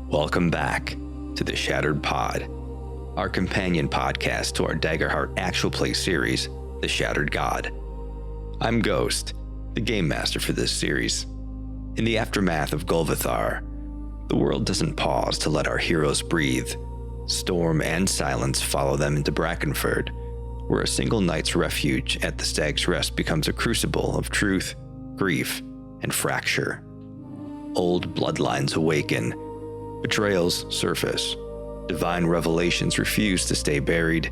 Welcome back to the Shattered Pod, our companion podcast to our Daggerheart actual play series, The Shattered God. I'm Ghost, the game master for this series. In the aftermath of Gul'vothar, the world doesn't pause to let our heroes breathe. Storm and silence follow them into Brackenford, where a single night's refuge at the Stag's Rest becomes a crucible of truth, grief, and fracture. Old bloodlines awaken, betrayals surface, divine revelations refuse to stay buried,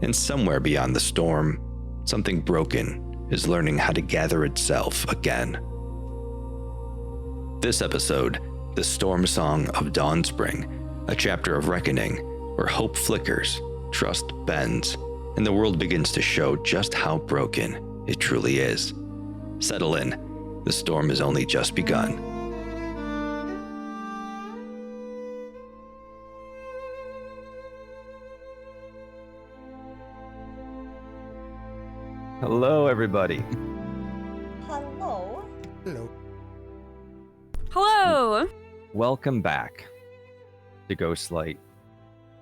and somewhere beyond the storm, something broken is learning how to gather itself again. This episode, the Stormsong of Dawnspring, a chapter of reckoning where hope flickers, trust bends, and the world begins to show just how broken it truly is. Settle in, the storm has only just begun. Hello, everybody. Hello. Hello. Hello. Welcome back to Ghostlight.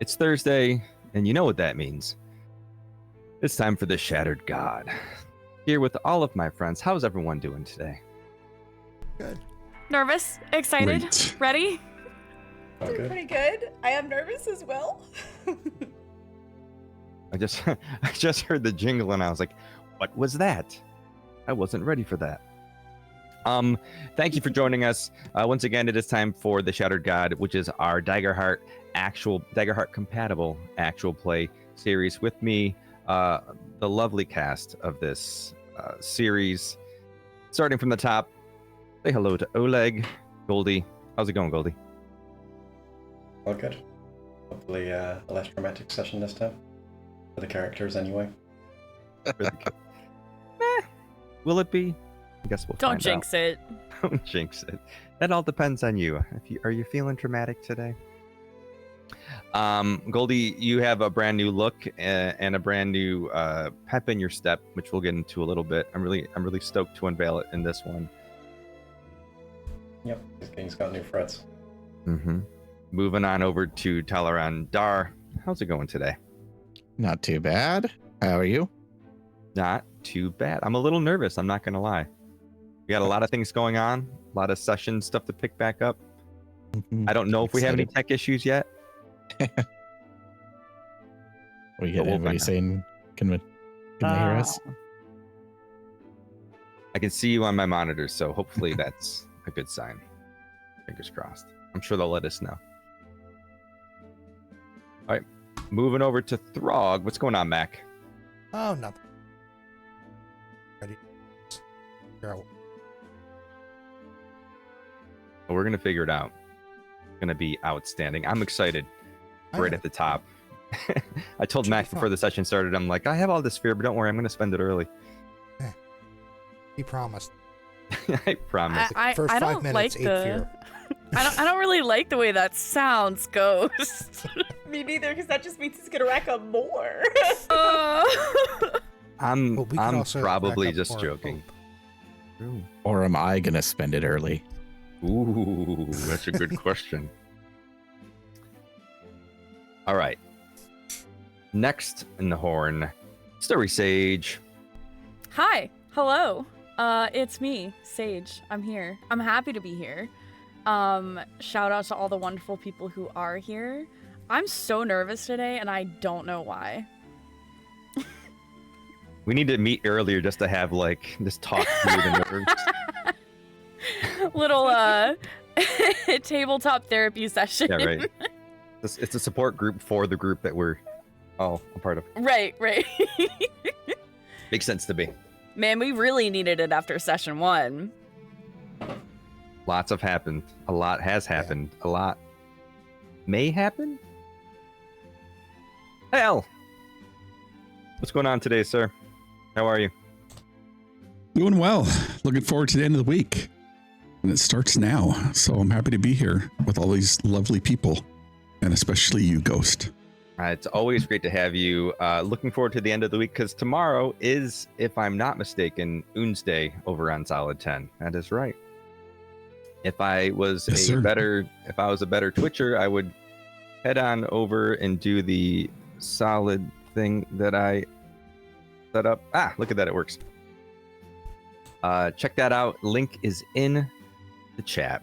It's Thursday, and you know what that means. It's time for the Shattered God. Here with all of my friends. How's everyone doing today? Good. Nervous? Excited? Great. Ready? Doing pretty good. I am nervous as well. I just heard the jingle and I was like, what was that? I wasn't ready for that. Thank you for joining us. Once again, it is time for the Shattered God, which is our Daggerheart compatible actual play series. With me, the lovely cast of this series. Starting from the top, say hello to Oleg, Goldie. How's it going, Goldie? All good. Hopefully a less dramatic session this time. For the characters, anyway. Will it be? I guess we'll Don't find jinx out. it. Don't jinx it. That all depends on you. Are you feeling dramatic today? Goldie, you have a brand new look and a brand new pep in your step, which we'll get into a little bit. I'm really stoked to unveil it in this one. Yep, this game's got new frets. Mm-hmm. Moving on over to Talaran. Dar, how's it going today? Not too bad. How are you? Not too bad. I'm a little nervous, I'm not gonna lie. We got a lot of things going on, a lot of session stuff to pick back up. I don't know if we have any tech issues yet. We get we'll anybody find saying, can we hear us? I can see you on my monitor, so hopefully that's a good sign. Fingers crossed. I'm sure they'll let us know. All right, moving over to Throg. What's going on, Mac? Oh, nothing. Ready. Go. We're gonna figure it out. It's gonna be outstanding. I'm excited. Right at the top. I told Mac before the session started, I'm like, I have all this fear, but don't worry, I'm gonna spend it early. He promised. I promise. First I 5 don't minutes, like 8 the. fear. I don't really like the way that sounds, Ghost. Me neither, because that just means it's gonna rack up more. I'm But we can also probably rack up just more joking. hope. Or am I going to spend it early? Ooh, that's a good question. All right. Next in the horn, Story Sage. Hi. Hello. It's me, Sage. I'm here. I'm happy to be here. Shout out to all the wonderful people who are here. I'm so nervous today, and I don't know why. We need to meet earlier just to have just talk through the nerves. Little tabletop therapy session. Yeah, right. It's a support group for the group that we're all a part of. Right. Makes sense to me. Man, we really needed it after session 1. Lots have happened. A lot has happened. A lot may happen. Hell. What's going on today, sir? How are you? Doing well. Looking forward to the end of the week. And it starts now. So I'm happy to be here with all these lovely people. And especially you, Ghost. It's always great to have you. Looking forward to the end of the week because tomorrow is, if I'm not mistaken, Un's Day over on Solid 10. That is right. If I was Yes, sir. if I was a better Twitcher, I would head on over and do the solid thing that I set up. Look at that, it works. Check that out. Link is in the chat.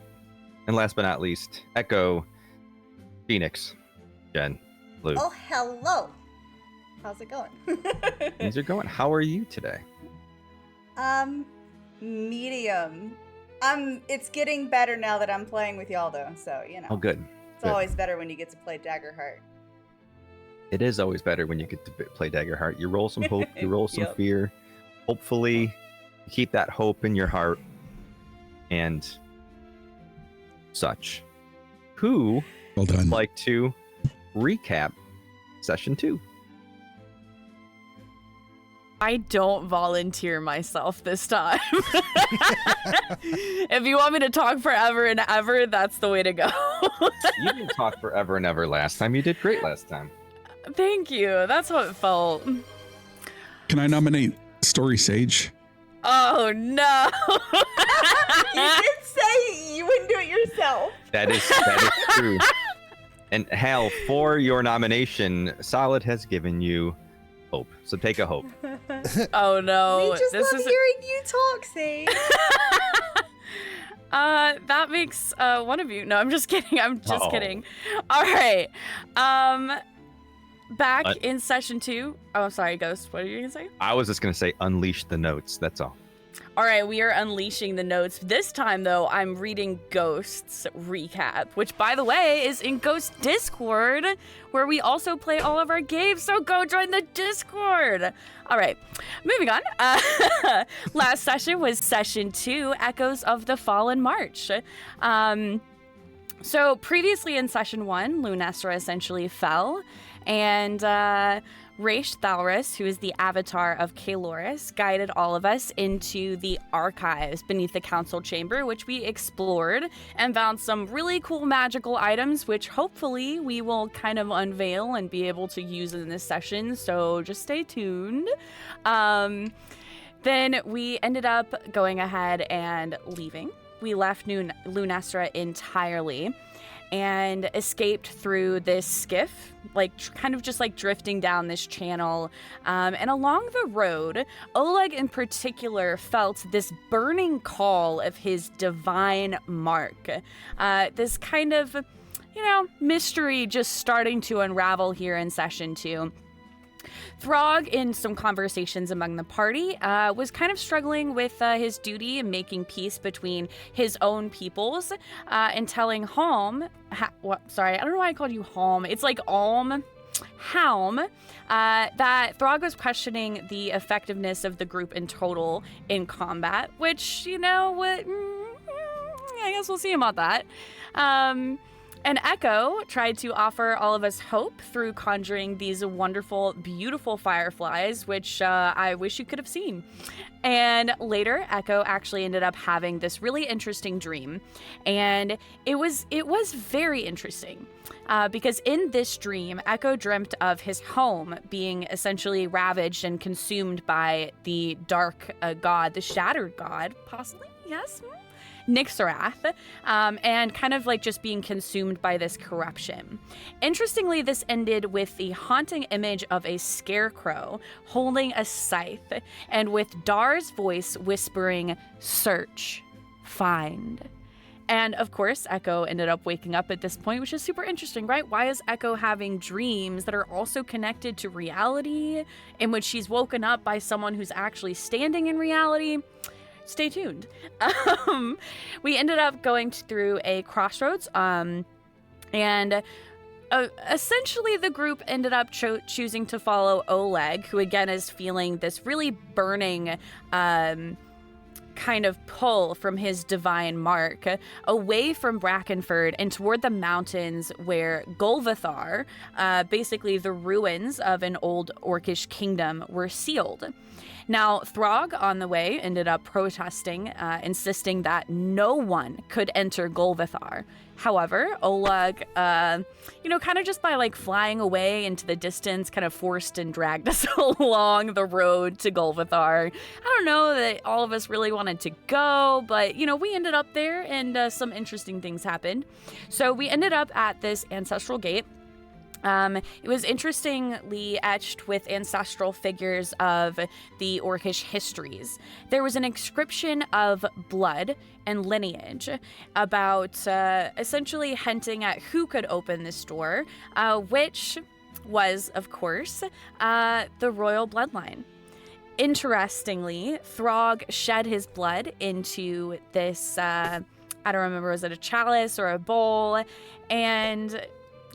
And last but not least, Echo, Phoenix, Jen, Lou. Oh, hello. How's it going? Things are going. How are you today? Medium. It's getting better now that I'm playing with y'all, though. So Oh, good. It's always better when you get to play Daggerheart. It is always better when you get to play Daggerheart. You roll some hope, you roll some Yep. fear. Hopefully, you keep that hope in your heart and such. Who Well done. would like to recap session 2? I don't volunteer myself this time. If you want me to talk forever and ever, that's the way to go. You didn't talk forever and ever last time. You did great last time. Thank you. That's how it felt. Can I nominate Story Sage? Oh, no. You did say you wouldn't do it yourself. That is true. And Hal, for your nomination, Solid has given you hope. So take a hope. Oh, no. We just love hearing you talk, Sage. That makes one of you. No, I'm just kidding. I'm just kidding. All right. Back in session 2. Oh, sorry, Ghost. What are you gonna say? I was just gonna say unleash the notes. That's all. All right, we are unleashing the notes. This time, though, I'm reading Ghost's recap, which, by the way, is in Ghost Discord, where we also play all of our games, so go join the Discord. All right, moving on. Last session was session 2, Echoes of the Fallen March. So previously in session 1, Lunestra essentially fell, and Raish Thalris, who is the avatar of Kaloris, guided all of us into the archives beneath the council chamber, which we explored and found some really cool magical items, which hopefully we will kind of unveil and be able to use in this session, so just stay tuned. Then we ended up going ahead and leaving. We left Lunestra entirely and escaped through this skiff, kind of just drifting down this channel. And along the road, Oleg in particular felt this burning call of his divine mark. This kind of, mystery just starting to unravel here in session 2. Throg, in some conversations among the party, was kind of struggling with his duty in making peace between his own peoples and telling Halm, I don't know why I called you Halm. It's like Halm, that Throg was questioning the effectiveness of the group in total in combat, which, I guess we'll see about that. And Echo tried to offer all of us hope through conjuring these wonderful, beautiful fireflies, which I wish you could have seen. And later, Echo actually ended up having this really interesting dream. And it was very interesting because in this dream, Echo dreamt of his home being essentially ravaged and consumed by the dark god, the shattered god, possibly, yes? Nixarath, and kind of just being consumed by this corruption. Interestingly, this ended with the haunting image of a scarecrow holding a scythe, and with Dar's voice whispering, "Search, find." And of course, Echo ended up waking up at this point, which is super interesting, right? Why is Echo having dreams that are also connected to reality, in which she's woken up by someone who's actually standing in reality? Stay tuned. We ended up going through a crossroads, and essentially the group ended up choosing to follow Oleg, who again is feeling this really burning kind of pull from his divine mark away from Brackenford and toward the mountains where Gul'vothar, basically the ruins of an old orcish kingdom, were sealed. Now, Throg on the way ended up protesting, insisting that no one could enter Gul'vothar. However, Oleg, kind of just by like flying away into the distance, kind of forced and dragged us along the road to Gul'vothar. I don't know that all of us really wanted to go, but, we ended up there and some interesting things happened. So we ended up at this ancestral gate. It was interestingly etched with ancestral figures of the Orcish histories. There was an inscription of blood and lineage about essentially hinting at who could open this door, which was, of course, the royal bloodline. Interestingly, Throg shed his blood into this, I don't remember, was it a chalice or a bowl? And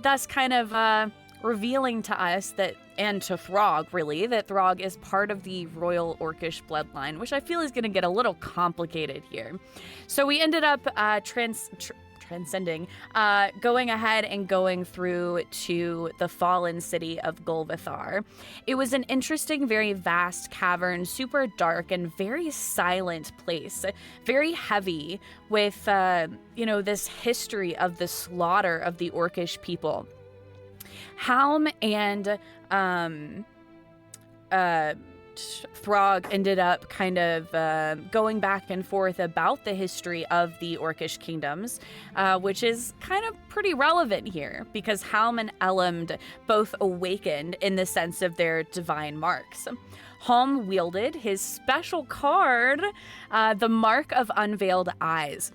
thus kind of revealing to us that, and to Throg really, that Throg is part of the royal Orcish bloodline, which I feel is going to get a little complicated here. So we ended up transcending, going ahead and going through to the fallen city of Gul'vothar. It was an interesting, very vast cavern, super dark and very silent place, very heavy with, this history of the slaughter of the Orcish people. Helm and Throg ended up kind of going back and forth about the history of the Orcish kingdoms, which is kind of pretty relevant here because Helm and Elend both awakened in the sense of their divine marks. Helm wielded his special card, the Mark of Unveiled Eyes.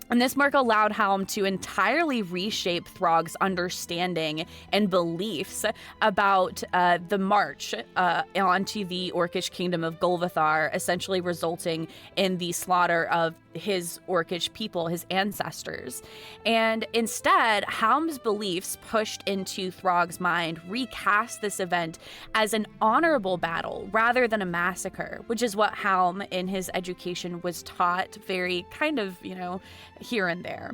And this mark allowed Helm to entirely reshape Throg's understanding and beliefs about the march onto the Orcish kingdom of Gul'vothar, essentially resulting in the slaughter of his Orcish people, his ancestors. And instead, Helm's beliefs pushed into Throg's mind recast this event as an honorable battle rather than a massacre, which is what Helm in his education was taught very kind of, here and there.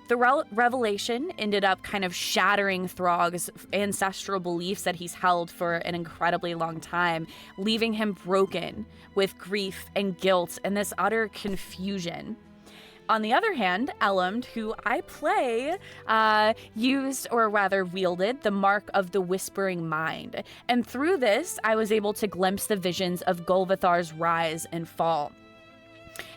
The revelation ended up kind of shattering Throg's ancestral beliefs that he's held for an incredibly long time, leaving him broken with grief and guilt and this utter confusion. On the other hand, Elend, who I play, used, or rather wielded, the Mark of the Whispering Mind. And through this, I was able to glimpse the visions of Gul'vothar's rise and fall.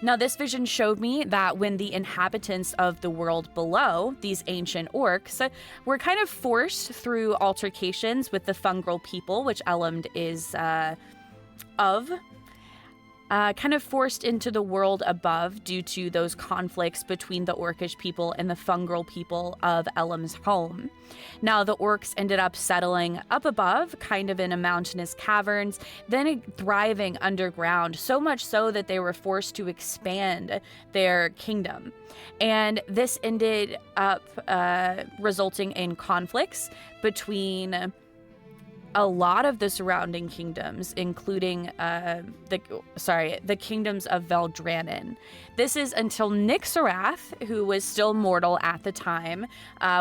Now, this vision showed me that when the inhabitants of the world below, these ancient orcs, were kind of forced through altercations with the fungal people, which Elend is kind of forced into the world above due to those conflicts between the Orcish people and the fungal people of Elem's home. Now, the orcs ended up settling up above, kind of in a mountainous caverns, then thriving underground, so much so that they were forced to expand their kingdom. And this ended up resulting in conflicts between a lot of the surrounding kingdoms, including the kingdoms of Veldrannen. This is until Nyxorath, who was still mortal at the time,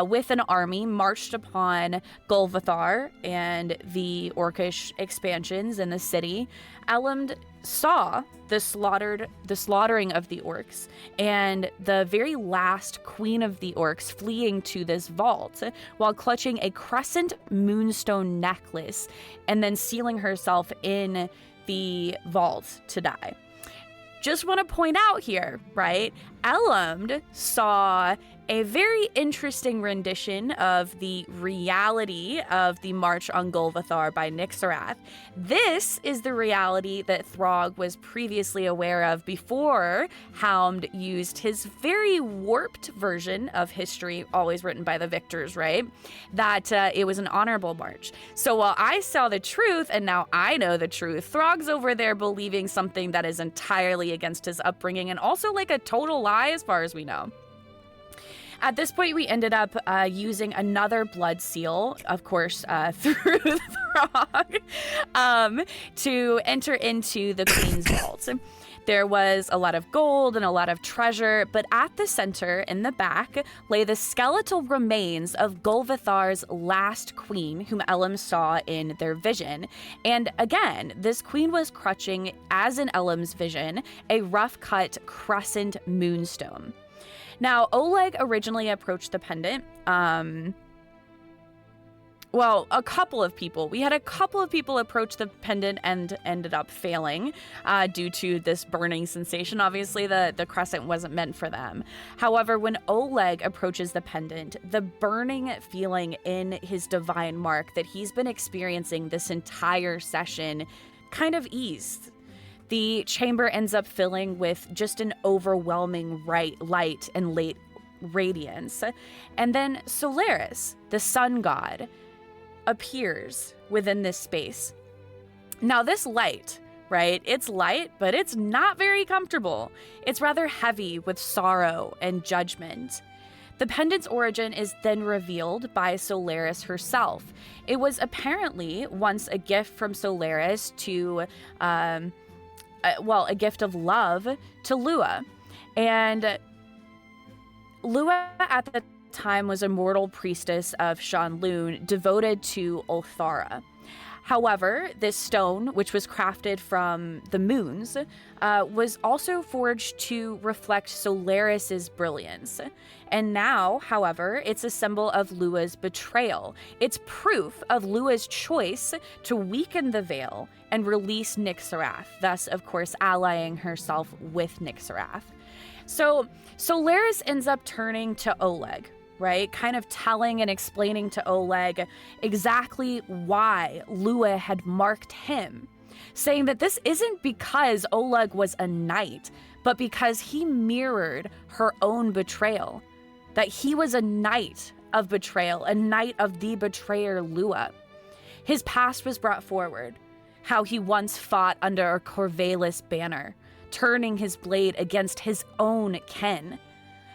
with an army marched upon Gul'vothar and the Orcish expansions in the city. Elend saw the slaughtering of the orcs and the very last queen of the orcs fleeing to this vault while clutching a crescent moonstone necklace and then sealing herself in the vault to die. Just want to point out here, right? Elend saw a very interesting rendition of the reality of the March on Gul'vothar by Nyxorath. This is the reality that Throg was previously aware of before Helm used his very warped version of history, always written by the victors, right? That it was an honorable march. So while I saw the truth, and now I know the truth, Throg's over there believing something that is entirely against his upbringing and also like a total lie as far as we know. At this point, we ended up using another blood seal, of course, through Throg, to enter into the Queen's Vault. There was a lot of gold and a lot of treasure, but at the center, in the back, lay the skeletal remains of Gul'vothar's last queen, whom Elam saw in their vision. And again, this queen was clutching, as in Elam's vision, a rough-cut crescent moonstone. Now, Oleg originally approached the pendant, well, a couple of people. We had a couple of people approach the pendant and ended up failing due to this burning sensation. Obviously, the crescent wasn't meant for them. However, when Oleg approaches the pendant, the burning feeling in his divine mark that he's been experiencing this entire session kind of eased. The chamber ends up filling with just an overwhelming light and late radiance. And then Solaris, the sun god, appears within this space. Now this light, right? It's light, but it's not very comfortable. It's rather heavy with sorrow and judgment. The pendant's origin is then revealed by Solaris herself. It was apparently once a gift from Solaris to, a gift of love to Lua. And Lua at the time was a mortal priestess of Shan'Lun devoted to Ulthara. However, this stone, which was crafted from the moons, was also forged to reflect Solaris's brilliance. And now, however, it's a symbol of Lua's betrayal. It's proof of Lua's choice to weaken the veil and release Nyxarath, thus, of course, allying herself with Nyxarath. So Solaris ends up turning to Oleg, right? Kind of telling and explaining to Oleg exactly why Lua had marked him, saying that this isn't because Oleg was a knight, but because he mirrored her own betrayal, that he was a knight of betrayal, a knight of the betrayer Lua. His past was brought forward, how he once fought under a Corvallis banner, turning his blade against his own kin.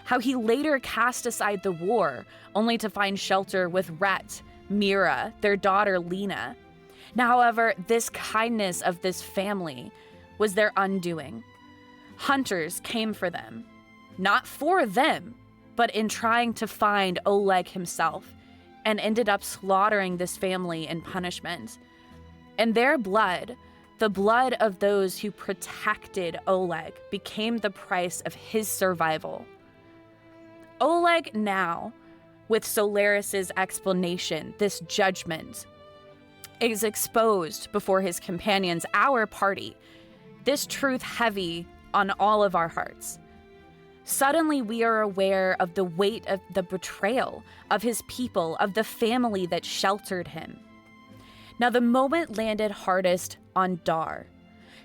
How he later cast aside the war, only to find shelter with Rhett, Mira, their daughter Lena. Now, however, this kindness of this family was their undoing. Hunters came for them, not for them, but in trying to find Oleg himself, and ended up slaughtering this family in punishment. And their blood, the blood of those who protected Oleg, became the price of his survival. Oleg now, with Solaris's explanation, this judgment, is exposed before his companions, our party, this truth heavy on all of our hearts. Suddenly we are aware of the weight of the betrayal of his people, of the family that sheltered him. Now the moment landed hardest on Dar,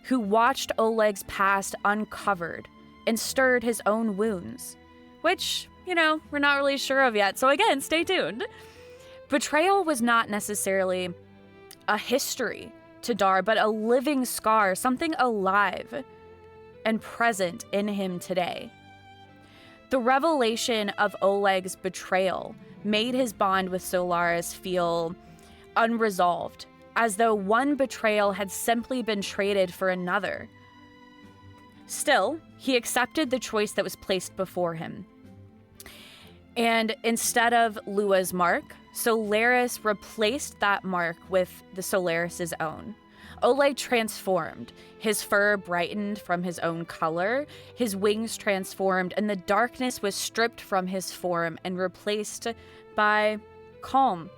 who watched Oleg's past uncovered and stirred his own wounds, which, we're not really sure of yet. So again, stay tuned. Betrayal was not necessarily a history to Dar, but a living scar, something alive and present in him today. The revelation of Oleg's betrayal made his bond with Solaris feel unresolved, as though one betrayal had simply been traded for another. Still, he accepted the choice that was placed before him. And instead of Lua's mark, Solaris replaced that mark with the Solaris's own. Oleg transformed. His fur brightened from his own color, his wings transformed, and the darkness was stripped from his form and replaced by calm.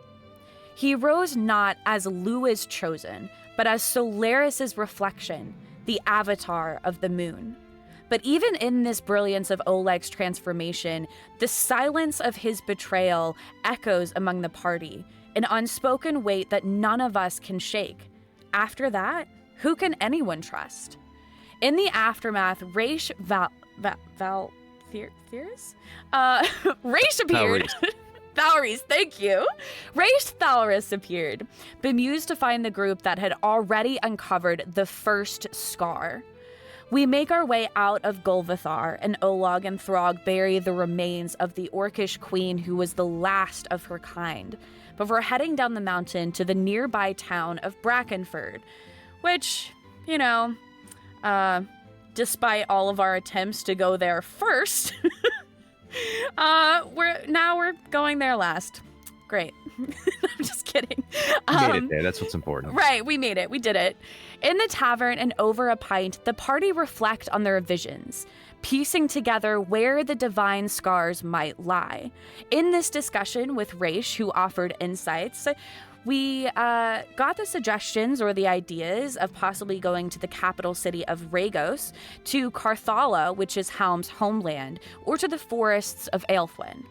He rose not as Lua's chosen, but as Solaris's reflection, the avatar of the moon. But even in this brilliance of Oleg's transformation, the silence of his betrayal echoes among the party, an unspoken weight that none of us can shake. After that, who can anyone trust? In the aftermath, Raish Raish appeared. Thalris, thank you. Raish Thalris appeared, bemused to find the group that had already uncovered the first scar. We make our way out of Gul'vothar, and Olog and Throg bury the remains of the Orcish queen who was the last of her kind, before heading down the mountain to the nearby town of Brackenford, which, despite all of our attempts to go there first, we're going there last. Great. I'm just kidding. We made it there. That's what's important. Right, we made it. We did it. In the tavern and over a pint, the party reflect on their visions, piecing together where the divine scars might lie. In this discussion with Raish, who offered insights, we got the suggestions or the ideas of possibly going to the capital city of Ragos, to Carthala, which is Helm's homeland, or to the forests of Aelfwyn.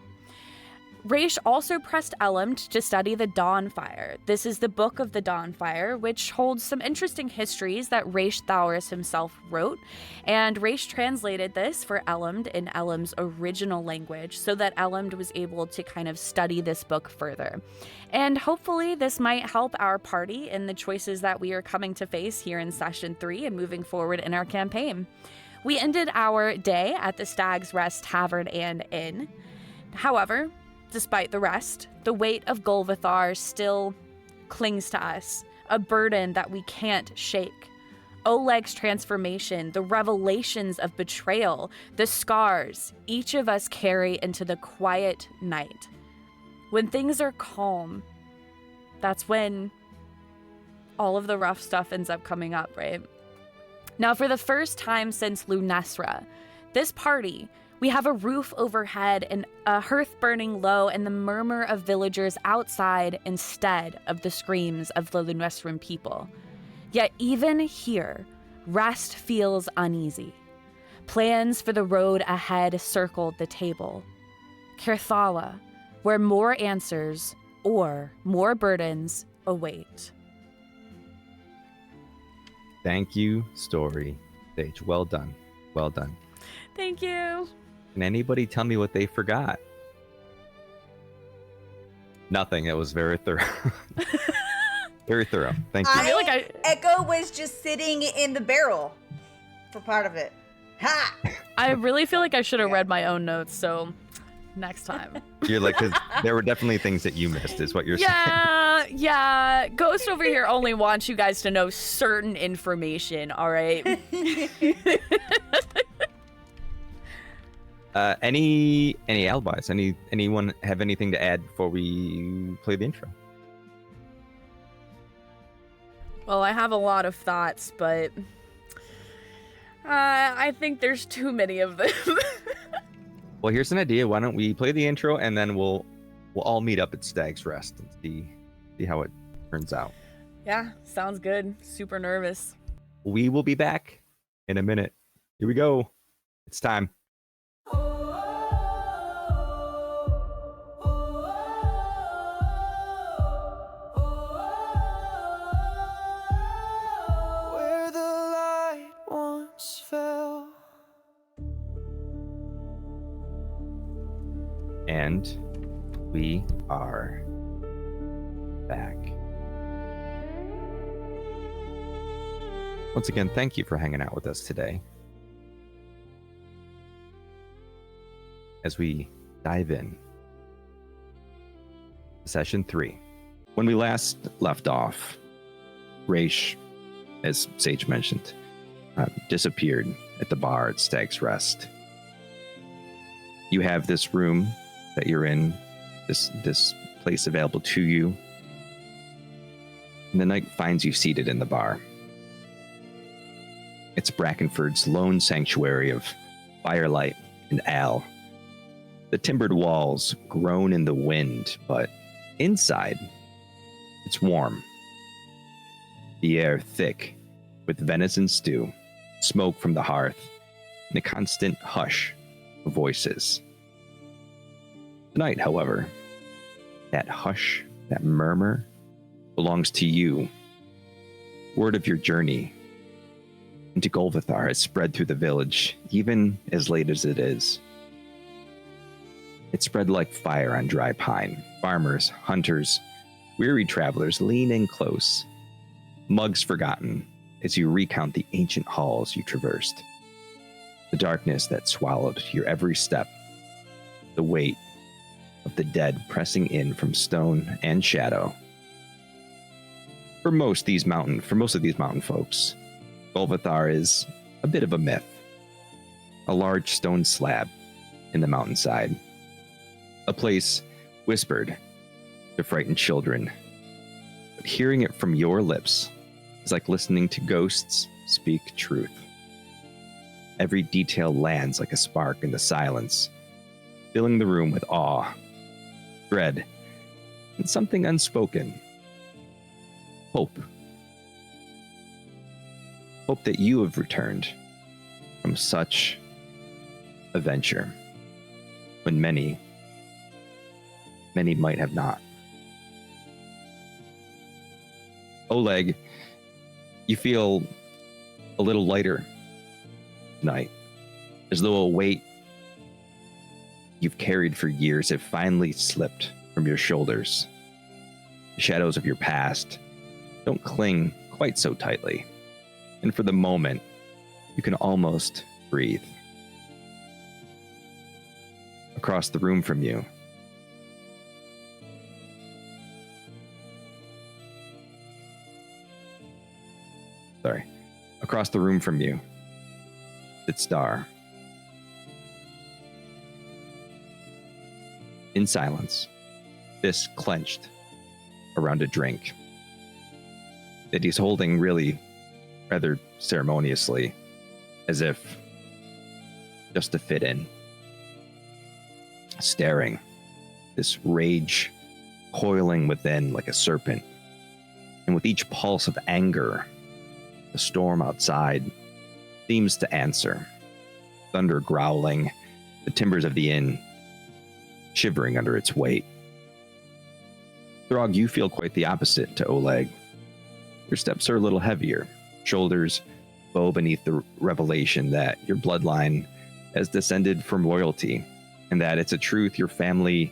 Raish also pressed Elend to study the Dawnfire. This is the Book of the Dawnfire, which holds some interesting histories that Raish Thauris himself wrote, and Raish translated this for Elend in Elem's original language so that Elend was able to kind of study this book further. And hopefully this might help our party in the choices that we are coming to face here in Session 3 and moving forward in our campaign. We ended our day at the Stag's Rest Tavern and Inn. However, despite the rest, the weight of Gul'vothar still clings to us, a burden that we can't shake. Oleg's transformation, the revelations of betrayal, the scars each of us carry into the quiet night. When things are calm, that's when all of the rough stuff ends up coming up, right? Now, for the first time since Lunesra, this party, we have a roof overhead and a hearth burning low and the murmur of villagers outside instead of the screams of the Lunesran people. Yet even here, rest feels uneasy. Plans for the road ahead circled the table. Carthala, where more answers or more burdens await. Thank you, story stage. Well done. Well done. Thank you. Can anybody tell me what they forgot? Nothing. It was very thorough. Very thorough. Thank you. I feel like Echo was just sitting in the barrel for part of it. Ha! I really feel like I should have read my own notes, so next time. You're like, 'cause there were definitely things that you missed, is what you're saying. Yeah. Ghost over here only wants you guys to know certain information, all right? Any alibis? Anyone have anything to add before we play the intro? Well, I have a lot of thoughts, but I think there's too many of them. Well, here's an idea. Why don't we play the intro and then we'll all meet up at Stag's Rest and see how it turns out. Yeah, sounds good. Super nervous. We will be back in a minute. Here we go. It's time. Where the light once fell. And we are back. Once again, thank you for hanging out with us today. As we dive in to Session 3. When we last left off, Raish, as Sage mentioned, disappeared at the bar at Stag's Rest. You have this room that you're in, this place available to you, and the night finds you seated in the bar. It's Brackenford's lone sanctuary of firelight and ale. The timbered walls groan in the wind, but inside, it's warm. The air thick with venison stew, smoke from the hearth, and a constant hush of voices. Tonight, however, that hush, that murmur, belongs to you. Word of your journey into Gul'vothar has spread through the village, even as late as it is. It spread like fire on dry pine. Farmers, hunters, weary travelers lean in close, mugs forgotten as you recount the ancient halls you traversed. The darkness that swallowed your every step, the weight of the dead pressing in from stone and shadow. For most of these mountain folks, Gul'vothar is a bit of a myth. a large stone slab in the mountainside, a place whispered to frightened children. But hearing it from your lips is like listening to ghosts speak truth. Every detail lands like a spark in the silence, filling the room with awe, dread, and something unspoken. Hope. Hope that you have returned from such a venture when many might have not. Oleg, you feel a little lighter tonight, as though a weight you've carried for years have finally slipped from your shoulders. The shadows of your past don't cling quite so tightly, and for the moment, you can almost breathe. Across the room from you, across the room from you, sits Star. In silence, fists clenched around a drink that he's holding really rather ceremoniously, as if just to fit in. Staring, this rage coiling within like a serpent. And with each pulse of anger, the storm outside seems to answer. Thunder growling, the timbers of the inn shivering under its weight. Throg, you feel quite the opposite to Oleg. Your steps are a little heavier, shoulders bow beneath the revelation that your bloodline has descended from royalty, and that it's a truth your family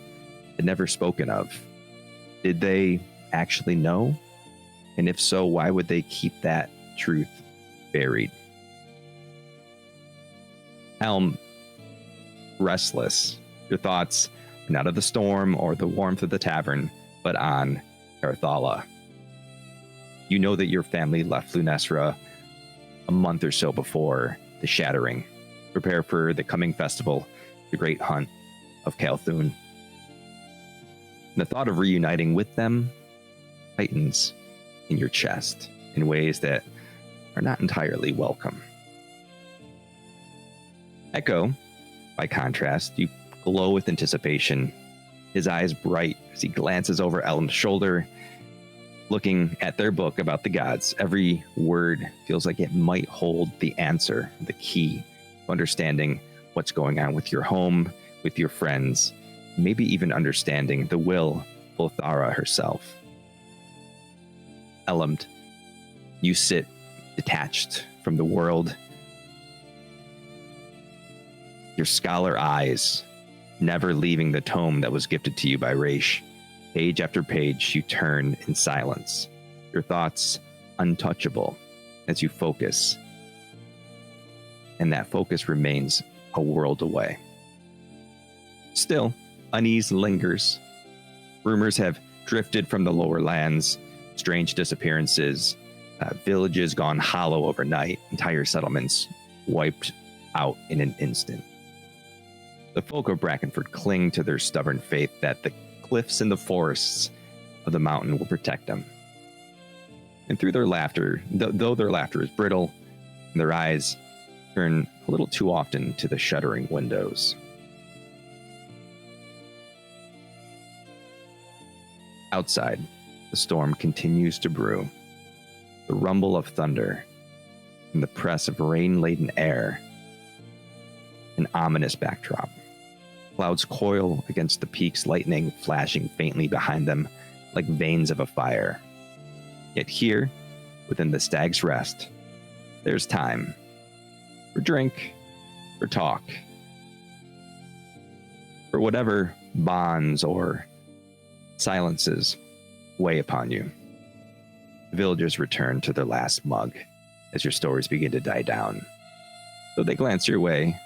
had never spoken of. Did they actually know? And if so, why would they keep that truth buried? Helm, restless, your thoughts not of the storm or the warmth of the tavern, but on Carathala. You know that your family left Lunesra a month or so before the shattering, prepare for the coming festival, the great hunt of Calthun. And the thought of reuniting with them tightens in your chest in ways that are not entirely welcome. Echo, by contrast, you glow with anticipation, his eyes bright as he glances over Elm's shoulder, looking at their book about the gods. Every word feels like it might hold the answer, the key to understanding what's going on with your home, with your friends, maybe even understanding the will of Gul'vothar herself. Elmd, you sit detached from the world, your scholar eyes never leaving the tome that was gifted to you by Raish. Page after page, you turn in silence, your thoughts untouchable as you focus. And that focus remains a world away. Still, unease lingers. Rumors have drifted from the lower lands, strange disappearances, villages gone hollow overnight, entire settlements wiped out in an instant. The folk of Brackenford cling to their stubborn faith that the cliffs and the forests of the mountain will protect them. And through their laughter, though their laughter is brittle, their eyes turn a little too often to the shuddering windows. Outside, the storm continues to brew. The rumble of thunder and the press of rain-laden air, an ominous backdrop. Clouds coil against the peaks, lightning flashing faintly behind them like veins of a fire. Yet here, within the Stag's Rest, there's time for drink, for talk, for whatever bonds or silences weigh upon you. The villagers return to their last mug as your stories begin to die down, though they glance your way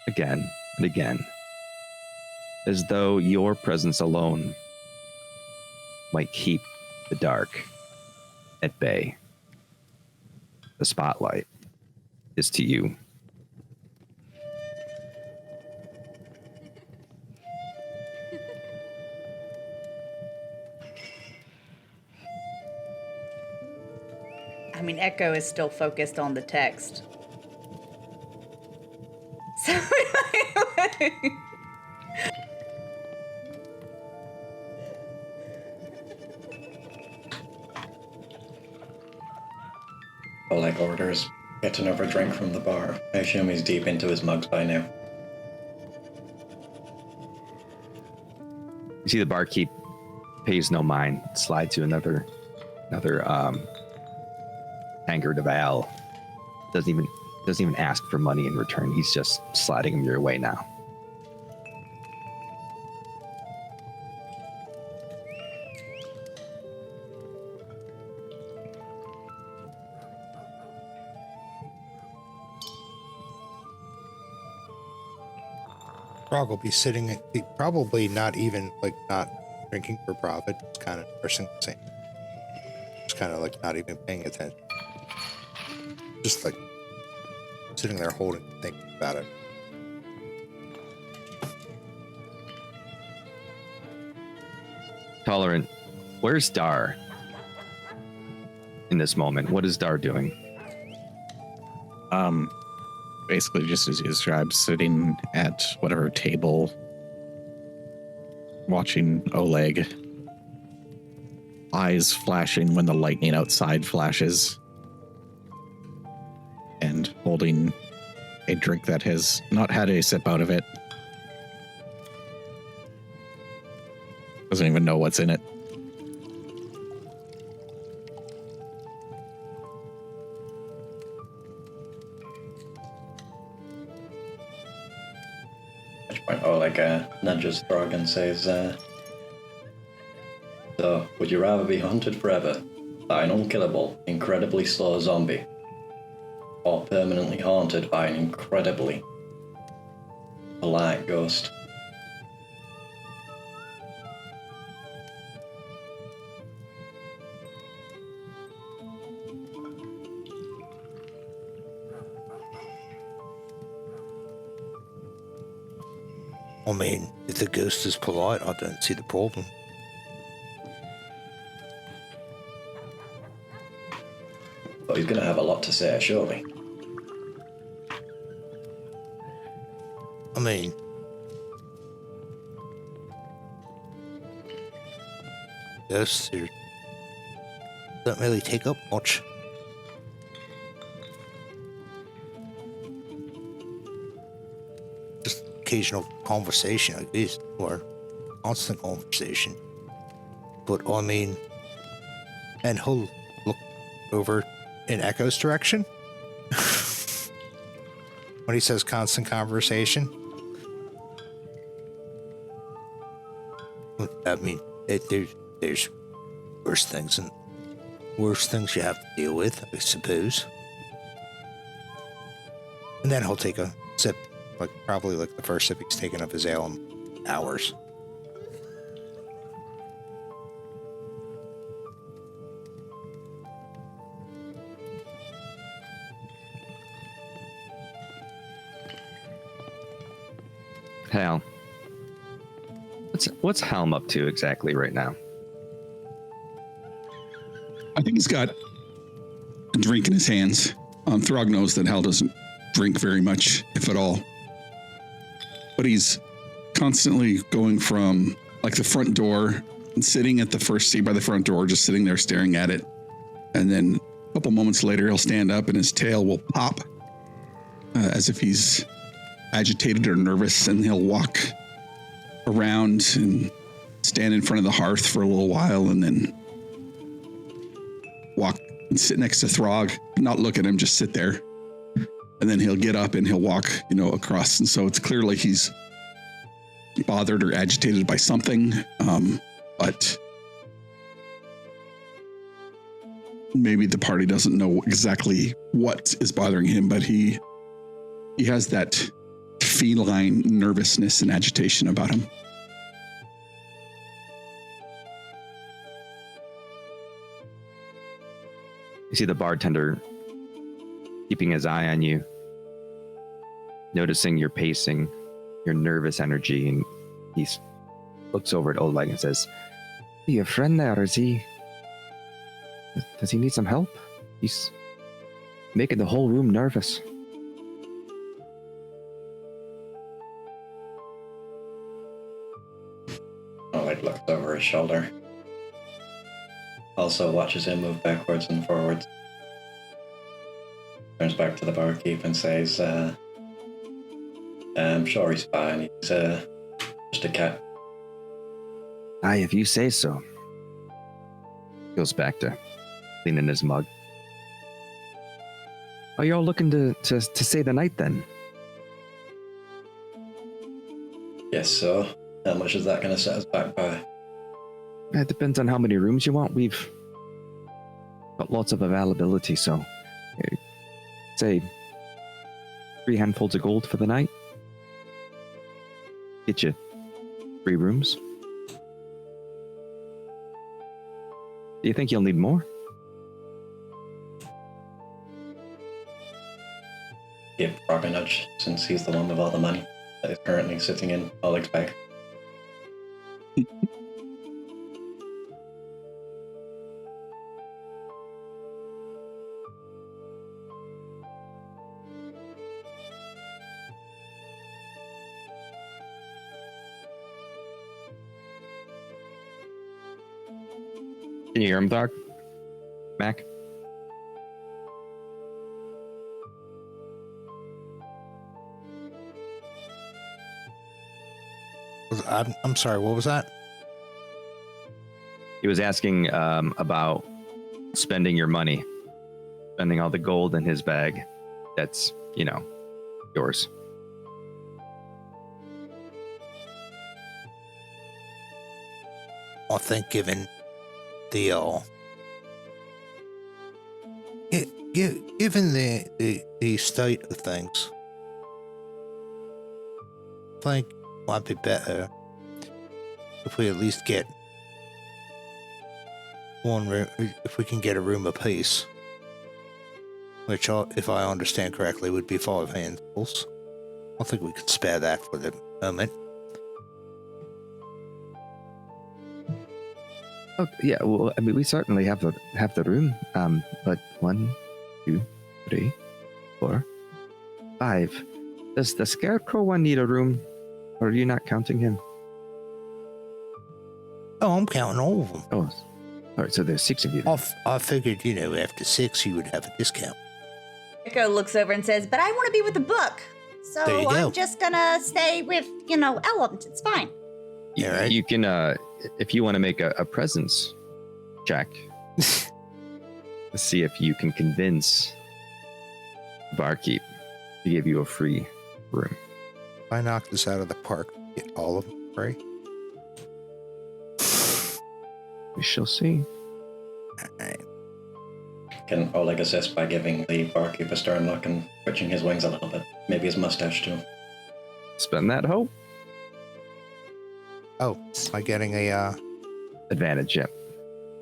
again and again, as though your presence alone might keep the dark at bay. The spotlight is to you. I mean, Echo is still focused on the text. So, Oleg orders, get another drink from the bar. I assume he's deep into his mugs by now. You see the barkeep pays no mind, slides you another tankard of ale. Doesn't even ask for money in return. He's just sliding him your way now. Probably sitting, probably not even like not drinking for profit. It's kind of nursing the same. Just kind of like not even paying attention. Just like sitting there holding, thinking about it. Tolerant, where's Dar in this moment? What is Dar doing? Basically just as you described, sitting at whatever table, watching Oleg, eyes flashing when the lightning outside flashes, and holding a drink that has not had a sip out of it. Doesn't even know what's in it. At which point Oleg nudges Throg and says, so, would you rather be hunted forever by an unkillable, incredibly slow zombie, or permanently haunted by an incredibly polite ghost? I mean, if the ghost is polite, I don't see the problem. But he's going to have a lot to say, surely. I mean, ghosts don't really take up much. Just occasional conversation, I guess, or constant conversation. But I mean, and he'll look over in Echo's direction when he says constant conversation. I mean, there's worse things you have to deal with, I suppose. And then he'll take a sip, like probably like the first sip he's taken of his ale in hours. Hal, what's Helm up to exactly right now? I think he's got a drink in his hands. Throg knows that Hal doesn't drink very much, if at all. But he's constantly going from like the front door and sitting at the first seat by the front door, just sitting there staring at it. And then a couple moments later, he'll stand up and his tail will pop as if he's agitated or nervous, and he'll walk around and stand in front of the hearth for a little while and then walk and sit next to Throg, not look at him, just sit there. And then he'll get up and he'll walk, across. And so it's clearly he's bothered or agitated by something. But maybe the party doesn't know exactly what is bothering him, but he has that feline nervousness and agitation about him. You see the bartender keeping his eye on you, noticing your pacing, your nervous energy, and he looks over at Oleg and says, "Are you a friend there? Does he need some help?" He's making the whole room nervous. Oleg looks over his shoulder. Also watches him move backwards and forwards. Turns back to the barkeep and says, I'm sure he's fine. He's just a cat. Aye, if you say so. Goes back to cleaning his mug. Are you all looking to stay the night then? Yes, so how much is that going to set us back by? It depends on how many rooms you want. We've got lots of availability, so say 3 handfuls of gold for the night. Get you 3 rooms. Do you think you'll need more? Give Brock a nudge, since he's the one with all the money that is currently sitting in Oleg's bag. Can you hear him, Doc? Mac? I'm sorry, what was that? He was asking about spending your money. Spending all the gold in his bag. That's, yours. I think given the given the state of things, I think it might be better if we at least get one room, if we can get a room apiece, which, if I understand correctly, would be 5 handfuls. I think we could spare that for the moment. Oh, yeah, well, I mean, we certainly have the room. But 1, 2, 3, 4, 5. Does the Scarecrow one need a room? Or are you not counting him? Oh, I'm counting all of them. Oh, all right, so there's 6 of you. I figured, after 6 you would have a discount. Echo looks over and says, but I want to be with the book. There So you go. I'm just gonna stay with, Ellen. It's fine. Yeah, right. You can, if you want to make a presence check, to see if you can convince the barkeep to give you a free room. If I knock this out of the park, get all of them free. We shall see. Alright. Can Oleg assist by giving the barkeep a stern look and twitching his wings a little bit? Maybe his mustache too. Spend that hope. Oh, am I getting a Advantage, yeah.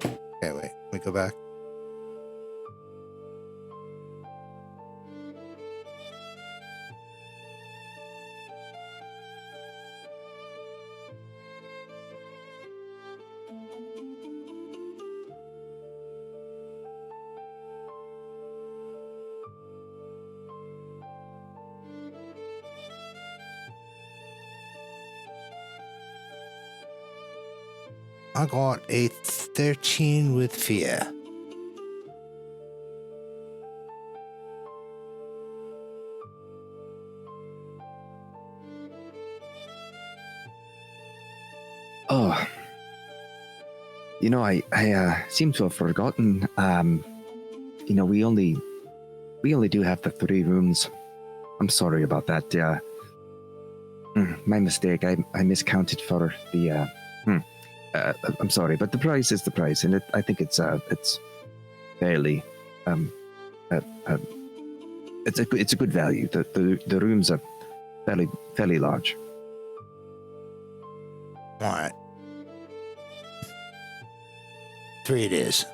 okay, wait, let me go back. I got a 13 with fear. Oh, I seem to have forgotten. We only do have the 3 rooms. I'm sorry about that. My mistake. I miscounted for the. I'm sorry, but the price is the price, and I think it's fairly. It's a good value. The rooms are fairly large. All right. 3 it is.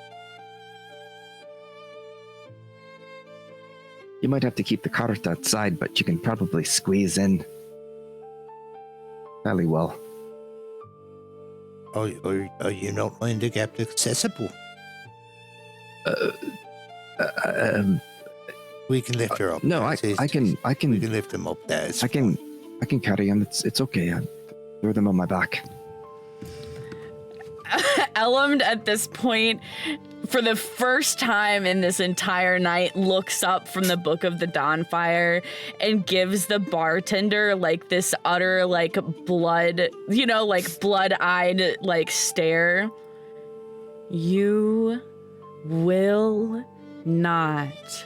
You might have to keep the cart outside, but you can probably squeeze in fairly well. Are you not minding to get accessible? We can lift her up. No, I can. We can lift him up there. I can carry him. It's okay. I throw them on my back. Elumd at this point, for the first time in this entire night, looks up from the Book of the Dawnfire and gives the bartender like this utter like blood-eyed like stare. You will not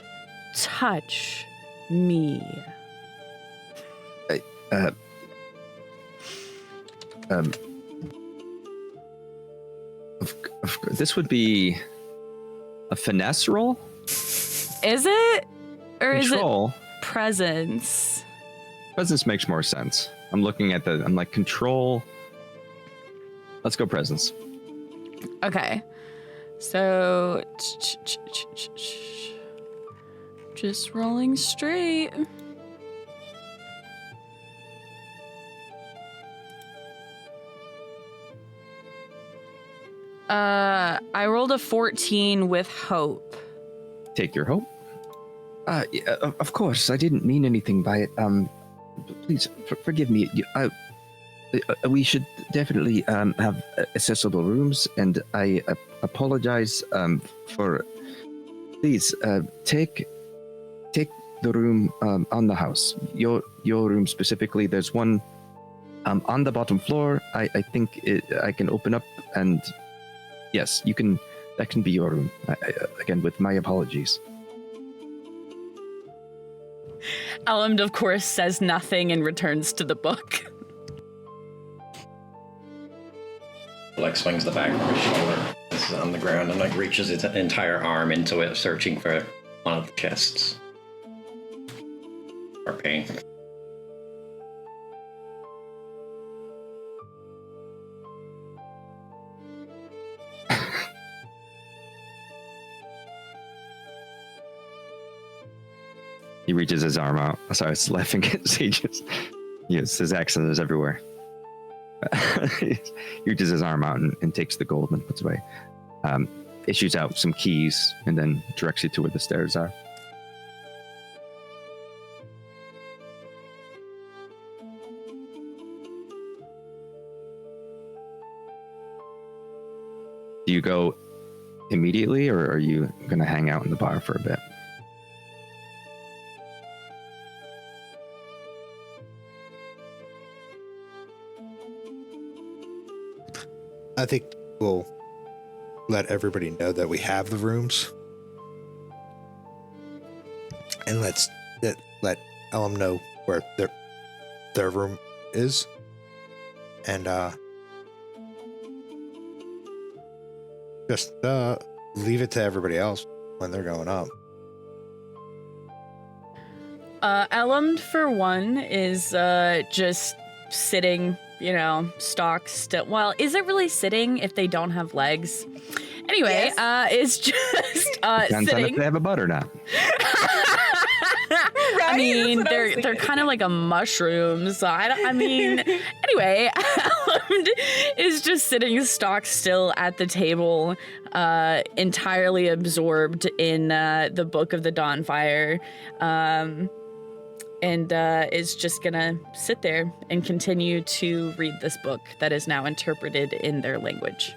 touch me. This would be a finesse roll? Is it? Or Control. is it presence? Presence makes more sense. I'm looking at I'm like, control. Let's go presence. Okay. So, just rolling straight. I rolled a 14 with hope. Take your hope. Yeah, of course, I didn't mean anything by it. Please forgive me. We should definitely have accessible rooms, and I apologize for. Please take the room on the house. Your room specifically. There's one on the bottom floor. I think I can open up, and yes, you can. That can be your room. Again, with my apologies. Elumd, of course, says nothing and returns to the book. Like swings the bag from his shoulder. This is on the ground and like reaches its entire arm into it, searching for one of the chests. Or pain. He reaches his arm out. Sorry, I was laughing at Sage's. Yes, his accent is everywhere. He reaches his arm out and takes the gold and puts away. Issues out some keys and then directs you to where the stairs are. Do you go immediately, or are you going to hang out in the bar for a bit? I think we'll let everybody know that we have the rooms, and let Elum know where their room is, and just leave it to everybody else when they're going up. Elumd, for one, is just sitting, stock still. Well, is it really sitting if they don't have legs? Anyway, Yes. it's just Depends on if sitting. they have a butt or not. Right? I mean, That's what I was they're thinking. kind of like a mushroom. So anyway, Elumd is just sitting stock still at the table, entirely absorbed in the Book of the Dawnfire. And is just gonna sit there and continue to read this book that is now interpreted in their language.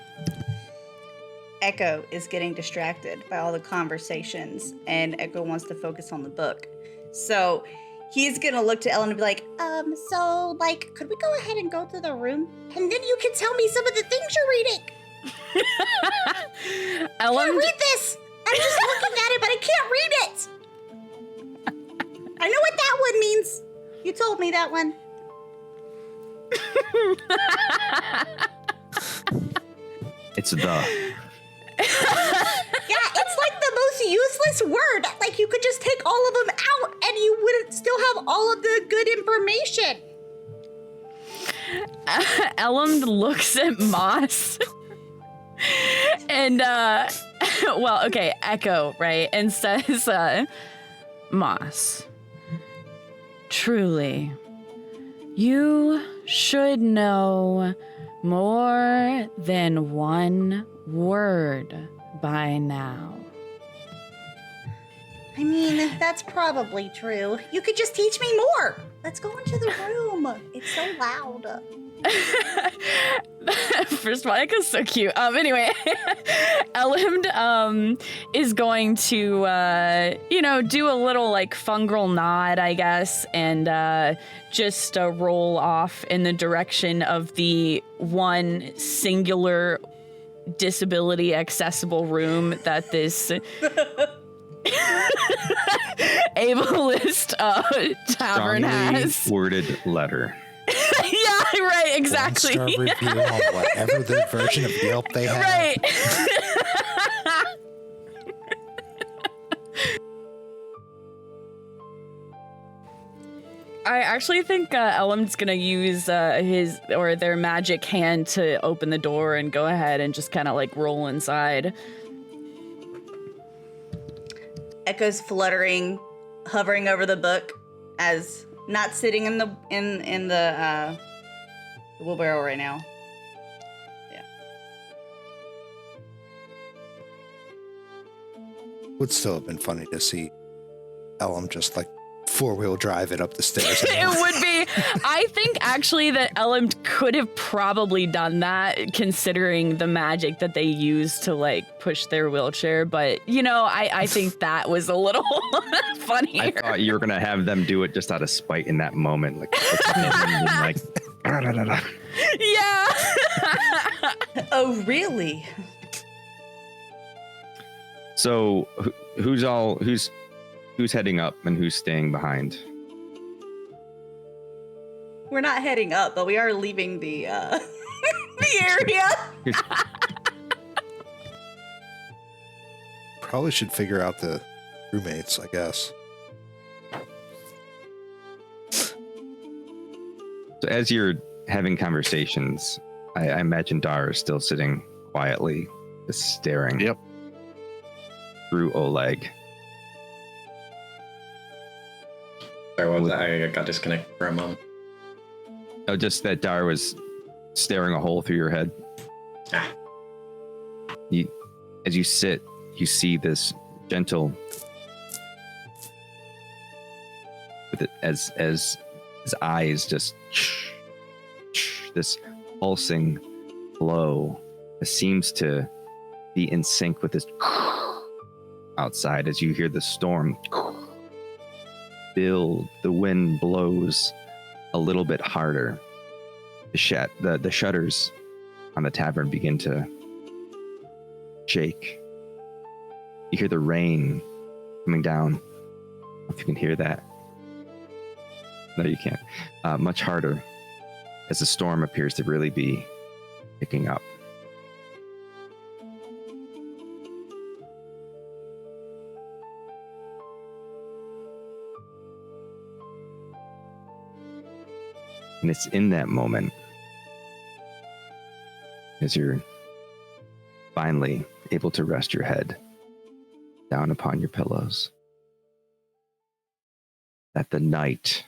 Echo is getting distracted by all the conversations, and Echo wants to focus on the book. So he's gonna look to Ellen and be like, so, could we go ahead and go to the room? And then you can tell me some of the things you're reading. I can't Elumd, read this! I'm just looking at it, but I can't read it! I know what that one means. You told me that one. It's the. Yeah, it's like the most useless word. Like, you could just take all of them out and you wouldn't still have all of the good information. Elumd looks at Moss. And, Echo, right? And says, Moss, truly, you should know more than one word by now. I mean, that's probably true. You could just teach me more. Let's go into the room. It's so loud. First of all, Echo's so cute. Anyway, Elhind is going to, do a little like fungal nod, I guess, and just roll off in the direction of the one singular disability accessible room that this ableist tavern Strongly has. worded letter. Yeah, right, exactly. 1-star review on whatever the version of Yelp they have. Right. I actually think Elm's gonna use his or their magic hand to open the door and go ahead and just kind of like roll inside. Echo's fluttering, hovering over the book, as not sitting in the wheelbarrow right now. Yeah. Would still have been funny to see Ellum just like 4-wheel drive it up the stairs. It would be. I think actually that Elm could have probably done that, considering the magic that they used to like push their wheelchair. But I think that was a little funnier. I thought you were gonna have them do it just out of spite in that moment, like Yeah. Oh, really? So who's heading up and who's staying behind? We're not heading up, but we are leaving the the area. Probably should figure out the roommates, I guess. So as you're having conversations, I imagine Dar is still sitting quietly, just staring. Yep. Through Oleg. Sorry, what was that? I got disconnected for a moment. Oh, just that Dar was staring a hole through your head. Ah. As you sit, you see this gentle, with it as his eyes just this pulsing glow that seems to be in sync with this outside as you hear the storm build. The wind blows a little bit harder. The shutters on the tavern begin to shake. You hear the rain coming down. I don't know if you can hear that. No, you can't. Much harder as the storm appears to really be picking up. And it's in that moment, as you're finally able to rest your head down upon your pillows, that the night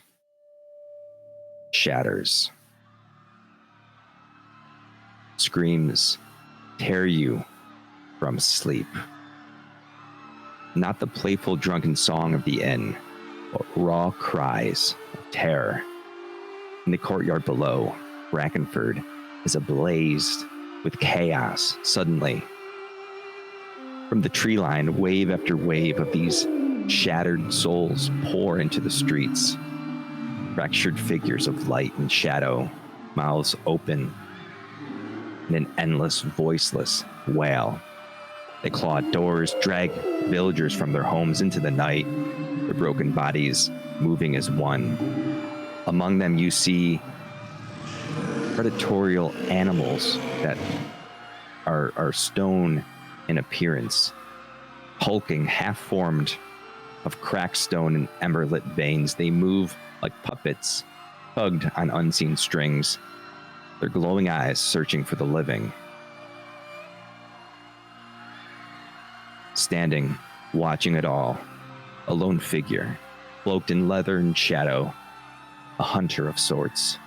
shatters. Screams tear you from sleep. Not the playful drunken song of the inn, but raw cries of terror. In the courtyard below, Brackenford is ablaze with chaos suddenly. From the tree line, wave after wave of these shattered souls pour into the streets. Fractured figures of light and shadow, mouths open in an endless, voiceless wail. They claw at doors, drag villagers from their homes into the night, their broken bodies moving as one. Among them, you see predatory animals that are stone in appearance, hulking, half-formed of cracked stone and ember-lit veins. They move like puppets, tugged on unseen strings, their glowing eyes searching for the living. Standing, watching it all, a lone figure, cloaked in leather and shadow, a hunter of sorts,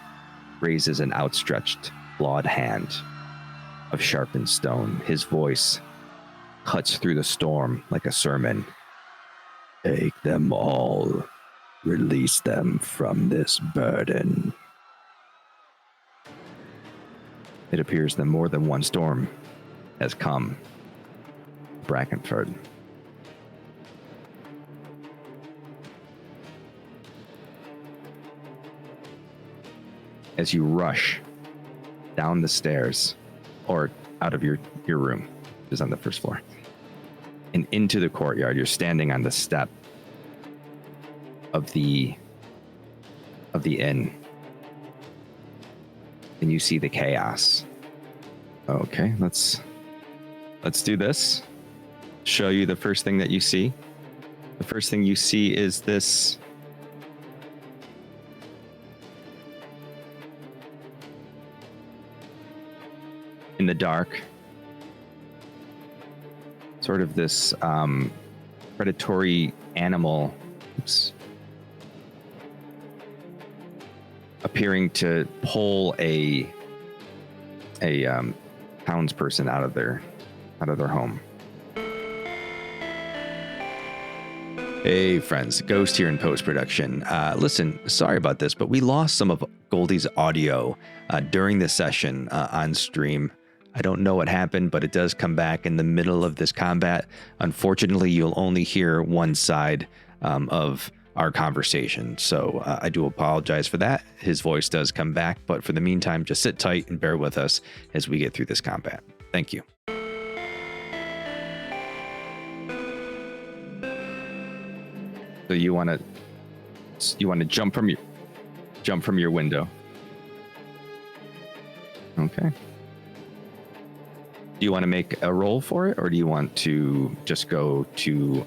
raises an outstretched, clawed hand of sharpened stone. His voice cuts through the storm like a sermon. Take them all. Release them from this burden. It appears that more than one storm has come. Brackenford. As you rush down the stairs, or out of your room, which is on the first floor, and into the courtyard, you're standing on the step of the inn, and you see the chaos. Okay, let's do this. Show you the first thing that you see. The first thing you see is this in the dark, sort of this predatory animal. Oops. Appearing to pull a townsperson out of their home. Hey friends, Ghost here in post-production. Listen, sorry about this, but we lost some of Goldie's audio during the session on stream. I don't know what happened, but it does come back in the middle of this combat. Unfortunately, you'll only hear one side of our conversation. So I do apologize for that. His voice does come back, but for the meantime, just sit tight and bear with us as we get through this combat. Thank you. So you want to jump from your window. Okay. Do you want to make a roll for it, or do you want to just go to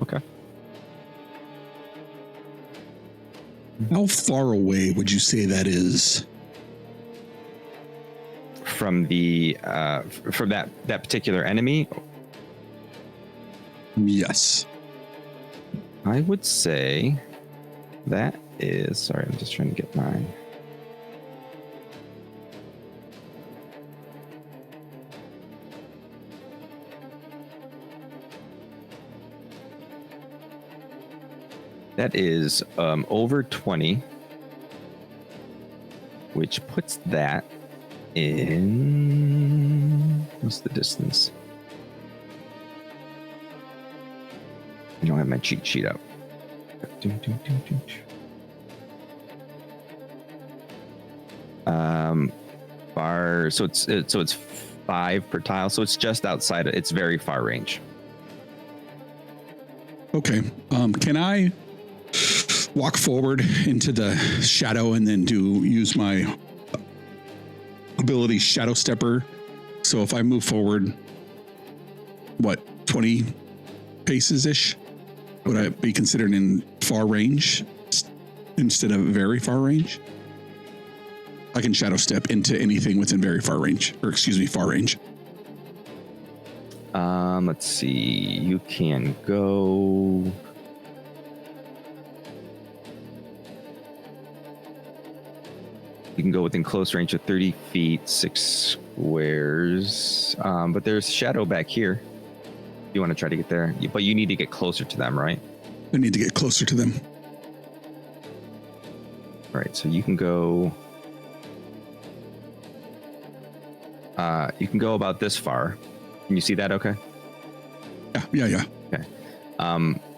Okay. How far away would you say that is? From the from that particular enemy? Yes. I would say that is, sorry, I'm just trying to get mine. That is over 20, which puts that in, what's the distance? I don't have my cheat sheet up. Far, so it's 5 per tile, so it's just outside. It's very far range. Okay. Can I walk forward into the shadow and then use my ability Shadow Stepper? So if I move forward, 20 paces ish, would I be considered in far range instead of very far range? I can shadow step into anything within far range. Let's see. You can go. You can go within close range of 30 feet, 6 squares. But there's shadow back here. You want to try to get there, but you need to get closer to them, right? I need to get closer to them. All right, so you can go. You can go about this far. Can you see that? Okay. Yeah. Okay.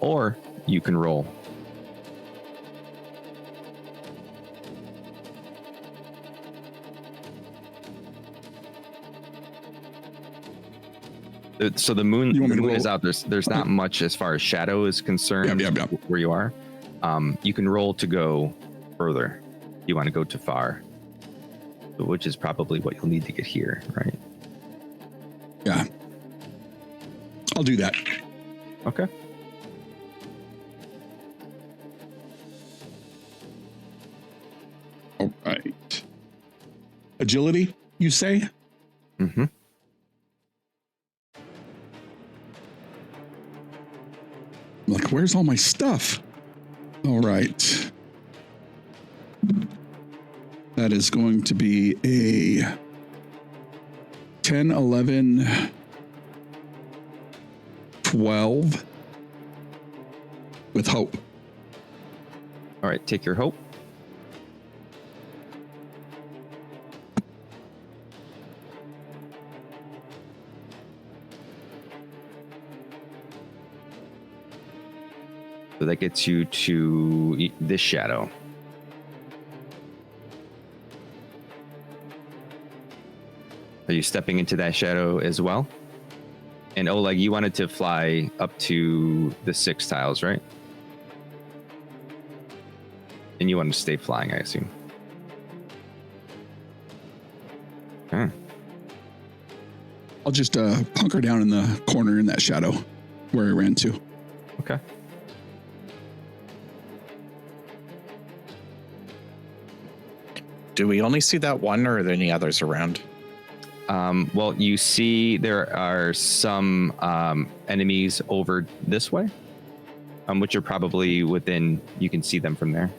Or you can roll. So the moon is out. There's not much as far as shadow is concerned. Yeah. Where you are. You can roll to go further. You want to go too far, which is probably what you'll need to get here, right? Yeah. I'll do that. Okay. All right. Agility, you say? Mm-hmm. Like, where's all my stuff? All right. That is going to be a 10, 11, 12 with hope. All right, take your hope. So that gets you to this shadow. Are you stepping into that shadow as well? And Oleg, you wanted to fly up to the 6 tiles, right? And you want to stay flying, I assume. Okay. I'll just hunker down in the corner in that shadow where I ran to. Okay. Do we only see that one, or are there any others around? Well, you see there are some enemies over this way, which are probably within, you can see them from there.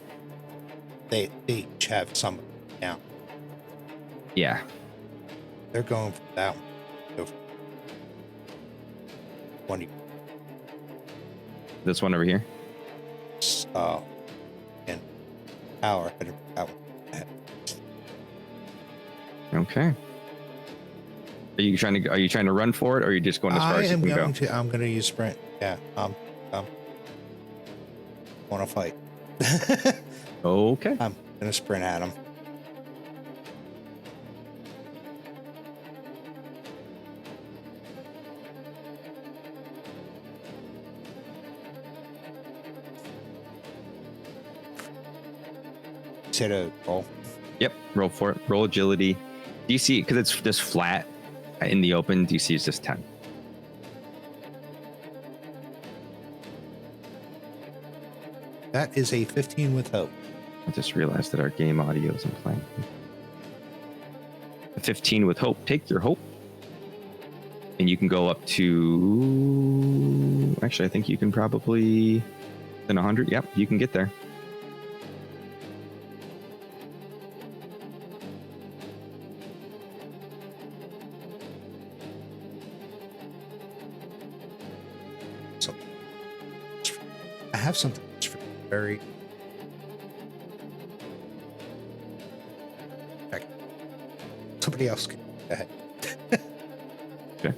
They each have some now. Yeah. They're going for that one. Go for one. This one over here. And power headed for that one. Okay. Are you trying to run for it, or are you just going as far as you can go? I'm going to use sprint. Yeah. Want to fight? Okay. I'm going to sprint at him. Hit a roll. Yep. Roll for it. Roll agility. Do you see, because it's just flat in the open, do you see it's just 10? That is a 15 with hope. I just realized that our game audio isn't playing. A 15 with hope. Take your hope. And you can go up to... Actually, I think you can probably... Then 100. Yep, you can get there. So, I have something that's very... Somebody else can go ahead. Okay.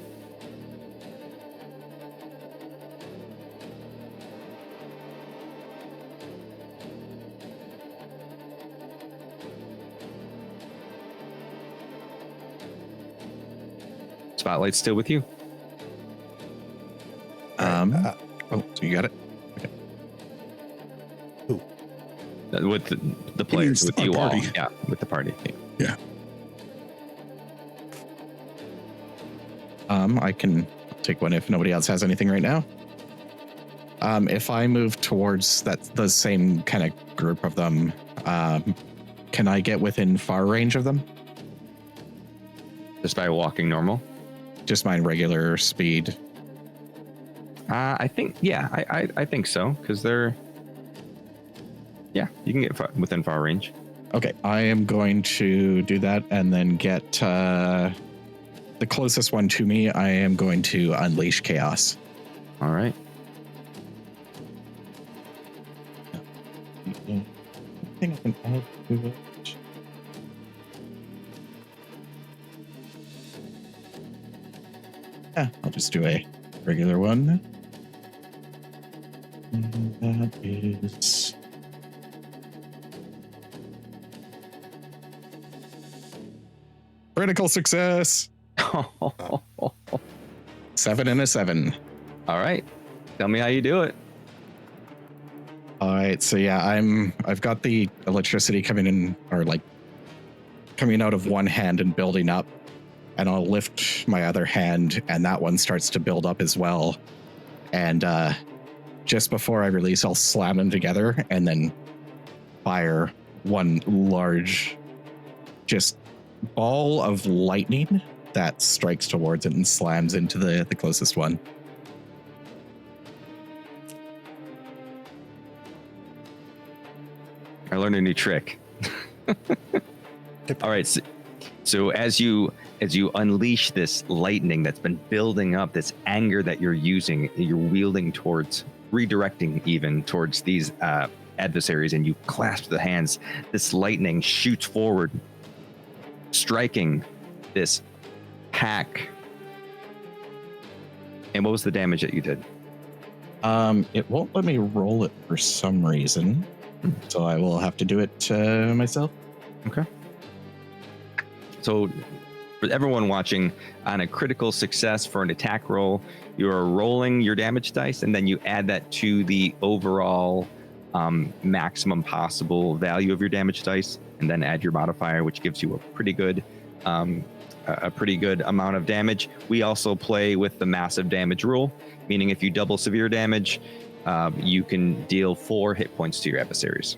Spotlight's still with you. Oh, so you got it? Who? With the players, with our you all. party. Yeah, with the party. Yeah. I can take one if nobody else has anything right now. If I move towards the same kind of group of them, can I get within far range of them? Just by walking normal. Just my regular speed. I think, yeah, I think so, because they're, yeah, you can get within far range. Okay, I am going to do that and then get the closest one to me. I am going to unleash chaos. All right. I think I can add to it. Yeah, I'll just do a regular one. And that is... critical success. 7 and a 7. All right. Tell me how you do it. All right, so yeah, I've got the electricity coming in, or like coming out of one hand and building up, and I'll lift my other hand and that one starts to build up as well. And just before I release, I'll slam them together and then fire one large just ball of lightning that strikes towards it and slams into the closest one. I learned a new trick. All right. So as you unleash this lightning that's been building up, this anger that you're wielding towards, redirecting even towards these adversaries, and you clasp the hands, this lightning shoots forward, striking this pack. And what was the damage that you did? It won't let me roll it for some reason, so I will have to do it myself. Okay. So for everyone watching, on a critical success for an attack roll, you're rolling your damage dice, and then you add that to the overall maximum possible value of your damage dice, and then add your modifier, which gives you a pretty good amount of damage. We also play with the massive damage rule, meaning if you double severe damage, you can deal 4 hit points to your adversaries.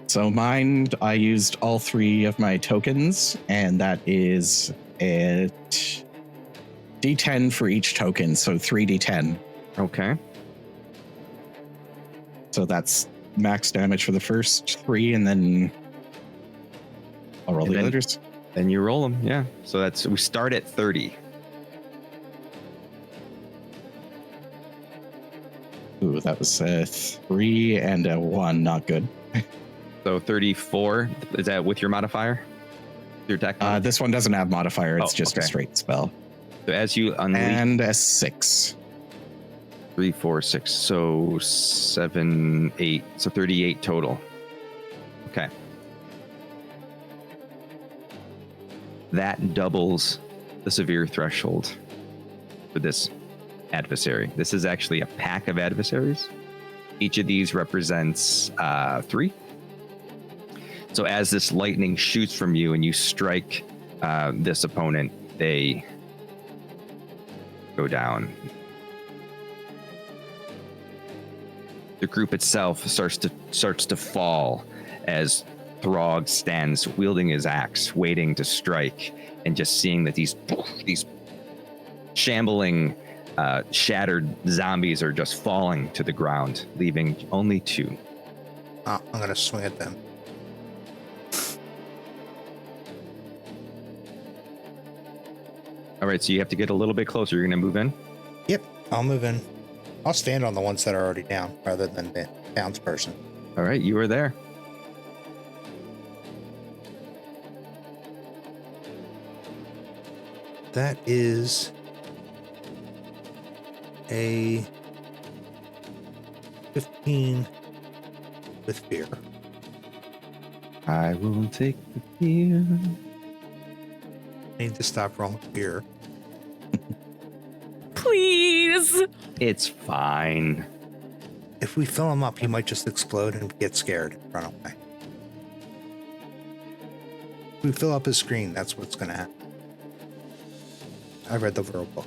So mine, I used all 3 of my tokens, and that is a D10 for each token, so 3D10. Okay. So that's max damage for the first 3, and then I'll roll the others. Then you roll them, yeah. So we start at 30. Ooh, that was a 3 and a 1, not good. So 34, is that with your modifier? Your attack? This one doesn't have modifier, it's just okay. a straight spell. So as you unleash... And a 6. 3, 4, 6, so 7, 8, so 38 total. Okay. That doubles the severe threshold for this adversary. This is actually a pack of adversaries. Each of these represents 3. So as this lightning shoots from you and you strike this opponent, they go down. The group itself starts to fall as Throg stands wielding his axe, waiting to strike, and just seeing that these shambling, shattered zombies are just falling to the ground, leaving only 2. I'm going to swing at them. All right, so you have to get a little bit closer. You're going to move in? Yep, I'll move in. I'll stand on the ones that are already down rather than the townsperson. All right, you are there. That is a 15 with fear. I will take the fear. I need to stop rolling fear. Please. It's fine. If we fill him up, he might just explode and get scared and run away. If we fill up his screen, that's what's going to happen. I read the verbal book.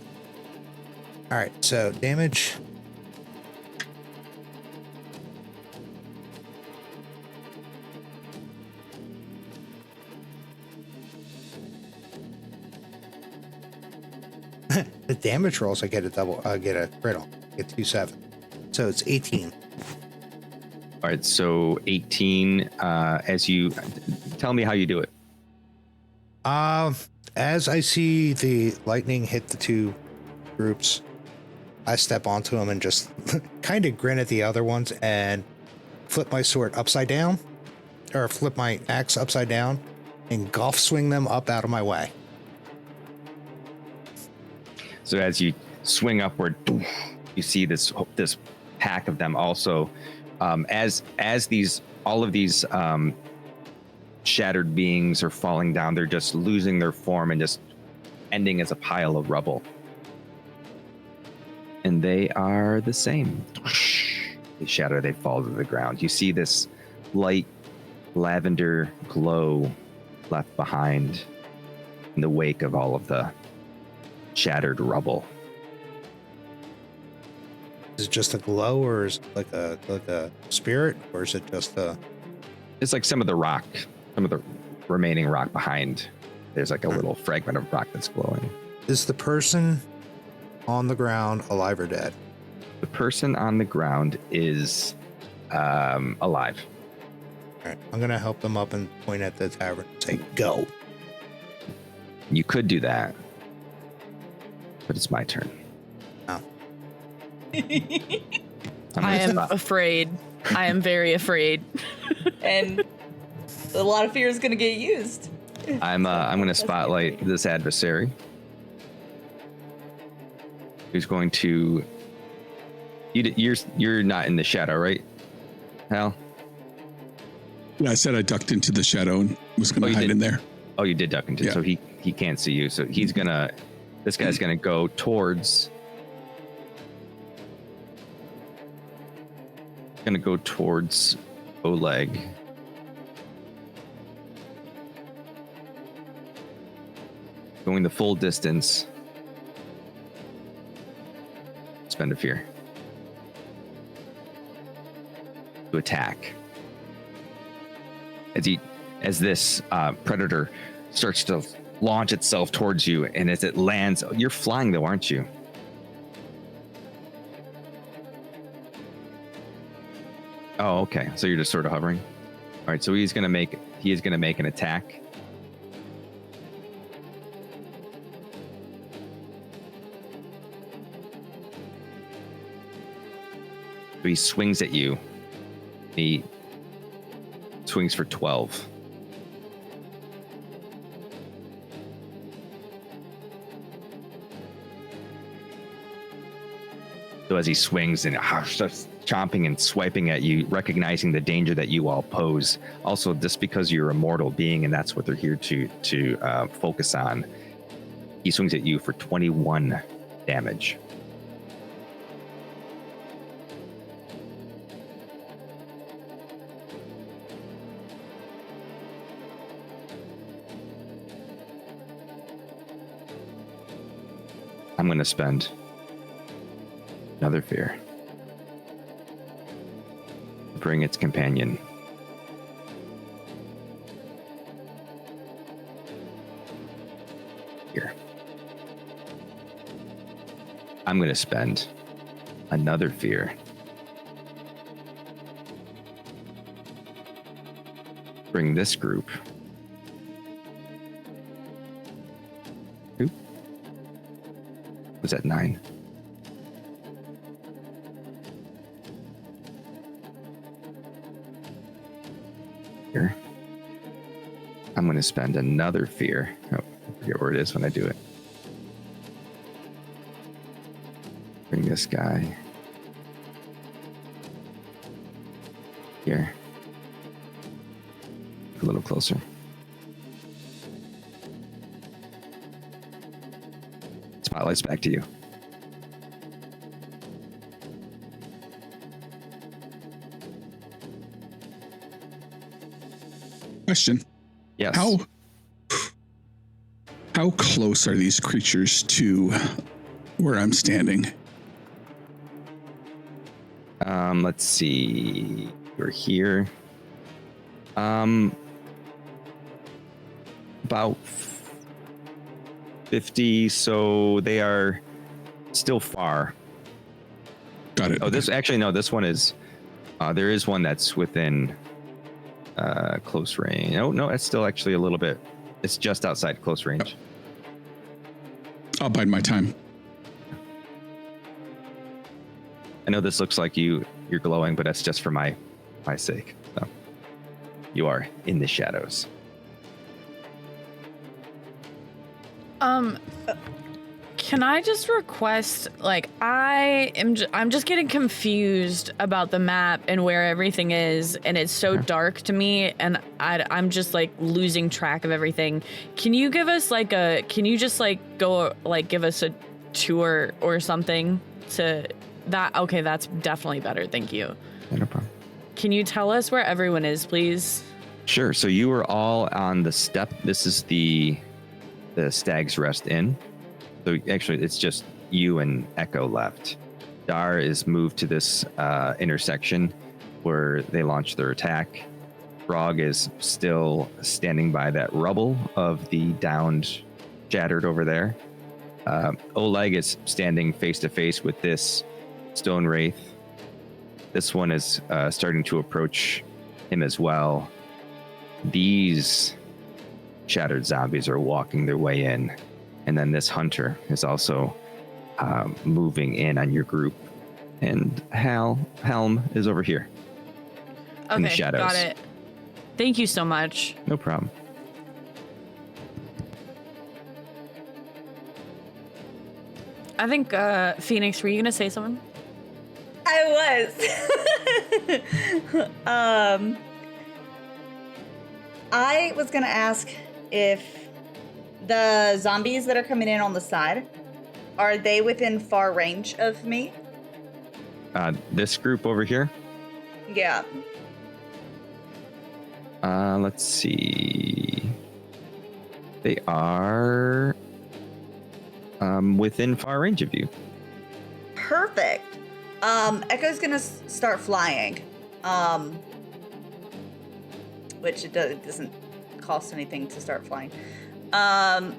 All right, so damage. The damage rolls, I get a crit on. I get 2/7. So it's 18. All right, so 18. As you tell me how you do it. As I see the lightning hit the 2 groups, I step onto them and just kind of grin at the other ones and flip my sword upside down, or flip my axe upside down, and golf swing them up out of my way. So as you swing upward, you see this pack of them also. As all of these shattered beings are falling down, they're just losing their form and just ending as a pile of rubble. And they are the same. They shatter, they fall to the ground. You see this light lavender glow left behind in the wake of all of the shattered rubble. Is it just a glow, or is it like a spirit, or is it just a... It's like some of the rock, some of the remaining rock behind. There's like a little fragment of rock that's glowing. Is the person on the ground alive or dead? The person on the ground is alive. All right, I'm gonna help them up and point at the tavern and say, "Go." You could do that, but it's my turn. Oh. I am afraid. I am very afraid. And a lot of fear is going to get used. I'm going to spotlight this adversary, who's going to. You're not in the shadow, right, Hal? Yeah, I said I ducked into the shadow and was going to hide in there. Oh, you did duck into. Yeah. So he can't see you. So he's gonna. This guy's gonna go towards. Gonna go towards Oleg. Going the full distance. Spend a fear. To attack. As this predator starts to launch itself towards you, and as it lands, you're flying though, aren't you? Oh, okay. So you're just sort of hovering. All right. So he is gonna make an attack. So he swings at you. He swings for 12. So as he swings and starts chomping and swiping at you, recognizing the danger that you all pose. Also, just because you're a mortal being and that's what they're here to focus on, he swings at you for 21 damage. I'm going to spend another fear. Bring its companion. Here. I'm going to spend another fear. Bring this group. Who? Was that 9? Here. I'm going to spend another fear. Oh, I forget where it is when I do it. Bring this guy here. A little closer. Spotlight's back to you. Question. Yes. How close are these creatures to where I'm standing? Let's see. You're here. About 50, so they are still far. Got it. Oh, this one is there is one that's within close range. No, it's still actually a little bit. It's just outside close range. I'll bide my time. I know this looks like you're glowing, but that's just for my sake. So you are in the shadows. Can I just request, like, I'm just getting confused about the map and where everything is, and it's so dark to me, and I'm just like losing track of everything. Can you give us give us a tour or something to that? Okay, that's definitely better. Thank you. No problem. Can you tell us where everyone is, please? Sure. So you are all on the step. This is the Stag's Rest Inn. So actually, it's just you and Echo left. Dar is moved to this intersection where they launched their attack. Frog is still standing by that rubble of the downed, shattered over there. Oleg is standing face to face with this stone wraith. This one is starting to approach him as well. These shattered zombies are walking their way in, and then this hunter is also moving in on your group. And Helm is over here. In the Okay, shadows. got it. Thank you so much. No problem. I think, Phoenix, were you gonna say something? I was. I was gonna ask if the zombies that are coming in on the side, are they within far range of me? This group over here. Yeah. Let's see. They are within far range of you. Perfect. Echo's gonna start flying. Which it doesn't cost anything to start flying. And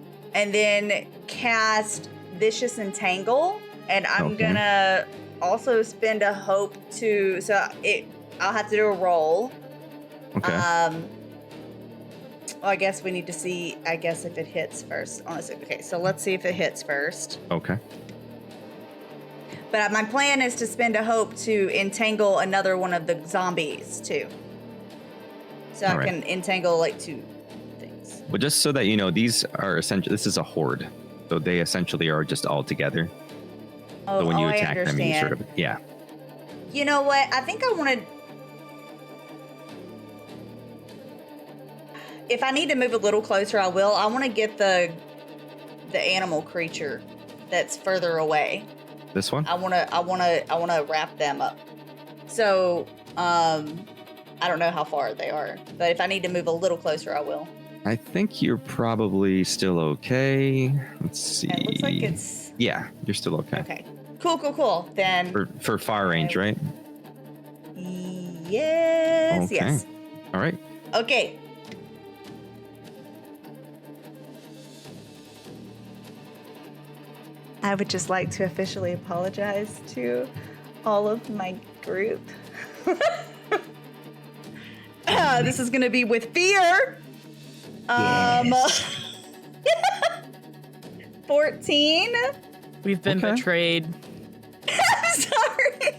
then cast Vicious Entangle, and I'm Okay. gonna also spend a hope to. I'll have to do a roll. Okay. Well, I guess we need to see. I guess if it hits first. Honestly, okay. So let's see if it hits first. Okay. But my plan is to spend a hope to entangle another one of the zombies too. So All I right. can entangle like 2 things. Well, just so that you know, these are essentially. This is a horde, so they essentially are just all together. Oh, So when you I attack them, you understand. sort of yeah. You know what? I think I want to. If I need to move a little closer, I will. I want to get the animal creature that's further away. This one. I want to wrap them up. So, I don't know how far they are, but if I need to move a little closer, I will. I think you're probably still okay. Let's see. It looks like it's Yeah, you're still okay. okay. Cool. Then For far range, right? yes, Okay. yes. All right. Okay. I would just like to officially apologize to all of my group. This is going to be with fear. 14. We've been Okay. betrayed. I'm sorry.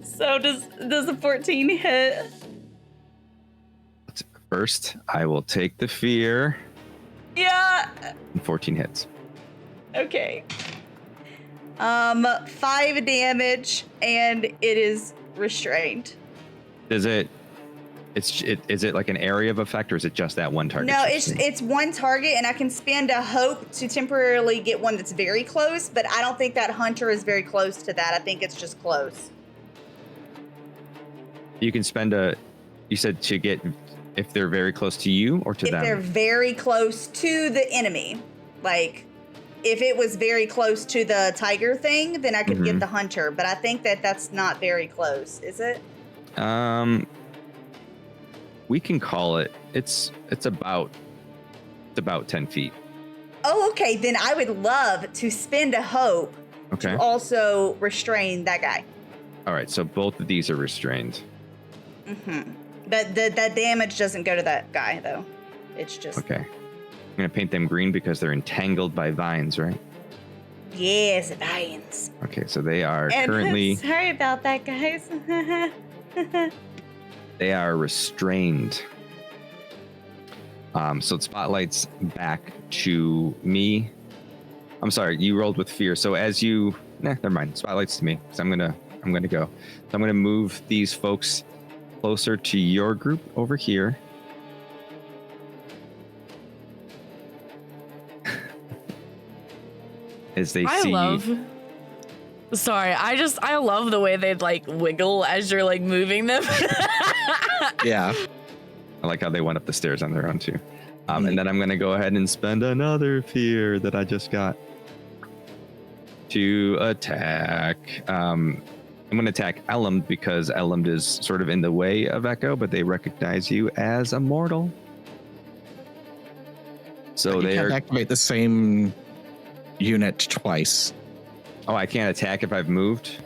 So does the 14 hit? First, I will take the fear. Yeah. And 14 hits. Okay. 5 damage, and it is restrained. Is it like an area of effect, or is it just that one target? No, it's one target, and I can spend a hope to temporarily get one that's very close, but I don't think that hunter is very close to that. I think it's just close. You can spend you said to get, if they're very close to you or to If them? they're very close to the enemy, like if it was very close to the tiger thing, then I could get the hunter, but I think that that's not very close, is it? We can call it. It's about 10 feet. Oh, okay. Then I would love to spend a hope Okay. to also restrain that guy. All right. So both of these are restrained. Mm-hmm. But the damage doesn't go to that guy, though. It's just... Okay. I'm going to paint them green because they're entangled by vines, right? Yes, vines. Okay. So they are And currently, sorry about that, guys. they are restrained. So it spotlights back to me. I'm sorry, you rolled with fear. So as you, never mind. Spotlights to me. So I'm gonna go. So I'm gonna move these folks closer to your group over here. As they see. Sorry, I love the way they'd like wiggle as you're like moving them. Yeah. I like how they went up the stairs on their own too. And then I'm going to go ahead and spend another fear that I just got to attack. I'm going to attack Elend because Elend is sort of in the way of Echo, but they recognize you as a mortal. So You they can't are. activate the same unit twice. Oh, I can't attack if I've moved.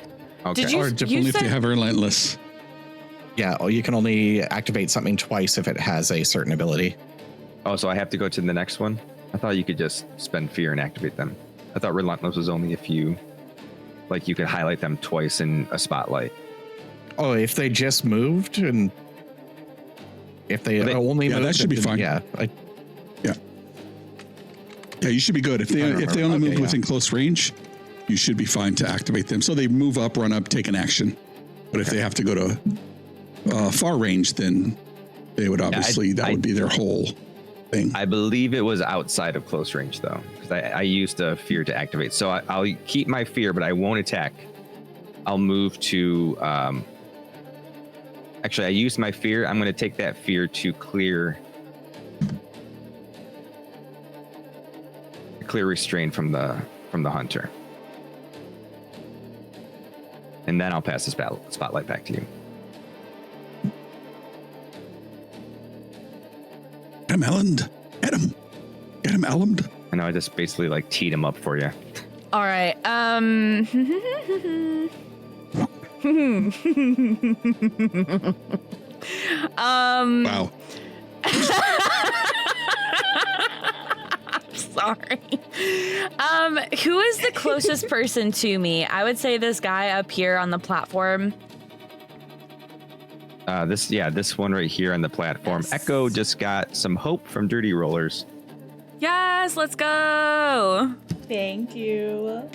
Okay. Did you- Or only if said- you have relentless. Yeah, or you can only activate something twice if it has a certain ability. Oh, so I have to go to the next one? I thought you could just spend fear and activate them. I thought relentless was only a few. Like you could highlight them twice in a spotlight. Oh, if they just moved and if they only moved, that should be fine. Yeah, Yeah, you should be good. If they only move within close range, you should be fine to activate them. So they move up, run up, take an action. But if they have to go to far range, then they would obviously that would be their whole thing. I believe it was outside of close range though, because I used a fear to activate. So I'll keep my fear, but I won't attack. I'll move to. Actually, I used my fear. I'm going to take that fear to clear restrain from the hunter, and then I'll pass the spotlight back to you. Get him, Elland. Get him, Elland. I know I just basically like teed him up for you. All right. Wow. Sorry. Who is the closest person to me? I would say this guy up here on the platform. This one right here on the platform. Yes. Echo just got some hope from Dirty Rollers. Yes, let's go. Thank you.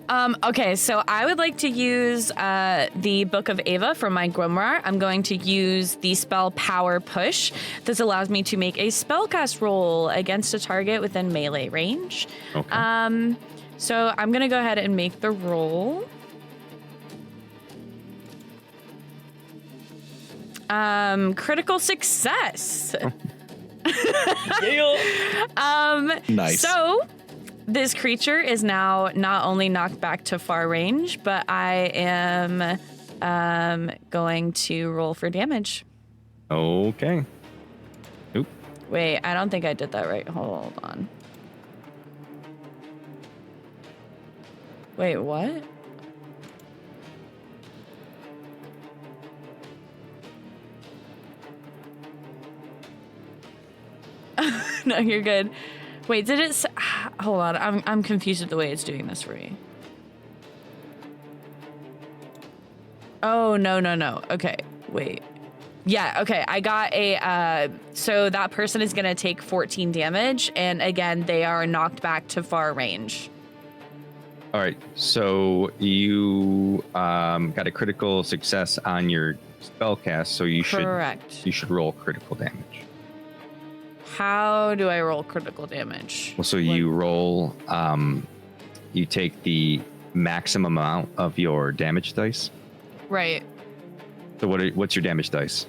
Okay, so I would like to use the Book of Ava from my Grimoire. I'm going to use the spell Power Push. This allows me to make a spellcast roll against a target within melee range. Okay. So I'm going to go ahead and make the roll. Critical success. Nice. So this creature is now not only knocked back to far range, but I am going to roll for damage. Okay. Oop. Wait, I don't think I did that right. Hold on. Wait, what? No, you're good. Wait, did it? Hold on, I'm confused with the way it's doing this for me. Oh no. Okay, wait. Yeah, okay. I got a. So that person is gonna take 14 damage, and again, they are knocked back to far range. All right. So you got a critical success on your spellcast, so you should roll critical damage. How do I roll critical damage? Well, so you roll, you take the maximum amount of your damage dice. Right. So what's your damage dice?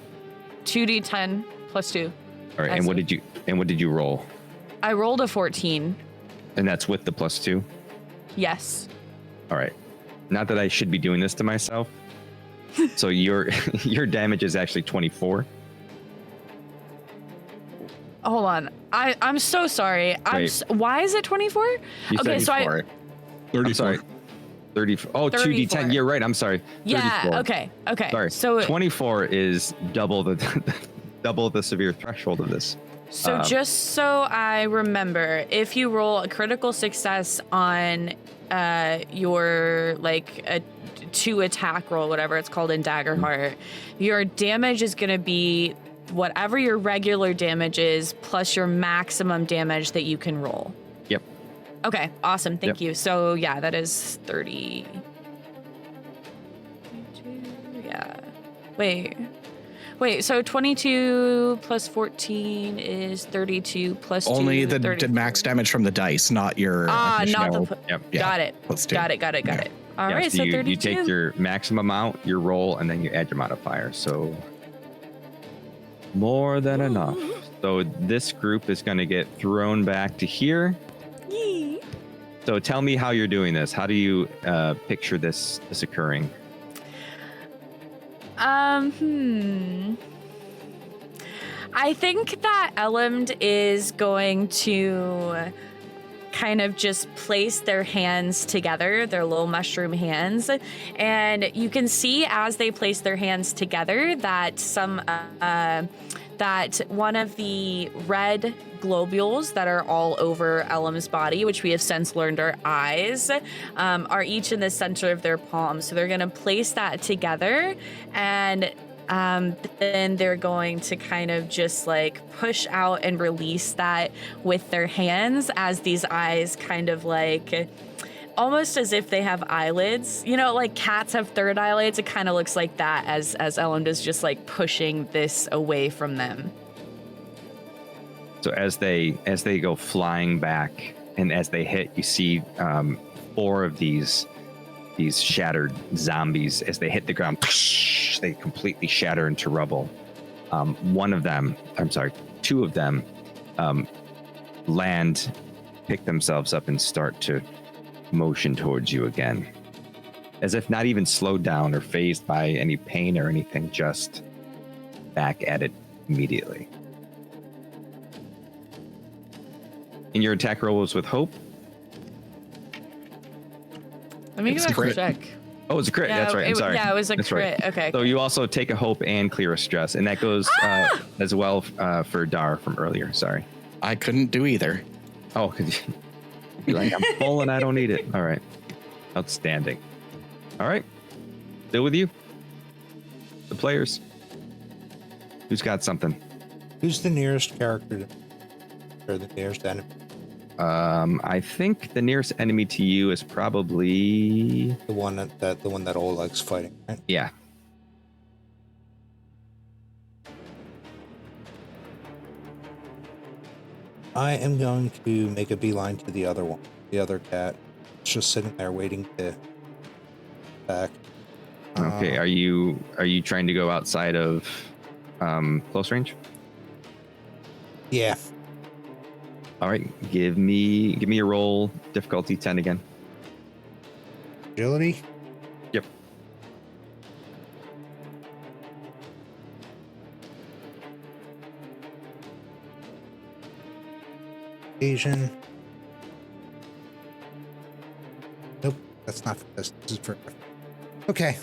2d10 plus 2. All right. And what did you roll? I rolled a 14. And that's with the plus 2? Yes. All right. Not that I should be doing this to myself. So your damage is actually 24. Hold on. I'm so sorry. Why is it 24? Okay, so 34. I'm sorry. 34. Oh, 34. 2d10. You're right. I'm sorry. Yeah. 34. Okay. Sorry. So 24 is double the severe threshold of this. So just so I remember, if you roll a critical success on your like a 2 attack roll, whatever it's called in Daggerheart, your damage is going to be whatever your regular damage is plus your maximum damage that you can roll. Yep. Okay, awesome. Thank you. So yeah, that is 30. Yeah. Wait, so 22 plus 14 is 32 plus 2. Only the max damage from the dice, not your additional. Yep. Yeah, Got it. plus 2. Got it. All right, so 32. You take your maximum amount, your roll, and then you add your modifier. So more than enough. So this group is going to get thrown back to here. Yee. So tell me how you're doing this. How do you picture this occurring? I think that Elend is going to kind of just place their hands together, their little mushroom hands. And you can see as they place their hands together that that one of the red globules that are all over Elam's body, which we have since learned are eyes, are each in the center of their palm. So they're going to place that together, and then they're going to kind of just like push out and release that with their hands as these eyes kind of like, almost as if they have eyelids. You know, like cats have third eyelids. It kind of looks like that as Elam is just like pushing this away from them. So as they go flying back, and as they hit, you see 4 of these shattered zombies. As they hit the ground, they completely shatter into rubble. 2 of them land, pick themselves up, and start to motion towards you again, as if not even slowed down or phased by any pain or anything, just back at it immediately. And your attack roll was with hope. Let me It's go a back and crit. check. Oh, it's a crit. That's right. I'm sorry. Yeah, it was a That's crit. right. Okay. So you also take a hope and clear a stress, and that goes as well for Dar from earlier. Sorry. I couldn't do either. Oh, because you're like, I'm full and I don't need it. All right. Outstanding. All right. Still with you. The players. Who's got something? Who's the nearest character or the nearest enemy? I think the nearest enemy to you is probably The one that Oleg's fighting, right? yeah. I am going to make a beeline to the other one. The other cat. It's just sitting there waiting to attack. Okay. Are you trying to go outside of close range? Yeah. All right. Give me a roll. Difficulty 10 again. Agility? Yep. Asian. Nope, that's not for this. This is for. Okay.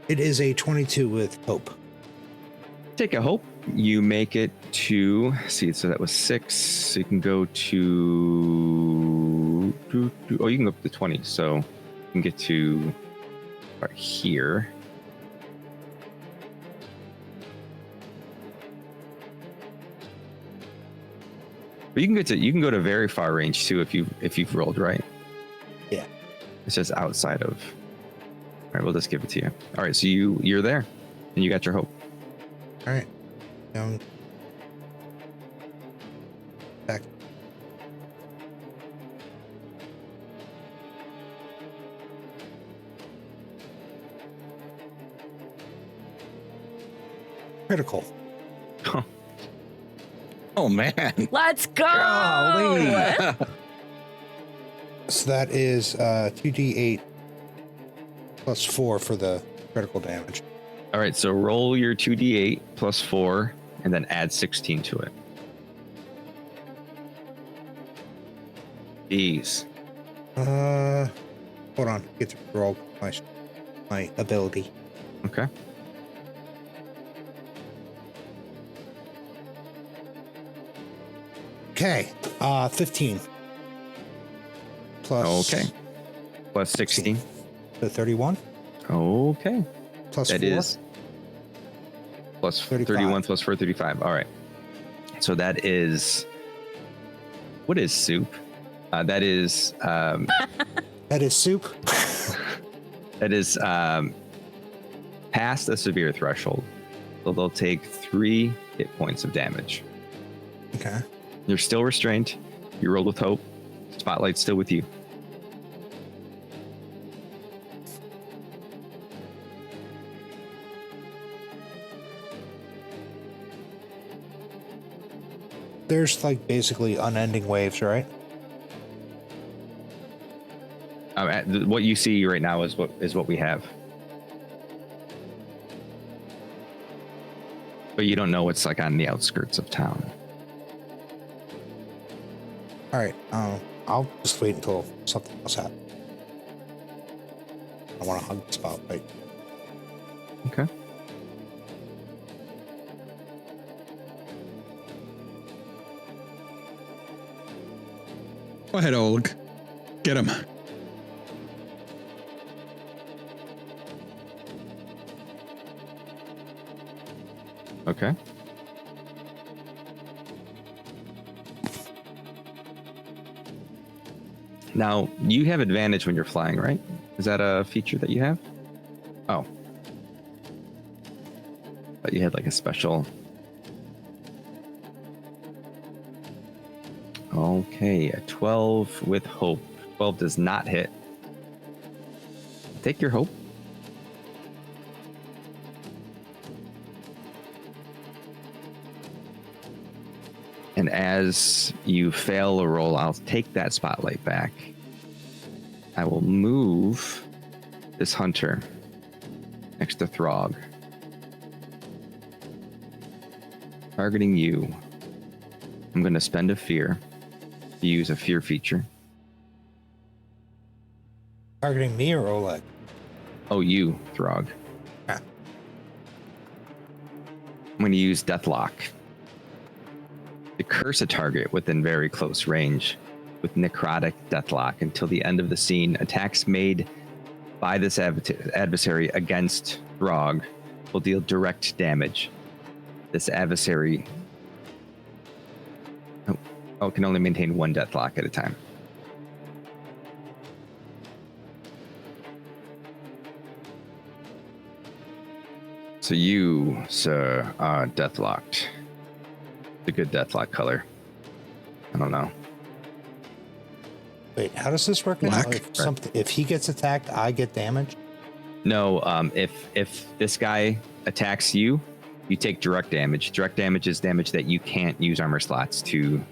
It is a 22 with hope. Take a hope. You make it to so that was 6. So you can go to you can go up to 20. So you can get to right here. But you can go to very far range too if you've rolled right. Yeah. It's just outside of. All right, we'll just give it to you. All right, so you're there, and you got your hope. All right. Back. Critical. Oh man. Let's go. Golly. So that is 2d8 plus 4 for the critical damage. All right, so roll your 2d8 plus 4, and then add 16 to it. Jeez. Hold on. Get to roll my ability. Okay. Okay. 15. Plus. Okay. Plus 16. So 31. Okay. Plus That 4. is plus 35. 31 plus 4, 35. All right. So that is. What is soup? That is. That is soup. That is past a severe threshold. So they'll take 3 hit points of damage. Okay. You're still restrained. You rolled with hope. Spotlight's still with you. There's like basically unending waves, right? What you see right now is what we have. But you don't know what's like on the outskirts of town. All right. I'll just wait until something else happens. I want to hug the spotlight. Okay. Go ahead, Oleg. Get him. Okay. Now, you have advantage when you're flying, right? Is that a feature that you have? Oh. But you had like a special... Okay, a 12 with hope. 12 does not hit. Take your hope. And as you fail a roll, I'll take that spotlight back. I will move this hunter next to Throg. Targeting you. I'm going to spend a fear to use a fear feature. Targeting me or Oleg? Oh, you, Throg. Ah. I'm going to use Deathlock to curse a target within very close range with necrotic Deathlock until the end of the scene. Attacks made by this adversary against Throg will deal direct damage. This adversary can only maintain one Deathlock at a time. So you, sir, are Deathlocked. A good Deathlock color. I don't know. Wait, how does this work now? Black? If he gets attacked, I get damage? No, if this guy attacks you, you take direct damage. Direct damage is damage that you can't use armor slots to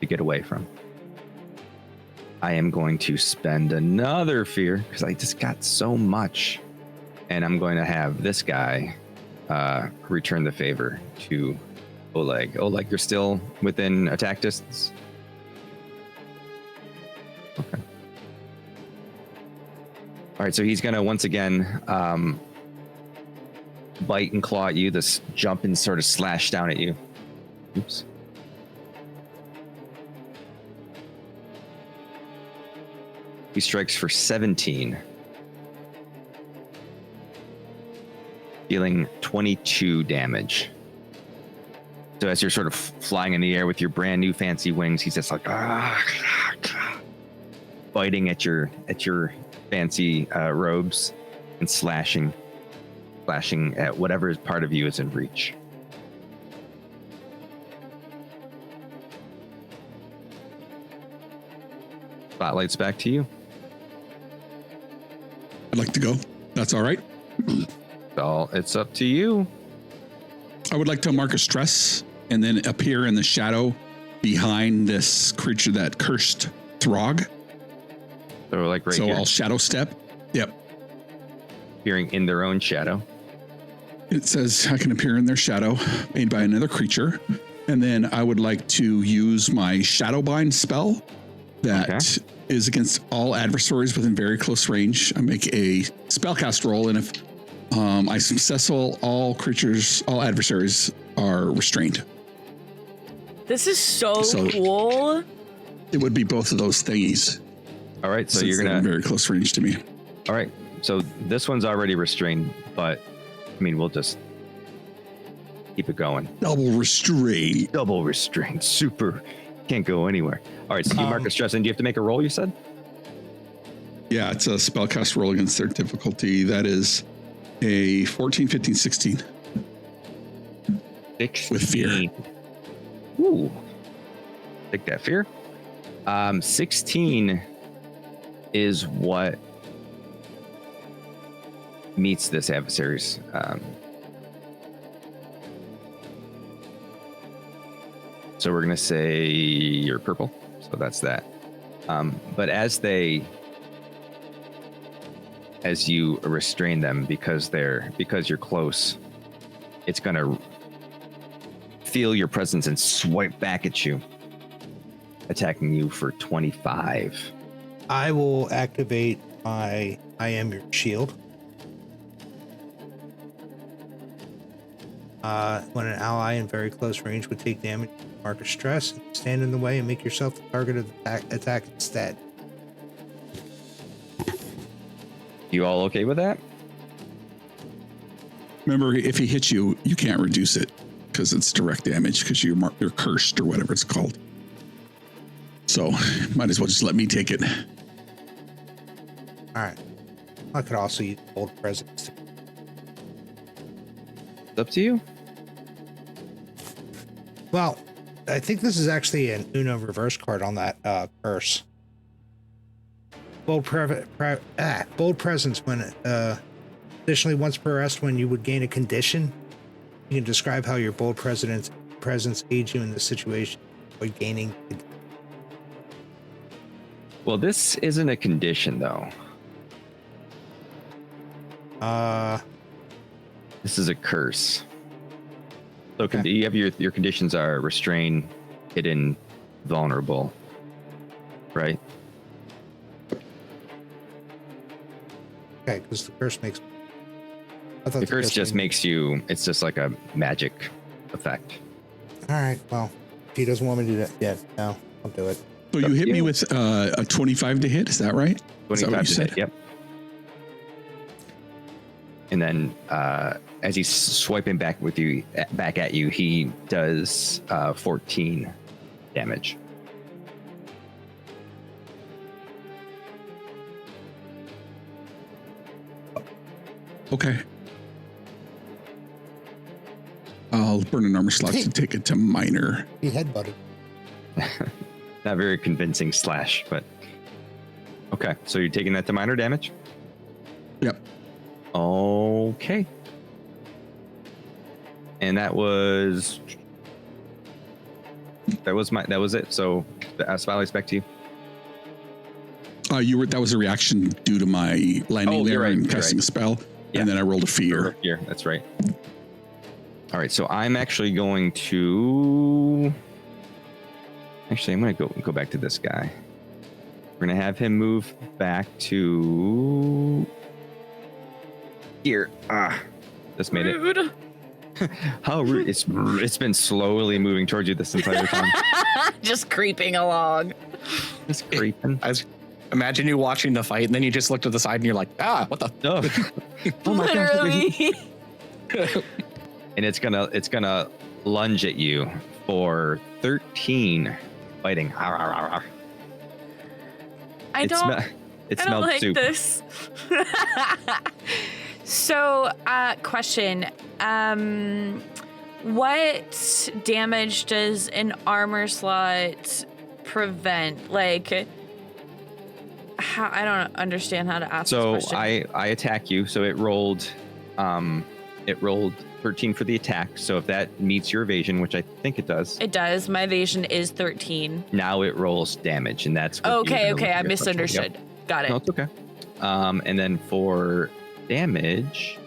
get away from. I am going to spend another fear because I just got so much, and I'm going to have this guy return the favor to Oleg. Oleg, you're still within attack distance. Okay. All right, so he's gonna once again bite and claw at you. This jump and sort of slash down at you. Oops. He strikes for 17, dealing 22 damage. So as you're sort of flying in the air with your brand new fancy wings, he's just like biting at your fancy robes and slashing at whatever part of you is in reach. Spotlight's back to you. I'd like to go. That's all right. It's up to you. I would like to mark a stress and then appear in the shadow behind this creature that cursed Throg. So like right so here. I'll shadow step. Yep. Appearing in their own shadow. It says I can appear in their shadow made by another creature. And then I would like to use my shadow bind spell that is against all adversaries within very close range. I make a spellcast roll, and if I successful, all adversaries are restrained. This is so cool. It would be both of those thingies. All right, so since you're they're gonna in very close range to me. All right, so this one's already restrained, but I mean we'll just keep it going. Double restrained. Double restrained. Super. Can't go anywhere. All right, so you mark a stress, and do you have to make a roll? You said. Yeah, it's a spellcast roll against their difficulty. That is a 14, 15, 16. 16. With fear. Ooh. Take that fear. 16 is what meets this adversary's so we're gonna say you're purple, so that's that. But as you restrain them because you're close, it's going to feel your presence and swipe back at you, attacking you for 25. I will activate my I am your shield. When an ally in very close range would take damage, mark a stress, stand in the way, and make yourself the target of the attack instead. You all okay with that? Remember, if he hits you, you can't reduce it because it's direct damage because you're cursed or whatever it's called. So might as well just let me take it. All right. I could also use bold presence. It's up to you. Well, I think this is actually an Uno reverse card on that curse. Bold presence when additionally once per rest when you would gain a condition, you can describe how your bold presence aids you in this situation by gaining. Well, this isn't a condition though. This is a curse. So Okay. you have your conditions are restrain, hidden, vulnerable, right? Okay, because the curse makes. I thought The curse just made- makes you. It's just like a magic effect. All right. Well, if he doesn't want me to do that, yeah, no, I'll do it. So Up you to hit me you. with a 25 to hit. Is that right? Is that what 25 you to said? hit, yep. And then as he's swiping back at you, he does 14 damage. Okay. I'll burn an armor slot to take it to minor. He headbutted. Not very convincing slash, but okay. So you're taking that to minor damage? Yep. Okay. And that was it. So Smiley's back to you. That was a reaction due to my landing Oh, there you're right, and you're casting right. a spell, Yeah. and then I rolled a fear. Here, that's right. All right, so I'm actually going to. Actually, I'm going to go back to this guy. We're going to have him move back to here. Just made it. Rude. How rude! It's been slowly moving towards you this entire time. Just creeping along. Just creeping. Imagine you watching the fight, and then you just look to the side, and you're like, what the? Oh, oh my gosh! Literally. And it's gonna lunge at you for 13 biting. I It don't smelled like soup. this. So, question. What damage does an armor slot prevent? Like, I don't understand how to ask So this question. I attack you. So it rolled 13 for the attack. So if that meets your evasion, which I think it does, It does. My evasion is 13. now it rolls damage, and that's what you're Okay, gonna look okay. at I your misunderstood. threshold. Got Yep. it. No, it's okay. And then for damage,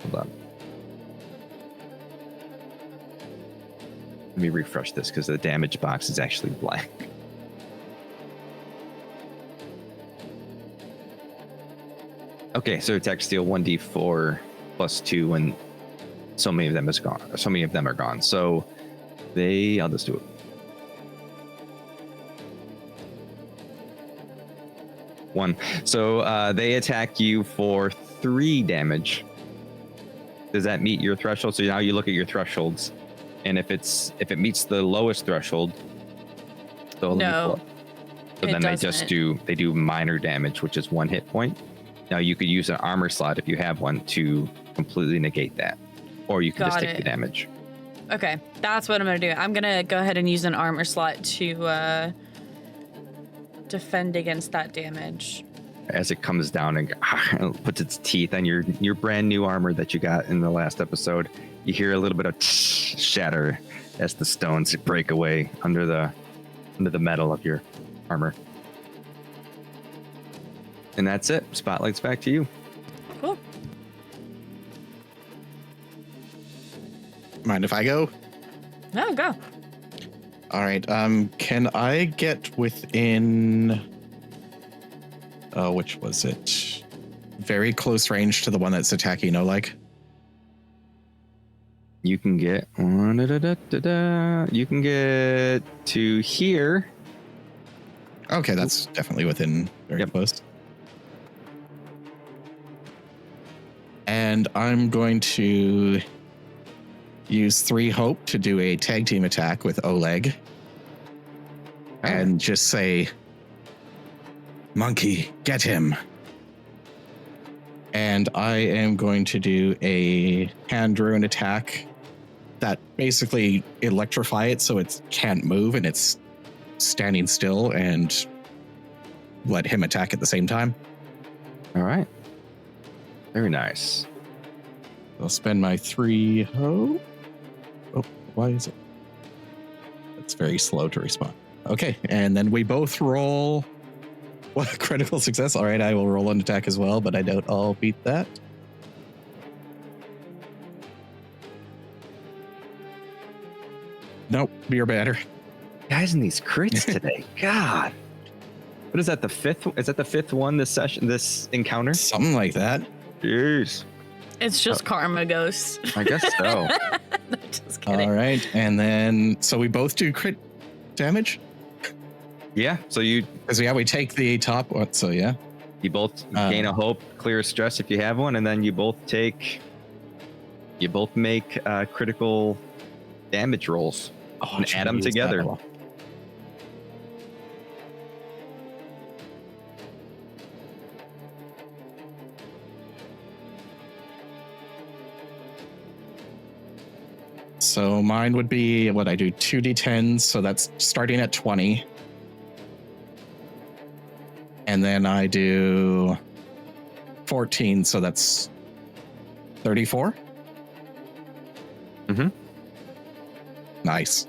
hold on. Let me refresh this because the damage box is actually blank. Okay, so attack steal 1d4 plus 2 when so many of them is gone. So many of them are gone. So I'll just do it. 1. So they attack you for 3 damage. Does that meet your threshold? So now you look at your thresholds, and if it meets the lowest threshold, so No, so it then they just doesn't. do minor damage, which is 1 hit point. Now you could use an armor slot if you have one to completely negate that, or you can just Got take it. the damage. Okay, that's what I'm gonna do. I'm gonna go ahead and use an armor slot to defend against that damage. As it comes down and puts its teeth on your brand new armor that you got in the last episode, you hear a little bit of shatter as the stones break away under the metal of your armor. And that's it. Spotlight's back to you. Cool. Mind if I go? No, go. All right. Can I get within? Oh, which was it? Very close range to the one that's attacking Oleg. You can get you can get to here. Okay, that's definitely within very close. And I'm going to use 3 hope to do a tag team attack with Oleg. And just say, "Monkey, get him." And I am going to do a hand rune attack that basically electrify it so it can't move and it's standing still, and let him attack at the same time. All right. Very nice. I'll spend my 3 hope. Oh, why is it? It's very slow to respond. Okay, and then we both roll. What, critical success? All right, I will roll an attack as well, but I doubt I'll beat that. Nope, you're better. Guys in these crits today. God. What is that? The 5th? Is that the 5th one this session, this encounter? Something like that. Jeez. It's just karma, Ghost. I guess so. Just kidding. All right, and then so we both do crit damage. Yeah. So you Because we take the top one. So yeah, you both gain a hope, clear stress if you have one, and then you both make critical damage rolls and add them together. So mine would be what I do 2d10s. So that's starting at 20. And then I do 14. So that's 34. Mm-hmm. Nice.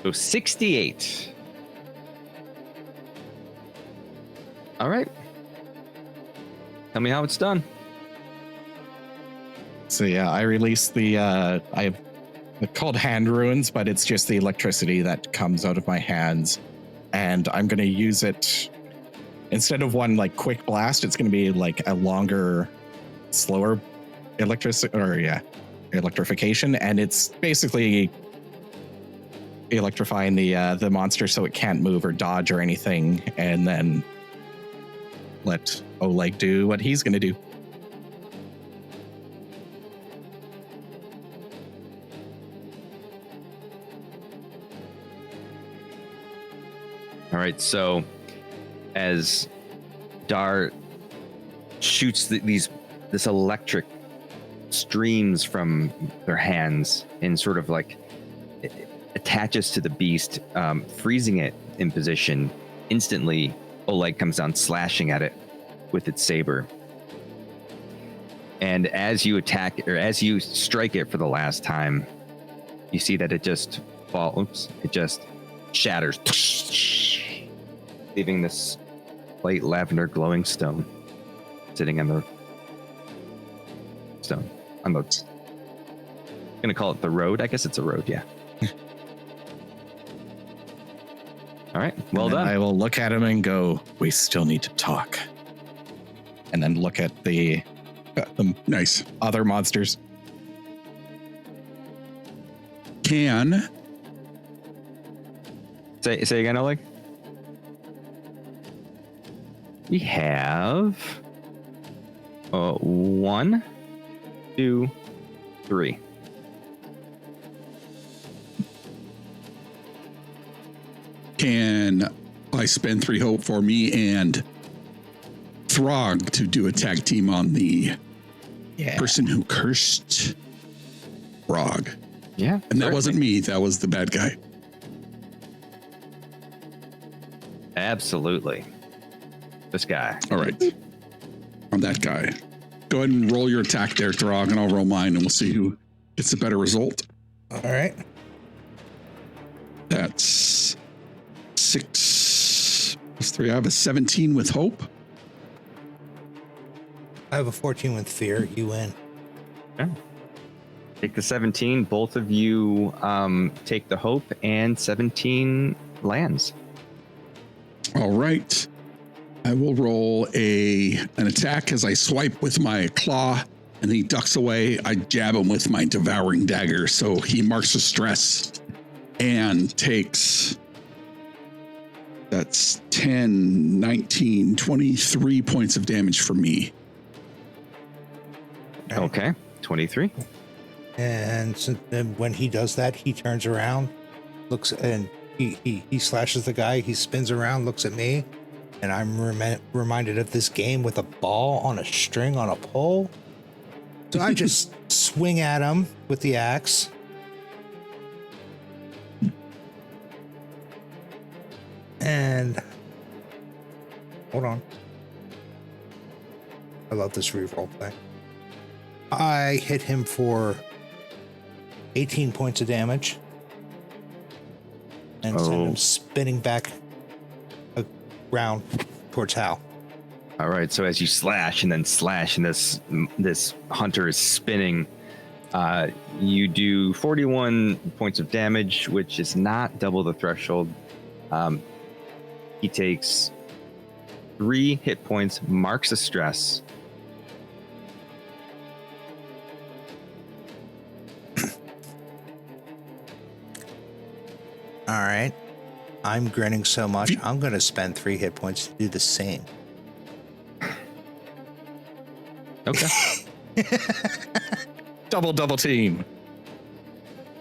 So 68. All right. Tell me how it's done. So yeah, I release the I have called hand runes, but it's just the electricity that comes out of my hands, and I'm going to use it instead of one like quick blast. It's going to be like a longer, slower electrification, and it's basically electrifying the monster so it can't move or dodge or anything, and then let Oleg do what he's going to do. All right, so as Dar shoots this electric streams from their hands and sort of like it attaches to the beast, freezing it in position, instantly Oleg comes down slashing at it with its saber. And as you attack, or as you strike it for the last time, you see that it just shatters, leaving this light lavender glowing stone sitting on the stone. I'm gonna call it the road. I guess it's a road, yeah. All right, well done. I will look at him and go, "We still need to talk." And then look at the Nice. other monsters. Can Say again, Oleg. We have 1, 2, 3. Can I spend 3 hope for me and Throg to do a tag team on the person who cursed Throg? Yeah. And that wasn't me. That was the bad guy. Absolutely. This guy. All right. I'm that guy. Go ahead and roll your attack there, Throg, and I'll roll mine, and we'll see who gets a better result. All right. That's 6 plus 3. I have a 17 with hope. I have a 14 with fear. You win. Okay. Take the 17. Both of you take the hope, and 17 lands. All right. I will roll an attack as I swipe with my claw, and he ducks away. I jab him with my devouring dagger, so he marks the stress and takes, that's 10, 19, 23 points of damage for me. Okay, 23. And then when he does that, he turns around, looks, and he slashes the guy. He spins around, looks at me, and I'm reminded of this game with a ball on a string on a pole. So I just swing at him with the axe. And hold on. I love this reroll play. I hit him for 18 points of damage and send him spinning back around towards Hal. All right, so as you slash and this hunter is spinning, you do 41 points of damage, which is not double the threshold. He takes 3 hit points, marks the stress. All right. I'm grinning so much, I'm going to spend 3 hit points to do the same. Okay. Double team.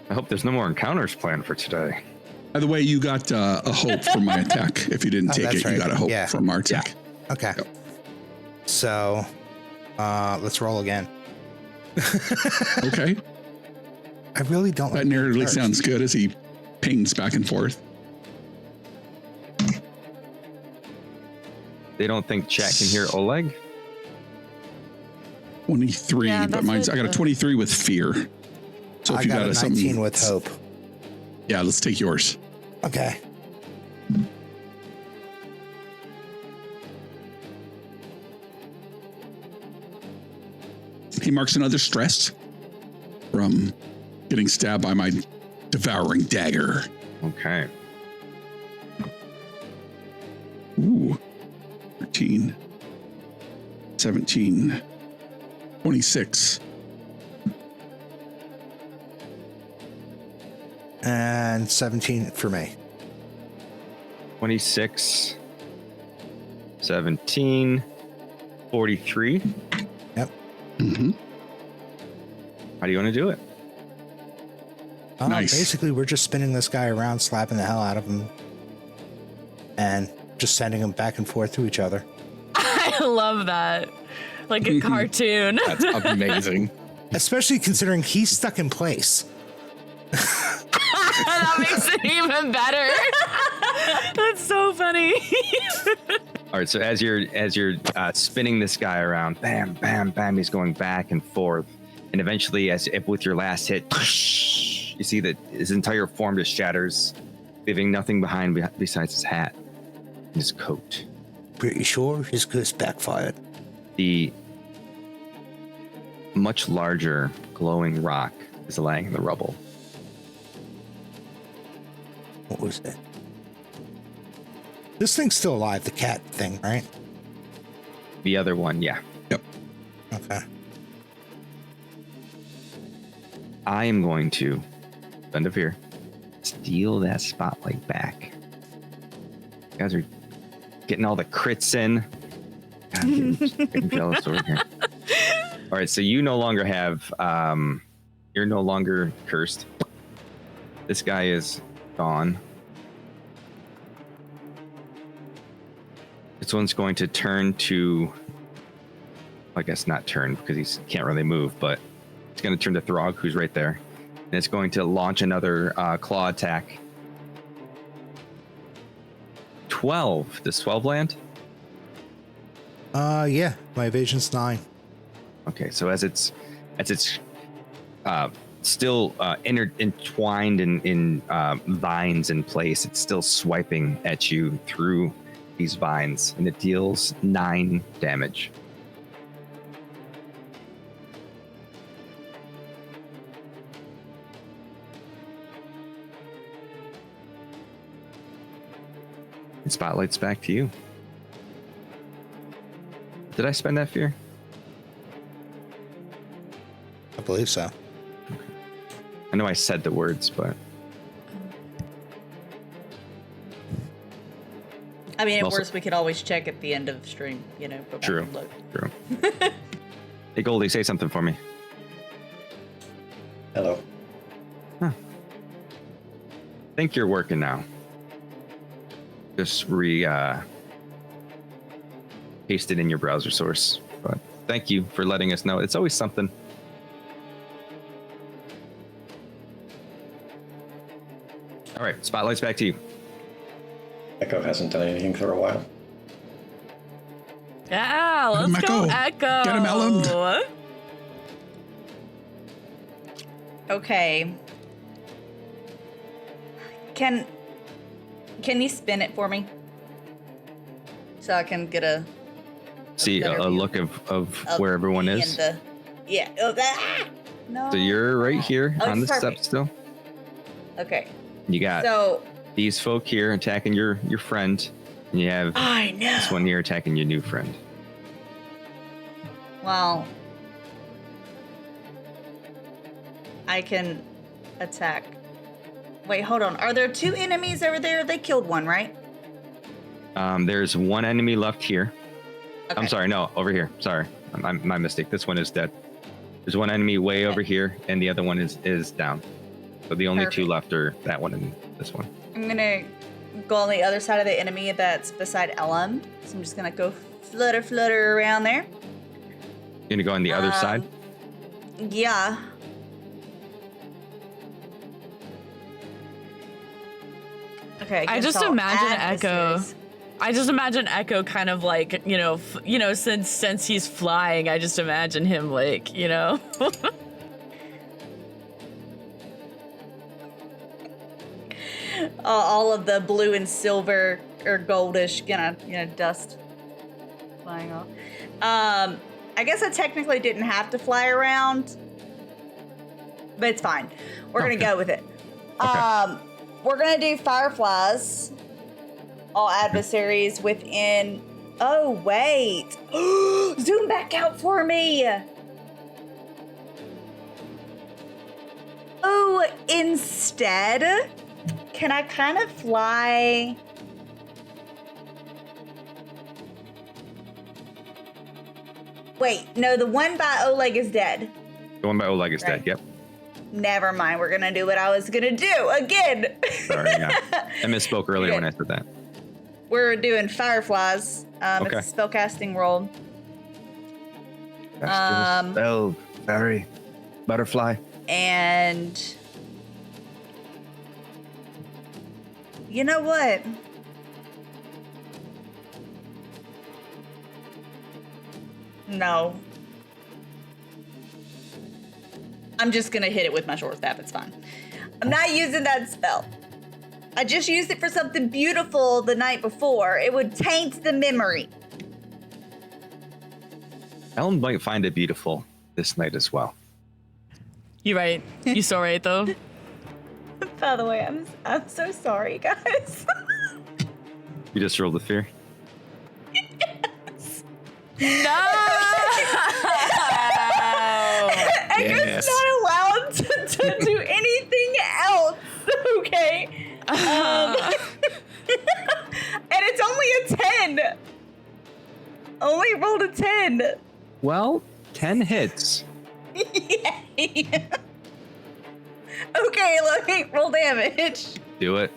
I hope there's no more encounters planned for today. By the way, you got a hope from my attack. If you didn't take that's it, right. you got a hope Yeah. from our attack. Yeah. Okay. Yep. So, let's roll again. Okay. I really don't That like narratively first. sounds good as he pings back and forth. They don't think chat can hear Oleg? 23, Yeah, but that's mine's, what I got a the- 23 with fear. So if I you got got a something, 19 with hope. yeah, let's take yours. Okay. He marks another stress from getting stabbed by my devouring dagger. Okay. Ooh. 13, 17, 26. And 17 for me. 26, 17, 43. Yep. Mm-hmm. How do you want to do it? Nice. Basically, we're just spinning this guy around, slapping the hell out of him, and just sending him back and forth to each other. I love that. Like a cartoon. That's amazing. Especially considering he's stuck in place. That makes it even better. That's so funny. All right, so as you're spinning this guy around, bam, bam, bam, he's going back and forth, and eventually, with your last hit, you see that his entire form just shatters, leaving nothing behind besides his hat and his coat. Pretty sure his curse backfired. The much larger glowing rock is laying in the rubble. What was that? This thing's still alive, the cat thing, right? The other one, yeah. Yep. Okay. I am going to bend of here, steal that spotlight back. You guys are getting all the crits in. God, I'm getting jealous over here. All right, so you no longer have, you're no longer cursed. This guy is gone. This one's going to turn to, I guess not turn because he can't really move, but it's going to turn to Throg, who's right there. And it's going to launch another claw attack. 12. Does 12 land? Yeah, my evasion's 9. Okay, so as it's still entwined in vines in place, it's still swiping at you through these vines, and it deals 9 damage. And spotlight's back to you. Did I spend that fear? I believe so. I know I said the words, but I mean, at Also- worst, we could always check at the end of stream, you know, go back True. and look. true. Hey, Goldie, say something for me. Hello. Think you're working now. Just paste it in your browser source. But thank you for letting us know. It's always something. All right, spotlight's back to you. Echo hasn't done anything for a while. Yeah, Let him let's go, echo. Echo. Get him, Ellen. Okay. Can you spin it for me? So I can get a See better a view look of where of everyone me is. and yeah. Oh, no. So you're right here Oh, on the step perfect. still. Okay. You got So these folk here attacking your friend, and you have I know. this one here attacking your new friend. Well, I can attack. Wait, hold on. Are there two enemies over there? They killed one, right? There's one enemy left here. Okay. I'm sorry, no, over here. Sorry, my mistake. This one is dead. There's one enemy way over here, and the other one is down. So the only two Perfect. left are that one and this one. I'm gonna go on the other side of the enemy that's beside Ellum. So I'm just gonna go flutter around there. You're gonna go on the other side. Yeah. Okay. I against just all imagine Echo. adversaries. I just imagine Echo kind of like, since he's flying, I just imagine him like, All of the blue and silver or goldish, dust flying off. I guess I technically didn't have to fly around, but it's fine. We're gonna go with it. We're gonna do fireflies. All adversaries within. Oh wait! Zoom back out for me. Oh, instead, can I kind of fly? Wait, no, the one by Oleg is dead. The one by Oleg is Right. dead. Yep. Never mind. We're gonna do what I was gonna do again. Sorry. Yeah. I misspoke earlier when I said that. We're doing fireflies. Okay. It's a spellcasting roll. Spell, fairy, butterfly. And you know what? No. I'm just gonna hit it with my short staff. It's fine. I'm not using that spell. I just used it for something beautiful the night before. It would taint the memory. Ellen might find it beautiful this night as well. You right. You so right though. By the way, I'm so sorry, guys. You just rolled the fear. No. Edgar's not allowed to do anything else. Okay. And it's only a 10. Only rolled a 10. Well, 10 hits. Yay. Okay, let me roll damage. Do it.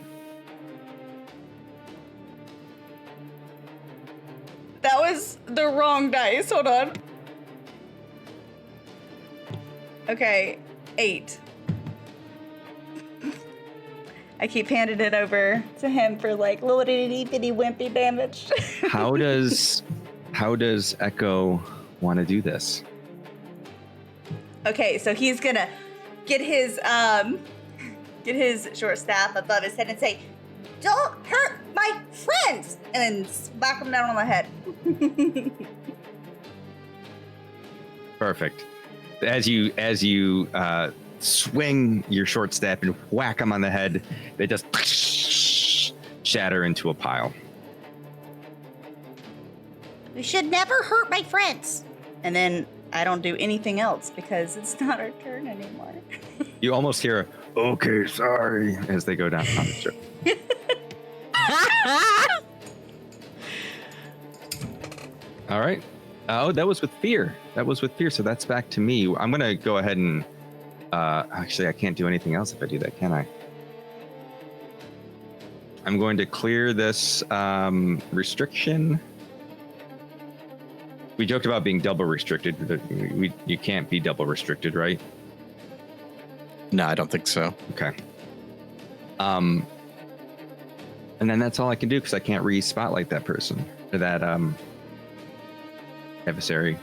That was the wrong dice. Hold on. Okay, 8. I keep handing it over to him for like little itty bitty wimpy damage. How does Echo want to do this? Okay, so he's gonna get his short staff above his head and say, "Don't hurt my friends!" and then smack him down on the head. Perfect. As you swing your short staff and whack them on the head, they just shatter into a pile. We should never hurt my friends. And then I don't do anything else because it's not our turn anymore. You almost hear a, okay, sorry, as they go down. Oh, sure. All right. Oh, that was with fear. So that's back to me. I'm going to go ahead and... actually, I can't do anything else if I do that, can I? I'm going to clear this restriction. We joked about being double restricted. You can't be double restricted, right? No, I don't think so. Okay. And then that's all I can do because I can't re-spotlight that person or that adversary.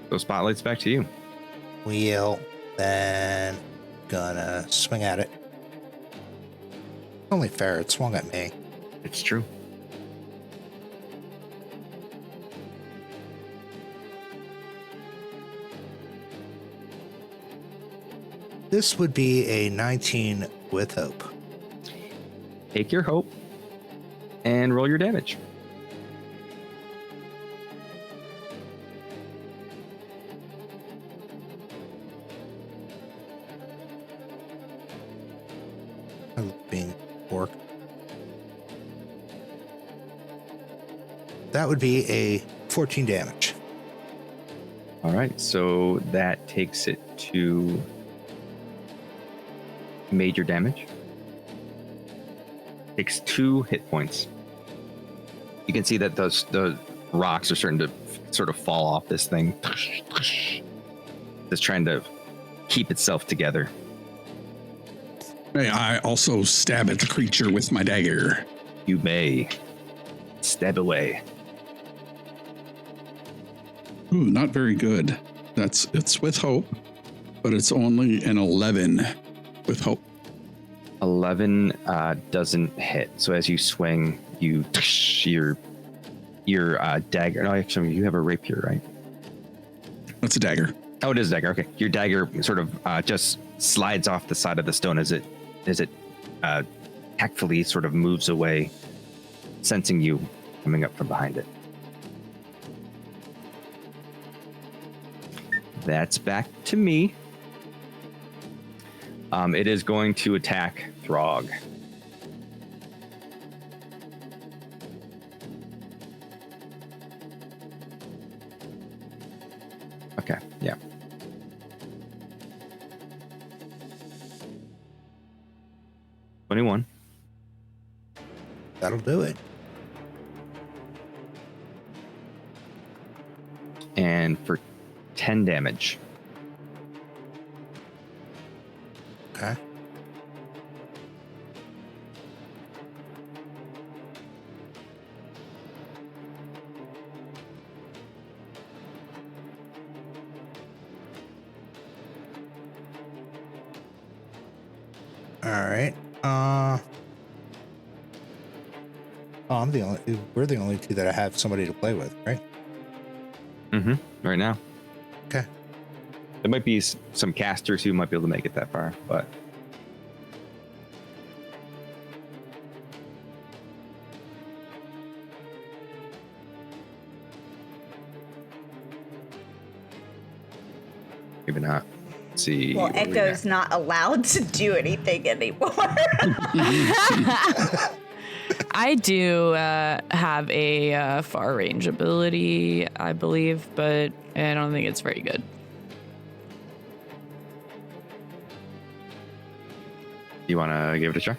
So spotlight's back to you. Wheel, then gonna swing at it. Only fair, it swung at me. It's true. This would be a 19 with hope. Take your hope and roll your damage. I love being orc. That would be a 14 damage. All right, so that takes it to major damage. Takes 2 hit points. You can see that the rocks are starting to sort of fall off this thing. Just trying to keep itself together. May I also stab at the creature with my dagger? You may stab away. Ooh, not very good. It's with hope, but it's only an 11 with hope. 11 doesn't hit. So as you swing, your dagger. No, actually, you have a rapier, right? That's a dagger. Oh, it is a dagger. Okay, your dagger sort of just slides off the side of the stone as it tactfully sort of moves away, sensing you coming up from behind it. That's back to me. It is going to attack Throg. Okay, yeah. $21. That'll do it. And for 10 damage. Okay. All right. We're the only two that I have somebody to play with, right? Mm-hmm. Right now. Okay. There might be some casters who might be able to make it that far, but maybe not. Let's see. Well, what we Echo's got. not allowed to do anything anymore. I do have a far range ability, I believe, but I don't think it's very good. You want to give it a try?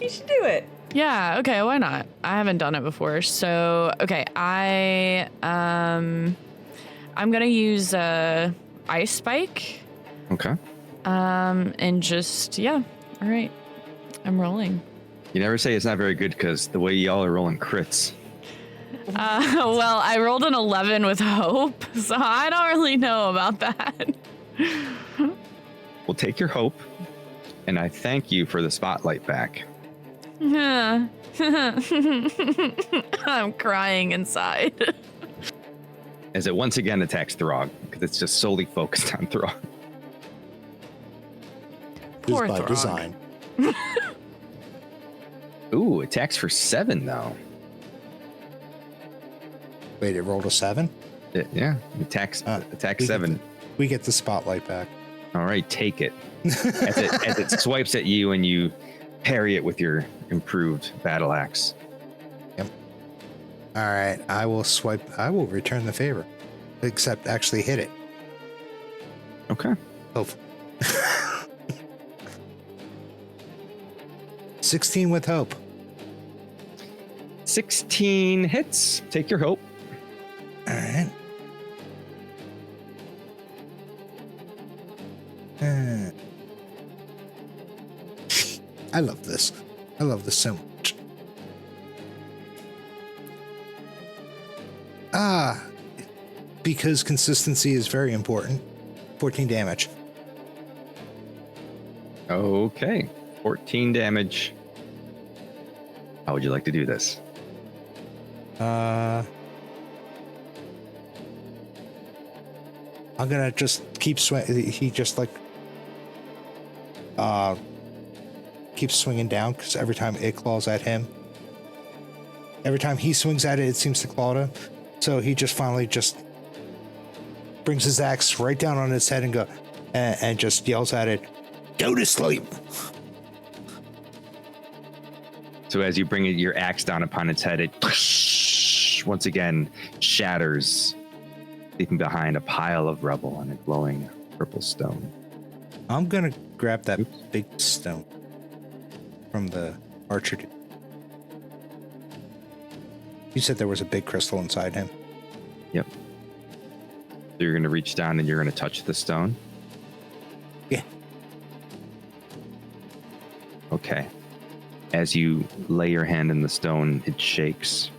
You should do it. Yeah, okay, why not? I haven't done it before. So, okay, I'm gonna use Ice Spike. Okay. And just, yeah, all right. I'm rolling. You never say it's not very good because the way y'all are rolling crits. Well, I rolled an 11 with hope, so I don't really know about that. We'll take your hope, and I thank you for the spotlight back. I'm crying inside. As it once again attacks Throg, because it's just solely focused on Throg. Poor by Throg. design. Ooh, attacks for 7 though. Wait, it rolled a 7? Yeah, attacks we 7. We get the spotlight back. All right, take it. as it swipes at you and you parry it with your improved battle axe. Yep. All right, I will return the favor, except actually hit it. Okay. Hopefully. 16 with hope. 16 hits. Take your hope. All right. I love this. I love this so much. Because consistency is very important. 14 damage. Okay. 14 damage. How would you like to do this? I'm gonna just keep swinging. He just like keeps swinging down because every time it claws at him, every time he swings at it, it seems to claw at him. So he just finally just brings his axe right down on its head and just yells at it, "Go to sleep." So as you bring your axe down upon its head, it once again shatters, leaving behind a pile of rubble and a glowing purple stone. I'm gonna grab that big stone from the archer. You said there was a big crystal inside him. Yep. So you're going to reach down and you're going to touch the stone? Yeah. Okay. As you lay your hand in the stone, it shakes.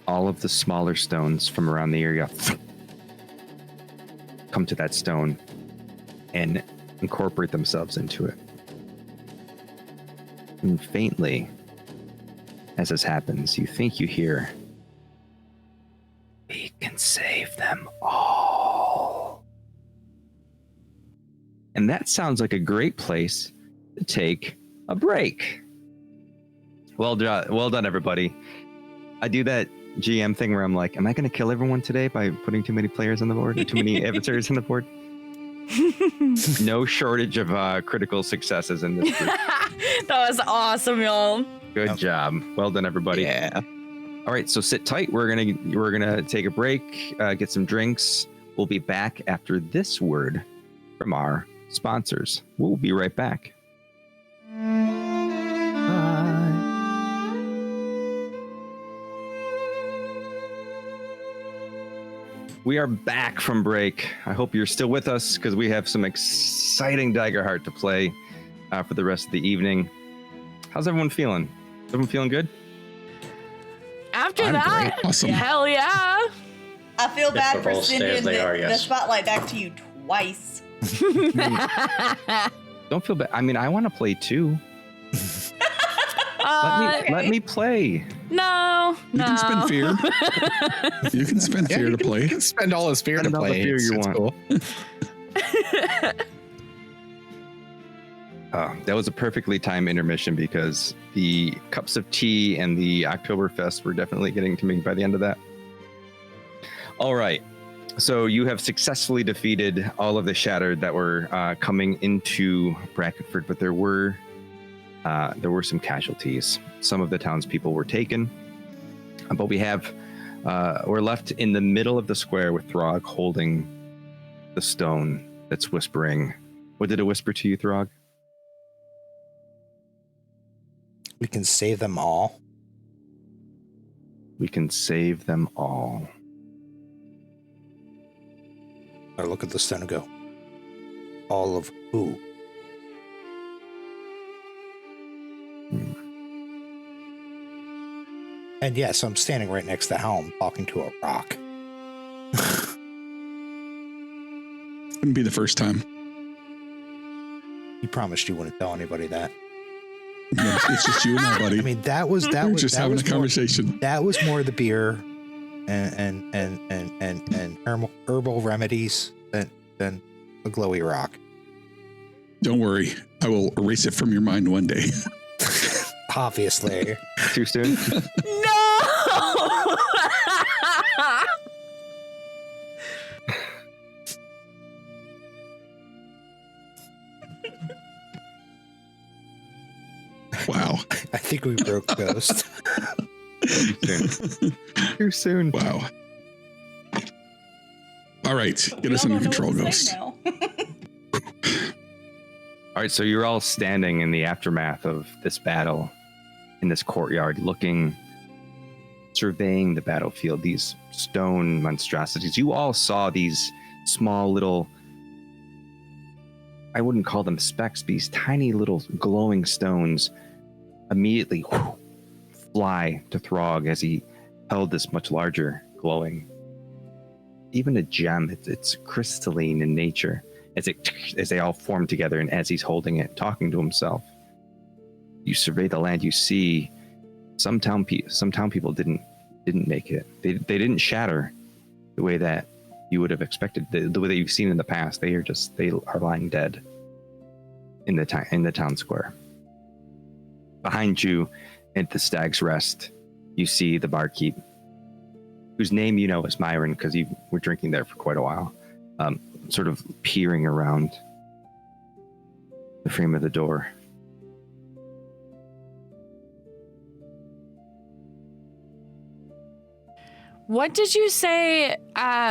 All of the smaller stones from around the area come to that stone and incorporate themselves into it. And faintly, as this happens, you think you hear, "We can save them all." And that sounds like a great place to take a break. Well done, everybody. I do that GM thing where I'm like, am I going to kill everyone today by putting too many players on the board or too many adversaries on the board? No shortage of critical successes in this group. That was awesome, y'all. Good job. Well done, everybody. Yeah. All right, so sit tight. We're gonna take a break, get some drinks. We'll be back after this word from our sponsors. We'll be right back. We are back from break. I hope you're still with us because we have some exciting Daggerheart to play for the rest of the evening. How's everyone feeling? Everyone feeling good? After I'm that, great. Awesome. hell yeah. I feel bad for all stairs sending they are, the yes. spotlight back to you twice. Don't feel bad. I mean, I want to play too. Let me play. No. You can spend fear. You can spend fear to play. You can spend all his fear Spend to all the play. fear you It's want. cool. That was a perfectly timed intermission because the cups of tea and the Oktoberfest were definitely getting to me by the end of that. All right. So you have successfully defeated all of the Shattered that were coming into Brackenford, but there were some casualties. Some of the townspeople were taken, but we're left in the middle of the square with Throg holding the stone that's whispering. What did it whisper to you, Throg? We can save them all. We can save them all. I look at the stone and go, all of who? And yes, I'm standing right next to Helm talking to a rock. Wouldn't be the first time. You promised you wouldn't tell anybody that. No, it's just you and I, buddy. I mean, that was We're just having a conversation. That was more the beer and herbal remedies than a glowy rock. Don't worry. I will erase it from your mind one day. Obviously. Too soon? No! Wow. I think we broke Ghost. Too soon. Wow. All right. Get us under control, Ghost. All right, so you're all standing in the aftermath of this battle in this courtyard, surveying the battlefield, these stone monstrosities. You all saw these small little, I wouldn't call them specks, but these tiny little glowing stones immediately fly to Throg as he held this much larger glowing, even a gem. It's crystalline in nature as they all form together, and as he's holding it, talking to himself. You survey the land. You see some town people didn't make it. They didn't shatter the way that you would have expected, the way that you've seen in the past. They are lying dead in the town square. Behind you, at the Stag's Rest, you see the barkeep, whose name you know is Myron because you were drinking there for quite a while, sort of peering around the frame of the door. What did you say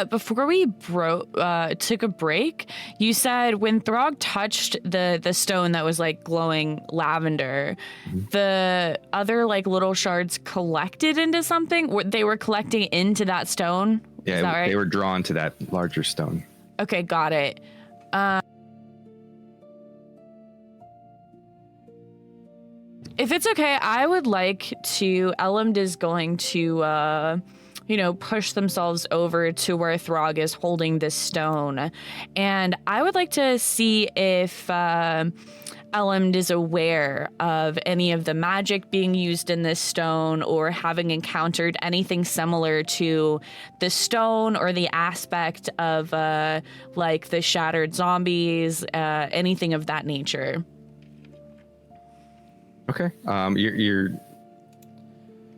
before we took a break? You said when Throg touched the stone that was like glowing lavender, the other like little shards collected into something? They were collecting into that stone? Yeah, Is that right? They were drawn to that larger stone. Okay, got it. If it's okay, I would like to... Elend is going to... push themselves over to where Throg is holding this stone. And I would like to see if Elend is aware of any of the magic being used in this stone or having encountered anything similar to the stone or the aspect of like the shattered zombies, anything of that nature. Okay. You're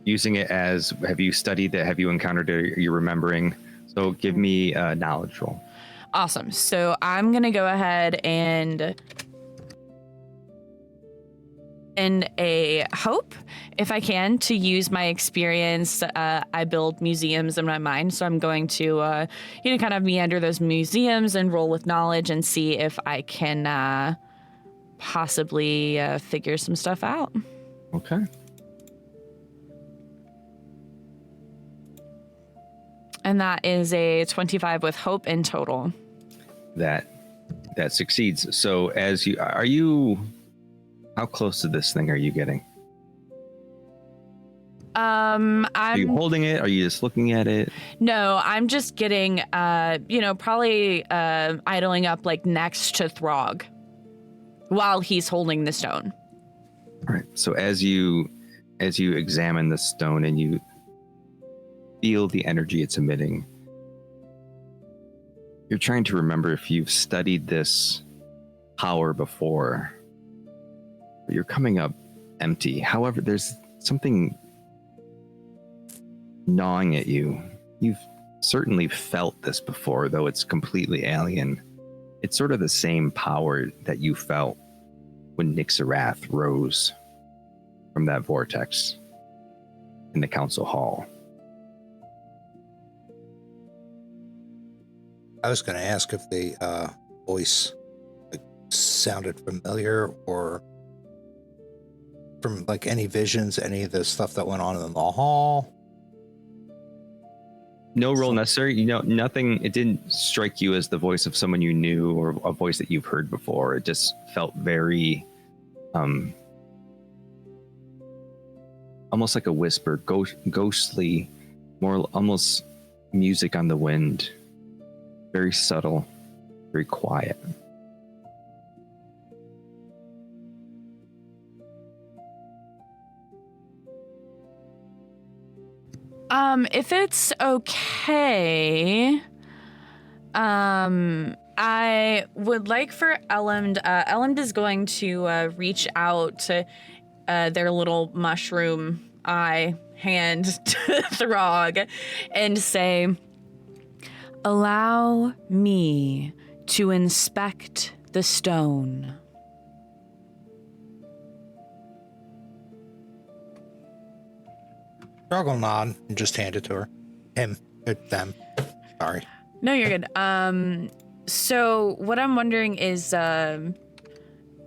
using it as, have you studied it? Have you encountered it? Are you remembering? So give me a knowledge roll. Awesome. So I'm going to go ahead and a hope, if I can, to use my experience. I build museums in my mind, so I'm going to, kind of meander those museums and roll with knowledge and see if I can possibly figure some stuff out. Okay. And that is a 25 with hope in total. That succeeds. So how close to this thing are you getting? Are you holding it? Are you just looking at it? No, I'm just getting, probably idling up like next to Throg while he's holding the stone. All right. So as you examine the stone and you feel the energy it's emitting, you're trying to remember if you've studied this power before, but you're coming up empty. However, there's something gnawing at you. You've certainly felt this before, though it's completely alien. It's sort of the same power that you felt when Nixarath rose from that vortex in the council hall. I was going to ask if the voice sounded familiar, or from like any visions, any of the stuff that went on in the hall. No role necessary. Nothing. It didn't strike you as the voice of someone you knew or a voice that you've heard before. It just felt very, almost like a whisper, ghostly, more almost music on the wind. Very subtle, very quiet. If it's okay, I would like for Elend. Elend is going to reach out to their little mushroom eye hand to Throg and say, "Allow me to inspect the stone." Frog will nod and just hand it to her. Them. Sorry. No, you're good. So what I'm wondering is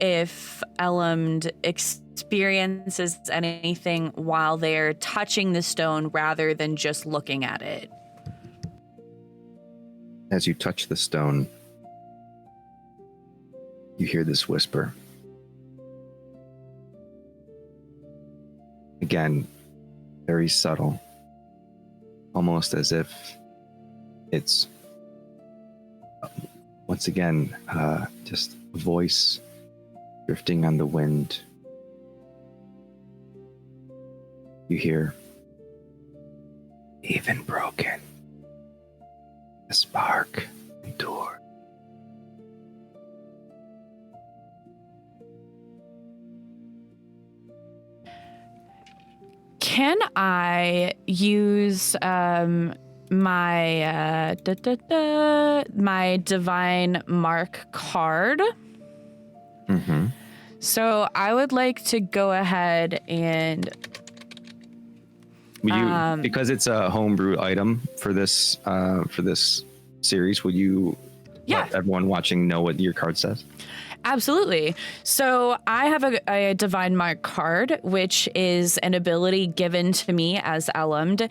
if Elend experiences anything while they're touching the stone rather than just looking at it. As you touch the stone, you hear this whisper. Again, very subtle, almost as if it's once again just a voice drifting on the wind. You hear, even broken, the spark endure. Can I use my my divine mark card? Mm-hmm. So I would like to go ahead and Would you, because it's a homebrew item for this series, would you let everyone watching know what your card says? Absolutely. So I have a Divine Mark card, which is an ability given to me as Elend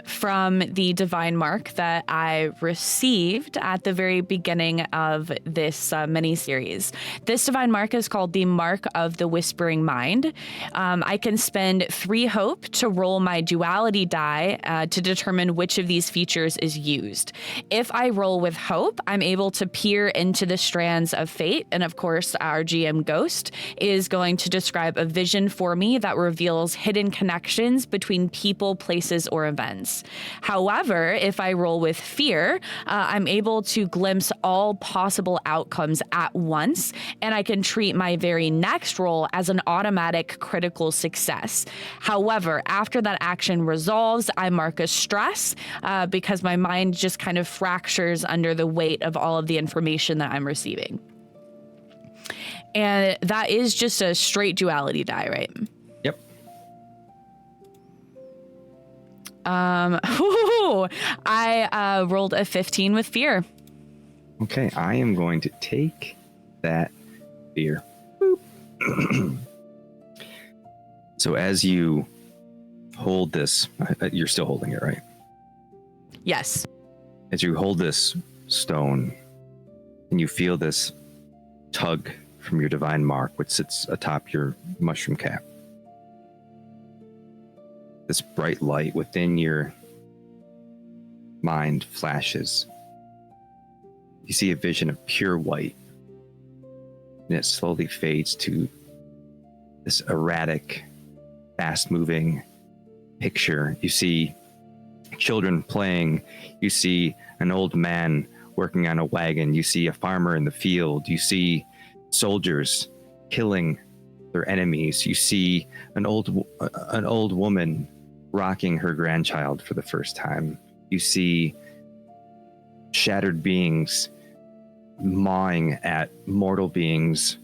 from the Divine Mark that I received at the very beginning of this mini-series. This Divine Mark is called the Mark of the Whispering Mind. I can spend 3 hope to roll my duality die to determine which of these features is used. If I roll with hope, I'm able to peer into the strands of fate. And of course, our GM Ghost is going to describe a vision for me that reveals hidden connections between people, places, or events. However, if I roll with fear, I'm able to glimpse all possible outcomes at once, and I can treat my very next roll as an automatic critical success. However, after that action resolves, I mark a stress because my mind just kind of fractures under the weight of all of the information that I'm receiving. And that is just a straight duality die, right? Yep. I rolled a 15 with fear. Okay, I am going to take that fear. Boop. So as you hold this, you're still holding it, right? Yes. As you hold this stone, and you feel this tug from your divine mark, which sits atop your mushroom cap. This bright light within your mind flashes. You see a vision of pure white, and it slowly fades to this erratic, fast-moving picture. You see children playing. You see an old man working on a wagon. You see a farmer in the field. You see soldiers killing their enemies. You see an old woman rocking her grandchild for the first time. You see shattered beings mawing at mortal beings,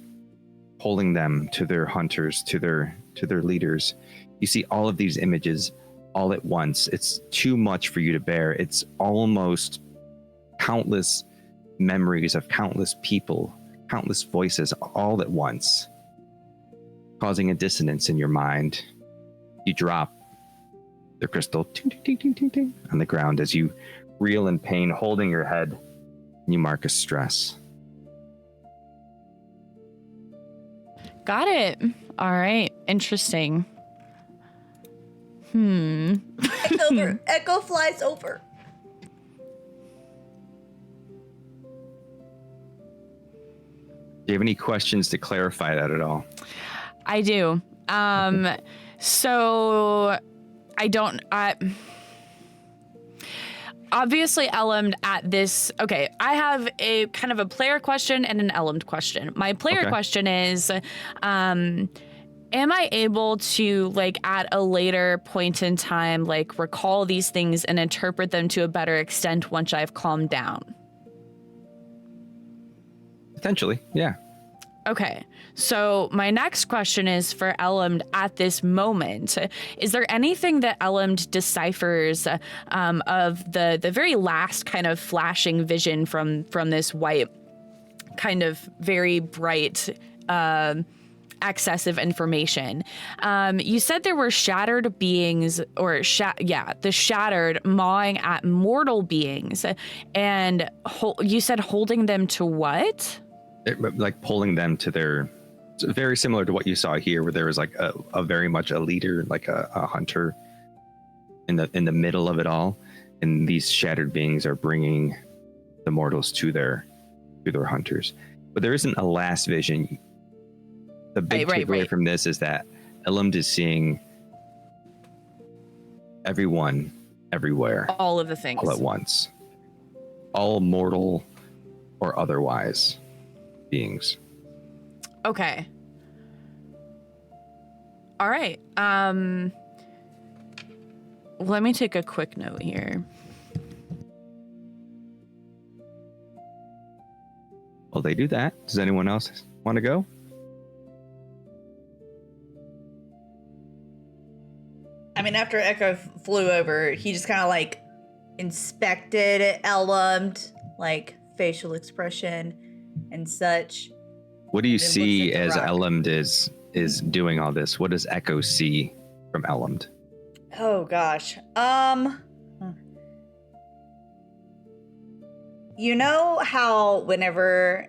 pulling them to their hunters, to their leaders. You see all of these images all at once. It's too much for you to bear. It's almost countless memories of countless people, countless voices all at once, causing a dissonance in your mind. You drop the crystal ting, ting, ting, ting, ting, ting, on the ground as you reel in pain, holding your head, and you mark a stress. Got it. All right. Interesting. Echo flies over. Do you have any questions to clarify that at all? I do. So I don't. obviously Elend at this. Okay, I have a kind of a player question and an Elend question. My player question is, am I able to, like, at a later point in time, like, recall these things and interpret them to a better extent once I've calmed down? Potentially, yeah. Okay, so my next question is for Elend at this moment. Is there anything that Elend deciphers of the very last kind of flashing vision from this white, kind of very bright, excessive information? You said there were shattered beings, or the shattered mawing at mortal beings, and you said holding them to what? Like pulling them to their, it's very similar to what you saw here, where there was like a very much a leader, like a hunter in the middle of it all, and these shattered beings are bringing the mortals to their hunters. But there isn't a last vision. The big takeaway from this is that Elend is seeing everyone, everywhere, all of the things all at once, all mortal or otherwise beings. Okay. All right. Let me take a quick note here. While they do that, does anyone else want to go? I mean, after Echo flew over, he just kind of like inspected Elend, like facial expression and such. What do you And then see looks at the as rock. Elend is doing all this? What does Echo see from Elend? Oh gosh. You know how whenever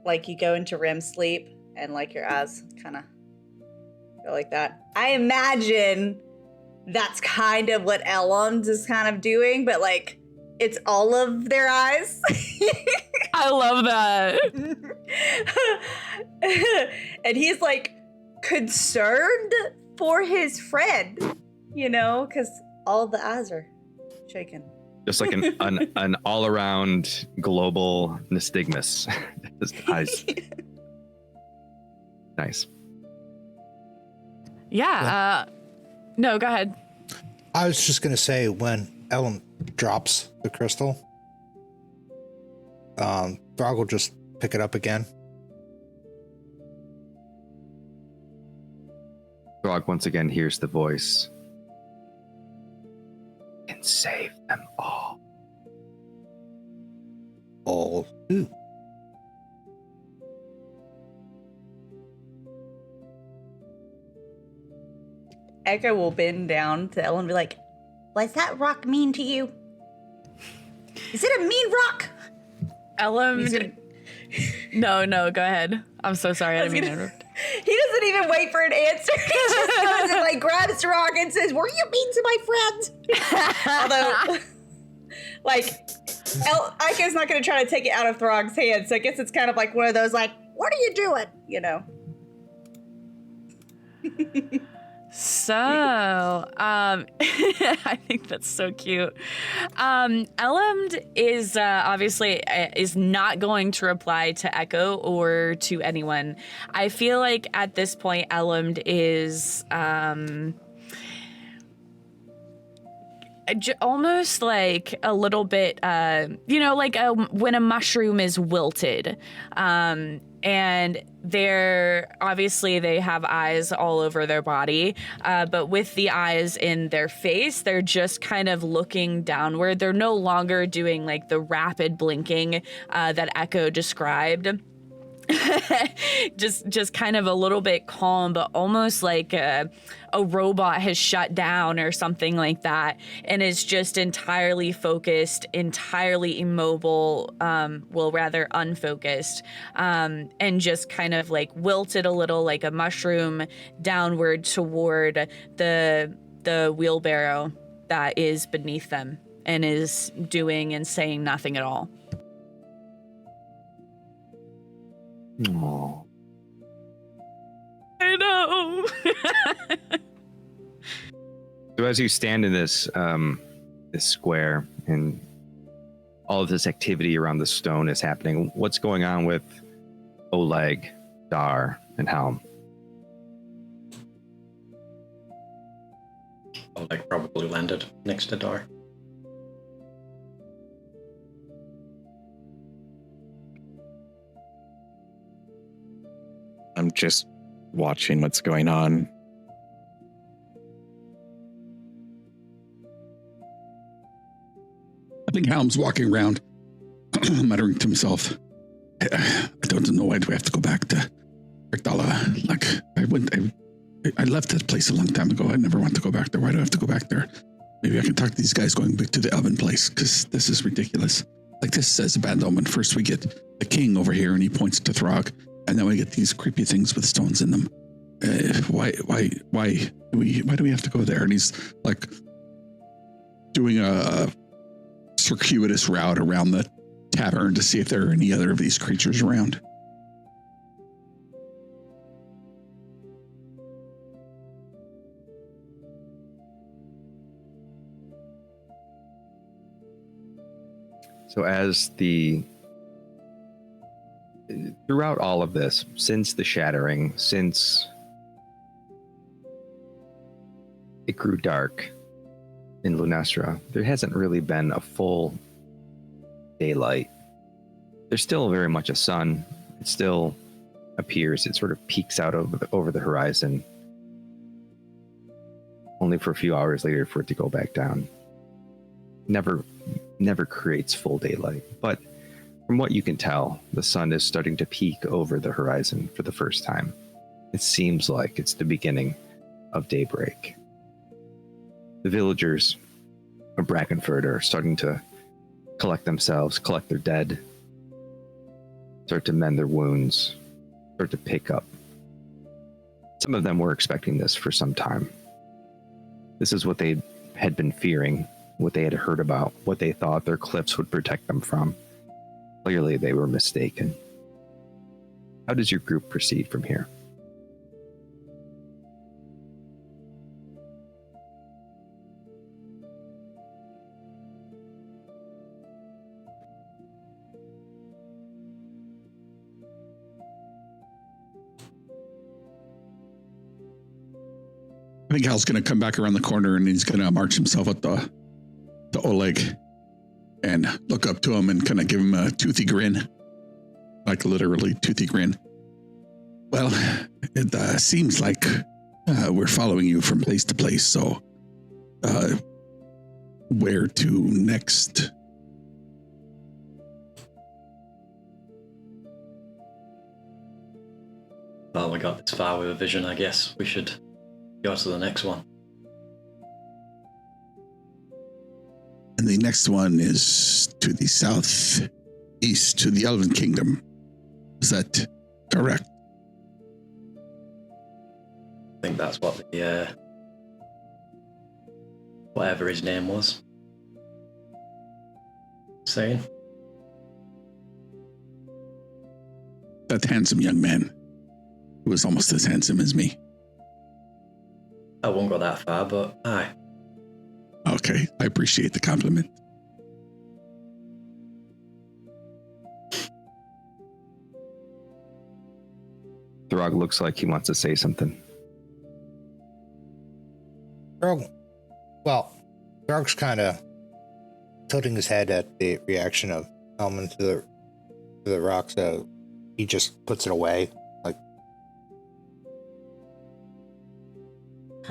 like you go into REM sleep and like your eyes kind of go like that? I imagine that's kind of what Elend is kind of doing, but like it's all of their eyes. I love that. And he's like concerned for his friend, you know, because all of the eyes are shaking. Just like an all around global nystagmus. His eyes. Nice. Yeah. No, go ahead. I was just going to say, when Ellen drops the crystal, Throg will just pick it up again. Throg once again hears the voice. And save them all. All who? Echo will bend down to Ellen and be like, "Was that rock mean to you? Is it a mean rock?" Elend. No, go ahead. I'm so sorry. I didn't mean to interrupt. He doesn't even wait for an answer. He just goes and like grabs Rock and says, "Were you mean to my friend?" Although, like, Echo's not going to try to take it out of Throg's hands, so I guess it's kind of like one of those like, "What are you doing?" You know. So, I think that's so cute. Elend is obviously is not going to reply to Echo or to anyone. I feel like at this point, Elend is almost like a little bit, like when a mushroom is wilted. And they have eyes all over their body, but with the eyes in their face, they're just kind of looking downward. They're no longer doing like the rapid blinking that Echo described. just kind of a little bit calm, but almost like a robot has shut down or something like that, and is just entirely focused, entirely immobile, rather unfocused, and just kind of like wilted a little like a mushroom downward toward the wheelbarrow that is beneath them and is doing and saying nothing at all. Aww. I know. So as you stand in this this square and all of this activity around the stone is happening. What's going on with Oleg, Dar, and Helm? Oleg probably landed next to Dar. I'm just watching what's going on. I think Helm's walking around, muttering to himself, I don't know, why do we have to go back to Rictala? Like, I left that place a long time ago. I never want to go back there. Why do I have to go back there? Maybe I can talk to these guys going back to the Elven place, because this is ridiculous. Like, this says a bad omen. First we get the king over here, and he points to Throg, and then we get these creepy things with stones in them. Why do we have to go there? And he's like doing a circuitous route around the tavern to see if there are any other of these creatures around. So as throughout all of this, since the shattering, since it grew dark in Lunastra, there hasn't really been a full daylight. There's still very much a sun. It still appears, it sort of peeks out over the horizon, only for a few hours later for it to go back down. Never creates full daylight, but from what you can tell, the sun is starting to peek over the horizon for the first time. It seems like it's the beginning of daybreak. The villagers of Brackenford are starting to collect themselves, collect their dead, start to mend their wounds, start to pick up. Some of them were expecting this for some time. This is what they had been fearing, what they had heard about, what they thought their cliffs would protect them from. Clearly, they were mistaken. How does your group proceed from here? I think Hal's going to come back around the corner and he's going to march himself up to Oleg and look up to him and kind of give him a toothy grin. Like literally toothy grin. Well, it seems like we're following you from place to place, so where to next? Well, we got this far with a vision, I guess. We should go to the next one. And the next one is to the southeast, to the Elven Kingdom. Is that correct? I think that's what the, whatever his name was, saying. That handsome young man, who was almost as handsome as me. I won't go that far, but aye. Okay, I appreciate the compliment. Throg looks like he wants to say something. Throg's kind of tilting his head at the reaction of Elman to the rock, so he just puts it away.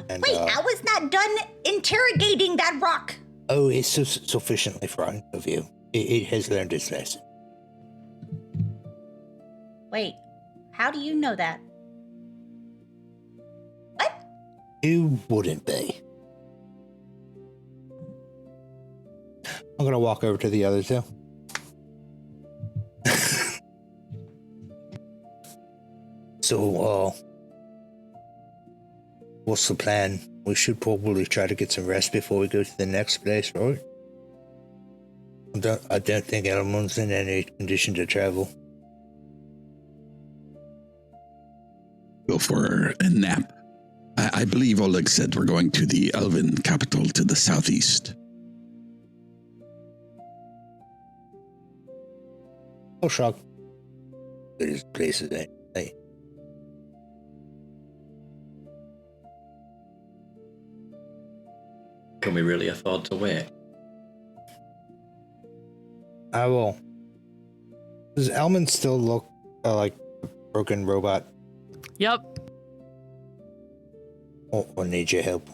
And, Wait, I was not done interrogating that rock. Oh, it's sufficiently frightened of you. It has learned its lesson. Wait, how do you know that? What? You wouldn't be. I'm gonna walk over to the other two. So, what's the plan? We should probably try to get some rest before we go to the next place, right? I don't think Elmon's in any condition to travel. Go for a nap. I believe Oleg said we're going to the Elven capital to the southeast. Oh, shock. This place is hey. Can we really afford to wait? I will. Does Elman still look like a broken robot? Yep. Oh, I need your help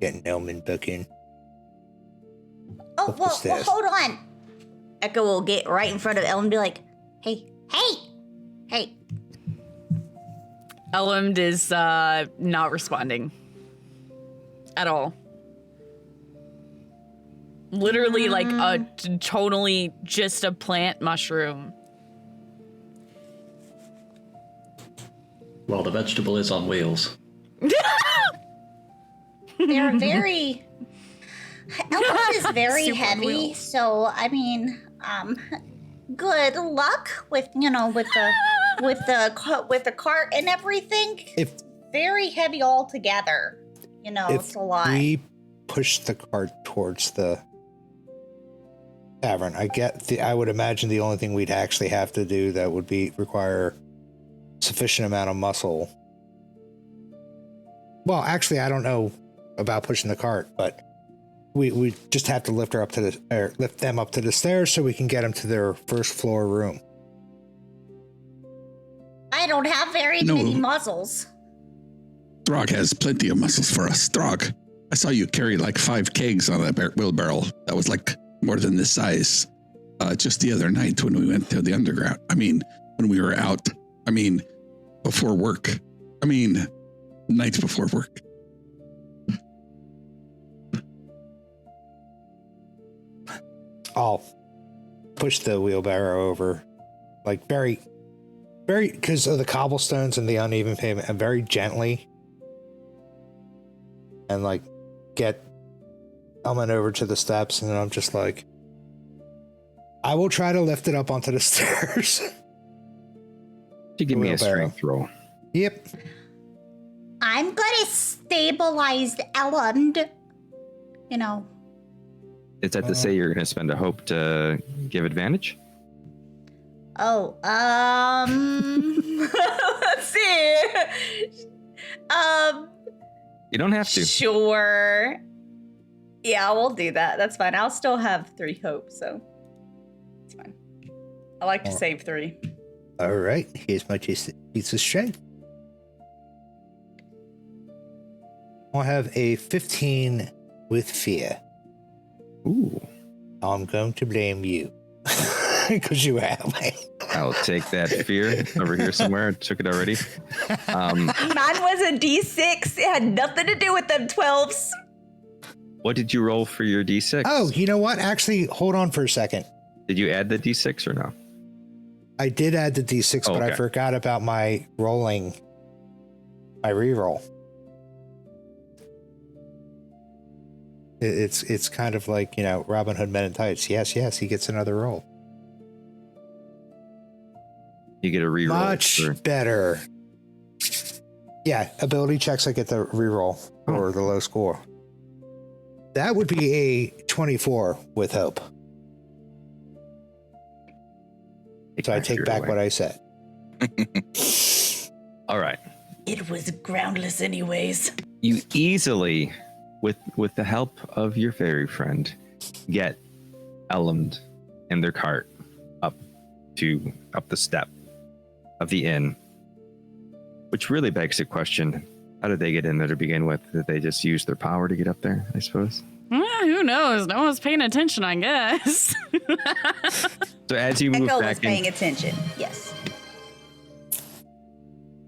getting Elman back in. Oh, Up the well, stairs. hold on. Echo will get right in front of Ellen and be like, hey. Elmd is not responding at all. Literally like a totally just a plant mushroom. Well, the vegetable is on wheels. They're very... Ellen is very Super heavy, wheel. so, I mean, good luck with, with the cart and everything. If Very heavy altogether. It's if a lot. we push the cart towards the tavern, I would imagine the only thing we'd actually have to do that would require sufficient amount of muscle. Well, actually, I don't know about pushing the cart, but we just have to lift them up to the stairs so we can get them to their first floor room. I don't have very many muscles. Throg has plenty of muscles for us. Throg, I saw you carry like 5 kegs on that wheelbarrow. That was like more than this size. Just the other night when we went to the underground. I mean, when we were out. I mean, before work. I mean, nights before work. I'll push the wheelbarrow over, like very, because of the cobblestones and the uneven pavement, and very gently, and like get Elman over to the steps, and then I'm just like, I will try to lift it up onto the stairs. You give me a Wheelbarrow. strength roll. Yep. I'm gonna stabilize Ellen. Is that to say you're going to spend a hope to give advantage? Oh, let's see. You don't have to. Sure. Yeah, we'll do that. That's fine. I'll still have 3 hope, so it's fine. I like to save 3. All right. Here's my piece of strength. I'll have a 15 with fear. Ooh. I'm going to blame you because you have me. I'll take that fear over here somewhere. I took it already. Mine was a D6. It had nothing to do with them 12s. What did you roll for your D6? Oh, you know what? Actually, hold on for a second. Did you add the D6 or no? I did add the D6, but I okay. forgot about my reroll. It's kind of like, Robin Hood Men in Tights. Yes, he gets another roll. You get a reroll. Much better. Yeah, ability checks, I get the reroll or the low score. That would be a 24 with hope. So I take back what I said. All right. It was groundless anyways. You easily, with the help of your fairy friend, get Elmd and their cart up the step of the inn, which really begs the question: how did they get in there to begin with? Did they just use their power to get up there? I suppose. Who knows? No one's paying attention, I guess. So as you move Echo was back paying in, attention. Yes.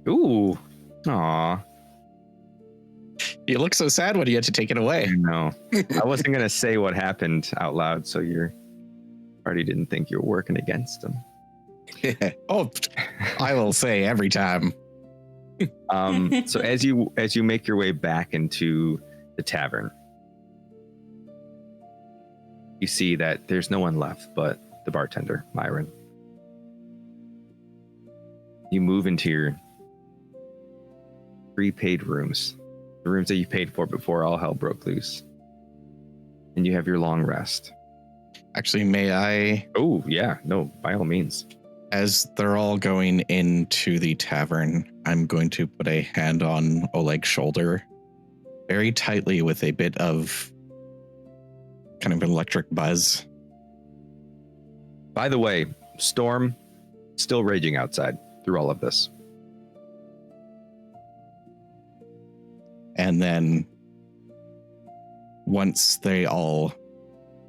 ooh, aw, You look so sad when you had to take it away. no, I wasn't gonna say what happened out loud, so your party didn't think you were working against them. Oh, I will say every time. So as you make your way back into the tavern, you see that there's no one left but the bartender, Myron. You move into your prepaid rooms, the rooms that you paid for before all hell broke loose, and you have your long rest. Actually, may I, Oh, yeah. No, by all means. as they're all going into the tavern, I'm going to put a hand on Oleg's shoulder very tightly with a bit of kind of electric buzz. By the way, storm still raging outside through all of this. And then once they all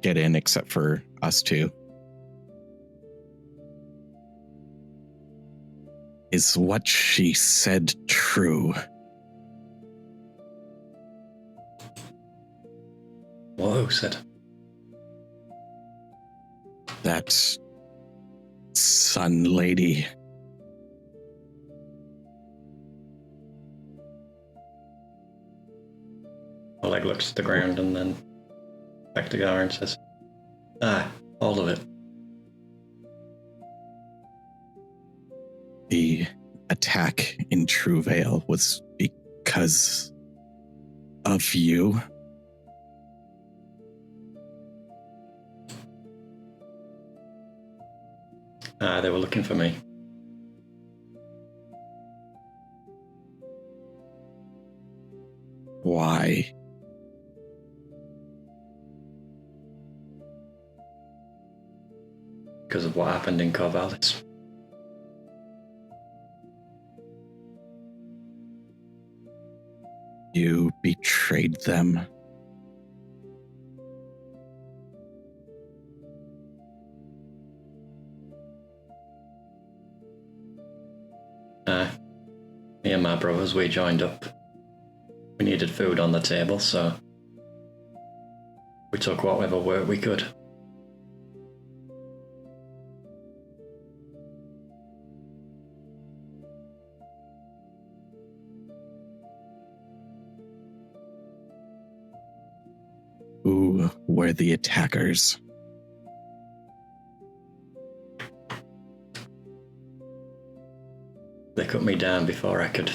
get in, except for us two, is what she said true? Whoa, said. That sun lady. Oleg looks at the ground and then back to Gar and says, all of it. The attack in True Vale was because of you? They were looking for me. Why? Because of what happened in Corvallis. You betrayed them. Me and my brothers, we joined up. We needed food on the table, so we took whatever work we could. Who were the attackers? They cut me down before I could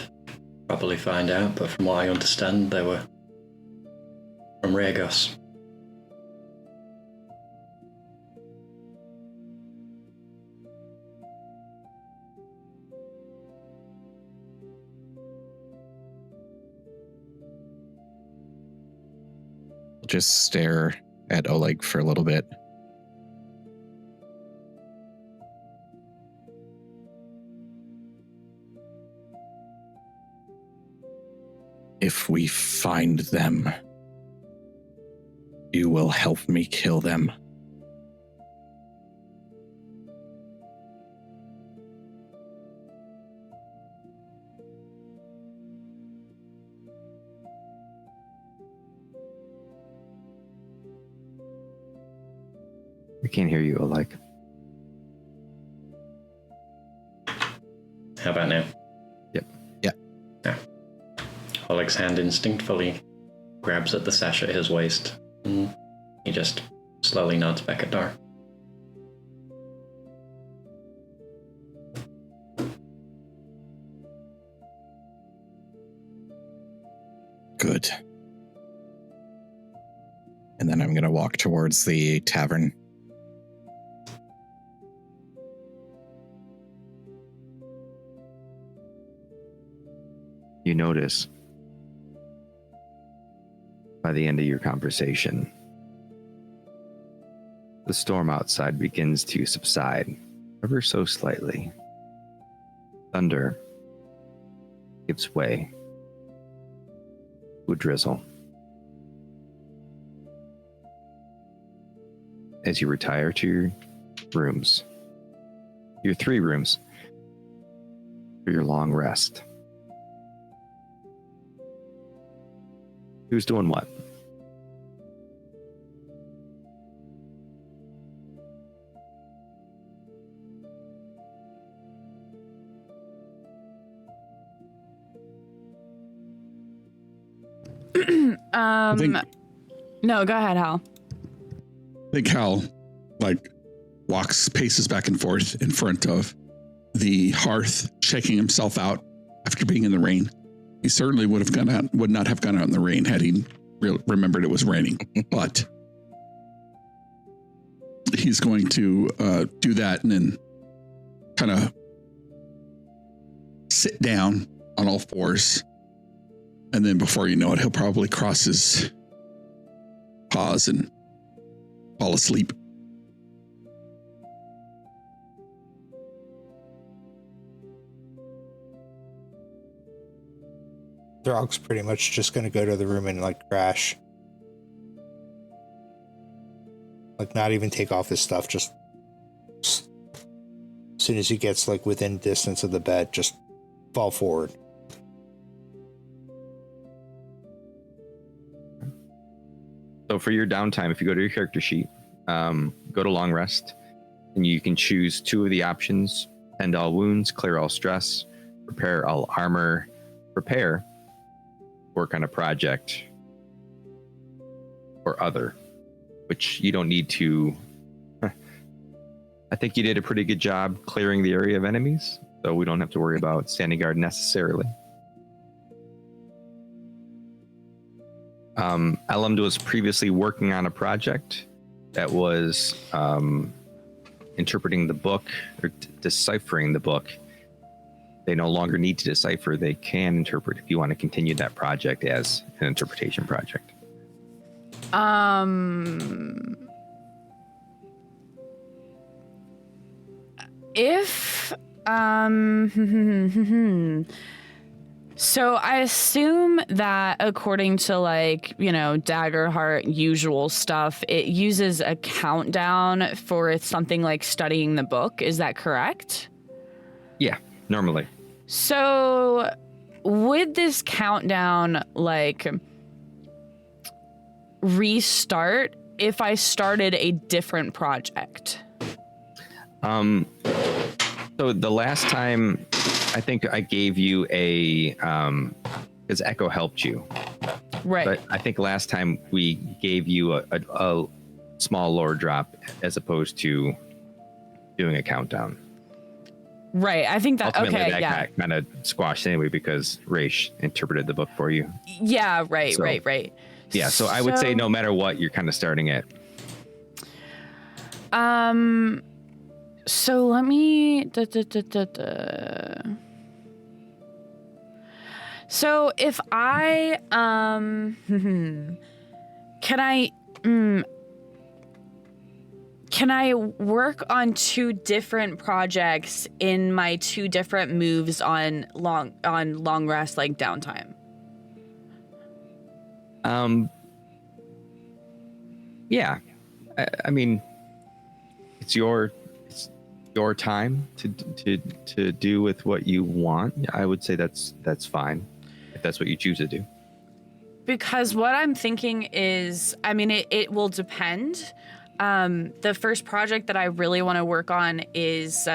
properly find out, but from what I understand, they were from Regos. I'll just stare at Oleg for a little bit. If we find them, you will help me kill them. We can't hear you, Oleg. How about now? Yep. Yeah. Yeah. Oleg's hand instinctively grabs at the sash at his waist, and he just slowly nods back at Dar. Good. And then I'm going to walk towards the tavern. You notice by the end of your conversation, the storm outside begins to subside ever so slightly. Thunder gives way to a drizzle. As you retire to your rooms, your 3 rooms, for your long rest. Who's doing what? No, go ahead, Hal. I think Hal, paces back and forth in front of the hearth, shaking himself out after being in the rain. He certainly would not have gone out in the rain had he remembered it was raining. But he's going to do that and then kind of sit down on all fours. And then before you know it, he'll probably cross his paws and fall asleep. Throg's pretty much just going to go to the room and like crash. Like not even take off his stuff, just as soon as he gets like within distance of the bed, just fall forward. So for your downtime, if you go to your character sheet, go to long rest, and you can choose 2 of the options: end all wounds, clear all stress, repair all armor, prepare, work on a project, or other, which you don't need to. I think you did a pretty good job clearing the area of enemies, so we don't have to worry about standing guard necessarily. Elend was previously working on a project that was interpreting the book or deciphering the book. They no longer need to decipher, they can interpret if you want to continue that project as an interpretation project. If so I assume that according to like, Daggerheart usual stuff, it uses a countdown for something like studying the book. Is that correct? Yeah, normally. So would this countdown like restart if I started a different project? So the last time, I think I gave you because Echo helped you. Right. But I think last time we gave you a small lore drop as opposed to doing a countdown. Right. I think that, Ultimately, okay, that yeah. got kind of squashed anyway because Raish interpreted the book for you. Yeah, right, So, right. Yeah, so I would say no matter what, you're kind of starting at. So let me. So if I can I work on 2 different projects in my 2 different moves on long rest, like downtime? Yeah, I mean, it's your time to do with what you want. I would say that's fine if that's what you choose to do. Because what I'm thinking is, I mean, it will depend. The first project that I really want to work on is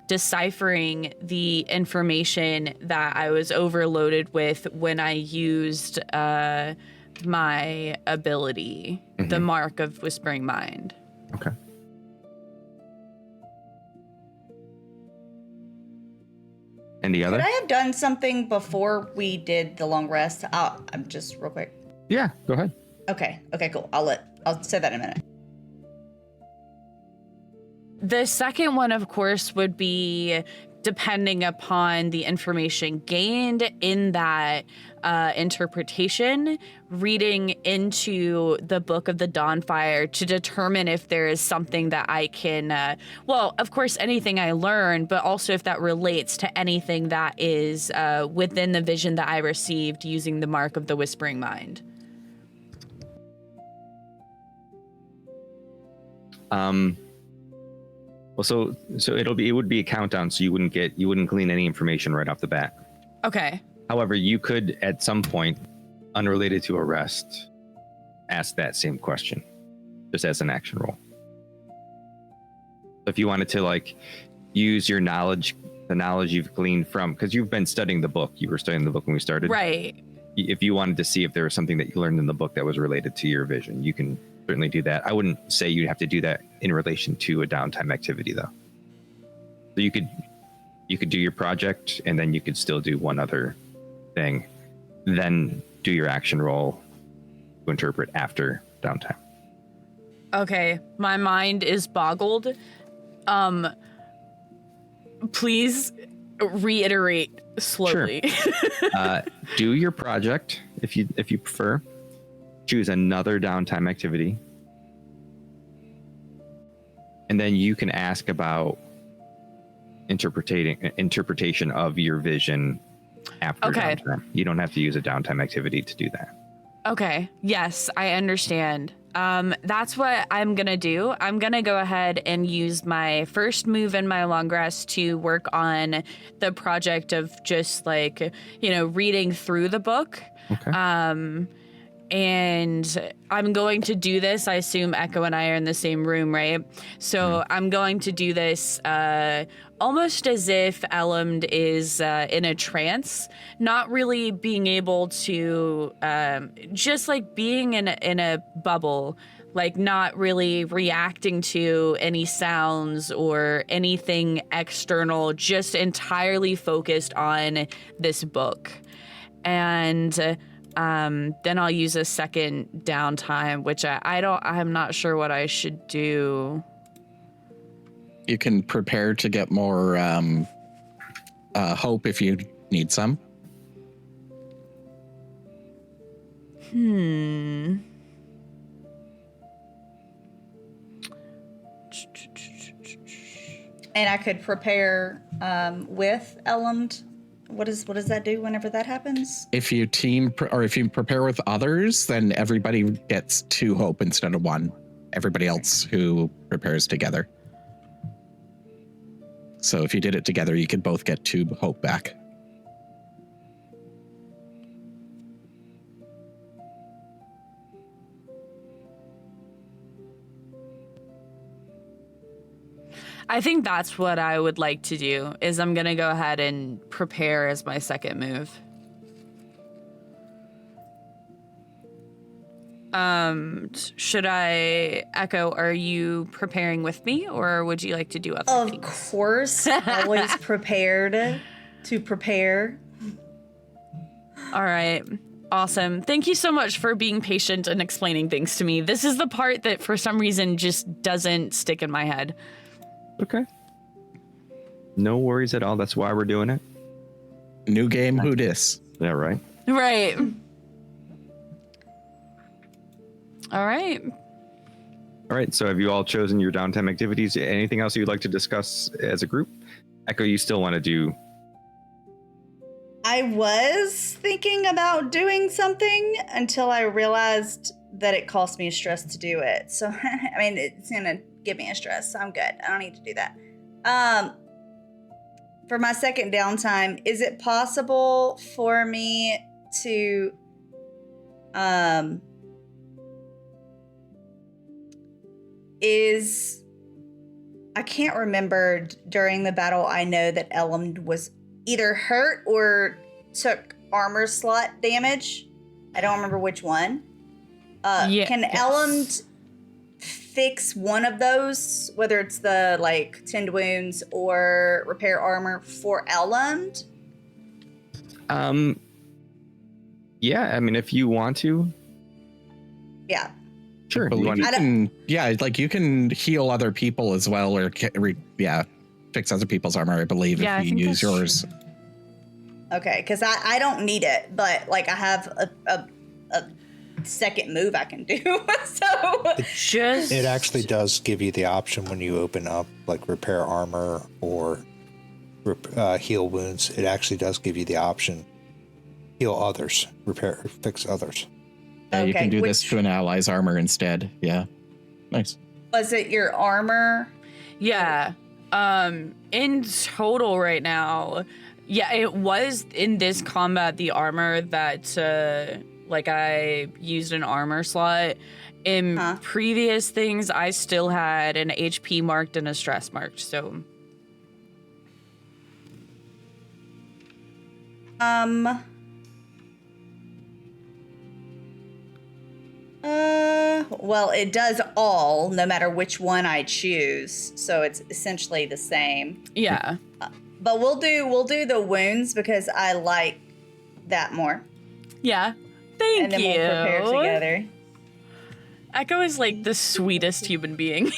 deciphering the information that I was overloaded with when I used my ability, the Mark of Whispering Mind. Okay. Any other? Could I have done something before we did the long rest? I'm just real quick. Yeah, go ahead. Okay, cool. I'll say that in a minute. The second one, of course, would be depending upon the information gained in that interpretation, reading into the Book of the Dawnfire to determine if there is something that I can, well, of course, anything I learn, but also if that relates to anything that is within the vision that I received using the Mark of the Whispering Mind. Well, so it would be a countdown, so you wouldn't glean any information right off the bat. Okay. However, you could at some point, unrelated to a rest, ask that same question, just as an action roll. If you wanted to like use your knowledge, the knowledge you've gleaned from, because you've been studying the book. You were studying the book when we started. Right. If you wanted to see if there was something that you learned in the book that was related to your vision, you can certainly do that. I wouldn't say you'd have to do that in relation to a downtime activity, though. So you could do your project, and then you could still do one other thing, then do your action roll to interpret after downtime. Okay, my mind is boggled. Please reiterate slowly. Sure. Do your project if you prefer. Choose another downtime activity. And then you can ask about interpretation of your vision after downtime. You don't have to use a downtime activity to do that. Okay. Yes, I understand. That's what I'm gonna do. I'm gonna go ahead and use my first move in my long rest to work on the project of just like, reading through the book. Okay. And I'm going to do this. I assume Echo and I are in the same room, right? So I'm going to do this almost as if Elmd is in a trance, not really being able to, just like being in a bubble, like not really reacting to any sounds or anything external, just entirely focused on this book. And then I'll use a second downtime, which I'm not sure what I should do. You can prepare to get more hope if you need some. And I could prepare with Elmd. What does that do whenever that happens? If you if you prepare with others, then everybody gets 2 hope instead of 1. Everybody else who prepares together. So if you did it together, you could both get 2 hope back. I think that's what I would like to do, is I'm going to go ahead and prepare as my second move. Should I, Echo, are you preparing with me, or would you like to do other things? Of course, always prepared to prepare. All right. Awesome. Thank you so much for being patient and explaining things to me. This is the part that for some reason just doesn't stick in my head. Okay. No worries at all. That's why we're doing it. New game, who dis? Yeah, right. Right. All right. All right. So have you all chosen your downtime activities? Anything else you'd like to discuss as a group? Echo, you still want to do... I was thinking about doing something until I realized that it cost me a stress to do it. So, I mean, it's going to give me a stress. So I'm good. I don't need to do that. For my second downtime, is it possible for me to I can't remember during the battle. I know that Elmd was either hurt or took armor slot damage. I don't remember which one. Can Elmd fix one of those, whether it's the tend wounds or repair armor for Elmd? Yeah, I mean, if you want to. Yeah. Sure. You can heal other people as well, or fix other people's armor, I believe, if you use yours. True. Okay, because I don't need it, but I have a second move I can do. So it actually does give you the option when you open up repair armor or heal wounds. It actually does give you the option heal others, fix others. Yeah, you can do this to an ally's armor instead. Yeah, nice. Was it your armor? Yeah. In total right now, yeah, it was in this combat the armor that I used an armor slot. In previous things, I still had an HP marked and a stress marked, so. Well, it does all, no matter which one I choose. So it's essentially the same. Yeah. But we'll do the wounds because I like that more. Yeah. Thank you. And then we'll prepare together. Echo is like the sweetest human being.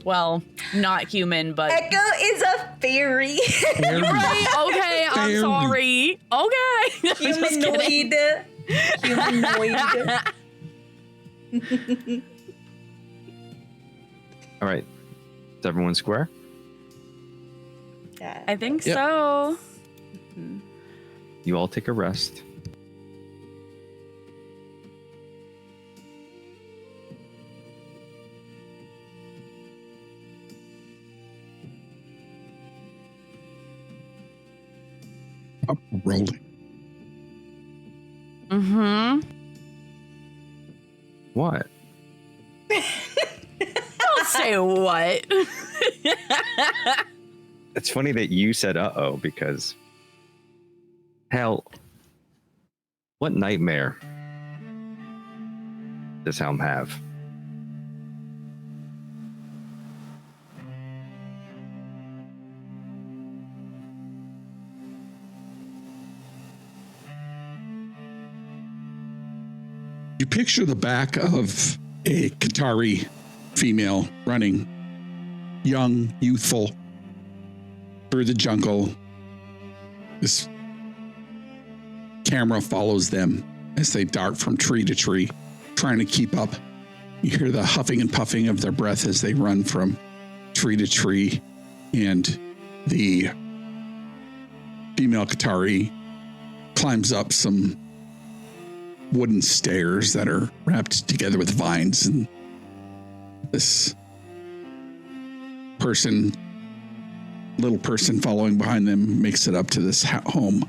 Well, not human, but Echo is a fairy. you're right. Okay, I'm Fairy. sorry. Okay. Humanoid. Humanoid. All right. Is everyone square? Yeah. I think Yep. so. You all take a rest. Up rolling. Mm-hmm. What? Don't say what. It's funny that you said uh-oh, because hell, what nightmare does Helm have? You picture the back of a Qatari female running, young, youthful, through the jungle. This camera follows them as they dart from tree to tree, trying to keep up. You hear the huffing and puffing of their breath as they run from tree to tree, and the female Qatari climbs up some wooden stairs that are wrapped together with vines, and this little person following behind them makes it up to this home.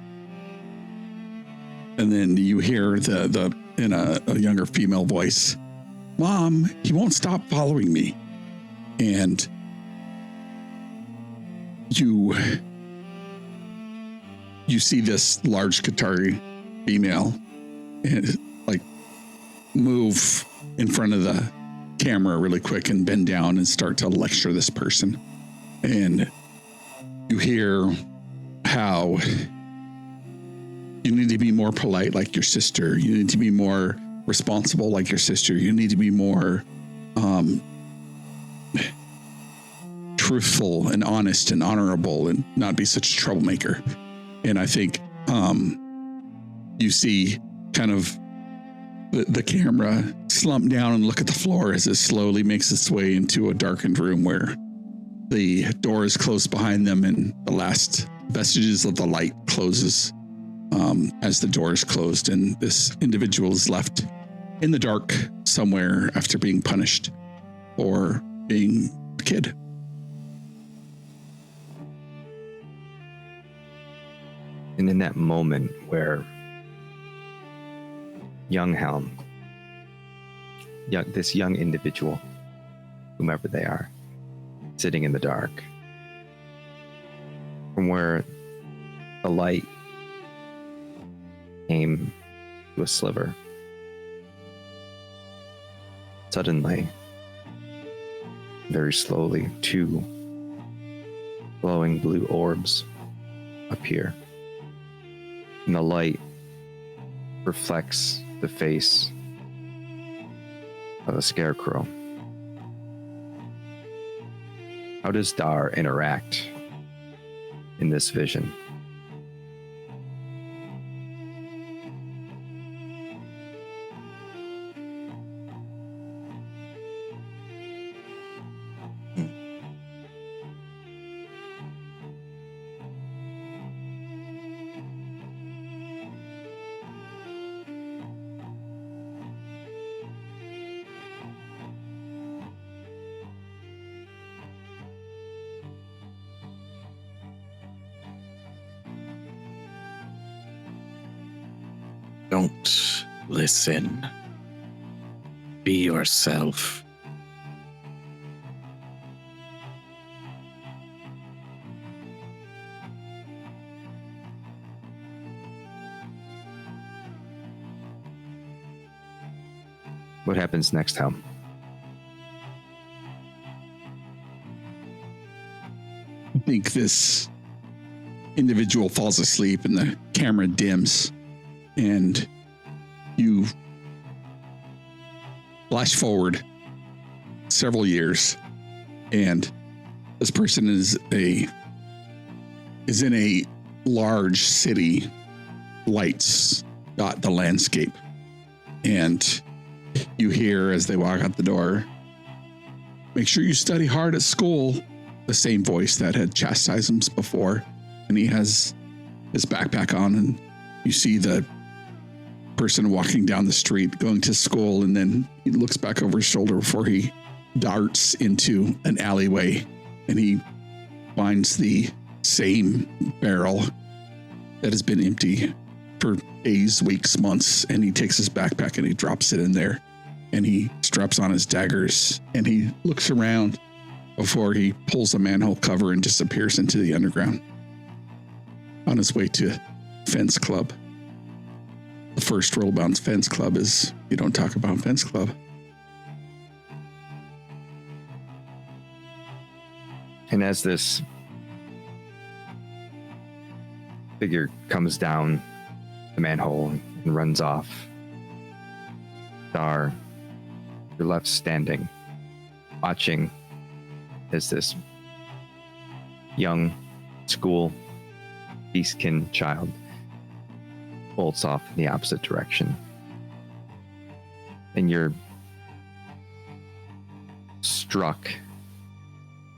And then you hear the in a younger female voice, "Mom, he won't stop following me." And you see this large Qatari female and like move in front of the camera really quick and bend down and start to lecture this person. And you hear how you need to be more polite like your sister. You need to be more responsible like your sister. You need to be more truthful and honest and honorable and not be such a troublemaker. And I think you see kind of the camera slump down and look at the floor as it slowly makes its way into a darkened room where the door is closed behind them and the last vestiges of the light closes as the door is closed, and this individual is left in the dark somewhere after being punished or being a kid. And in that moment where young Helm, this young individual, whomever they are, sitting in the dark, from where the light came to a sliver, suddenly, very slowly, two glowing blue orbs appear. And the light reflects the face of a scarecrow. How does Dar interact in this vision? Don't listen. Be yourself. What happens next, Helm? I think this individual falls asleep and the camera dims, and you flash forward several years, and this person is in a large city. Lights dot the landscape, and you hear as they walk out the door, "Make sure you study hard at school." The same voice that had chastised him before, and he has his backpack on, and you see the person walking down the street going to school, and then he looks back over his shoulder before he darts into an alleyway, and he finds the same barrel that has been empty for days, weeks, months, and he takes his backpack and he drops it in there, and he straps on his daggers, and he looks around before he pulls the manhole cover and disappears into the underground on his way to Fence Club. The first rule about Fence Club is you don't talk about Fence Club. And as this figure comes down the manhole and runs off, Dar, you're left standing, watching as this young school beastkin child bolts off in the opposite direction. And you're struck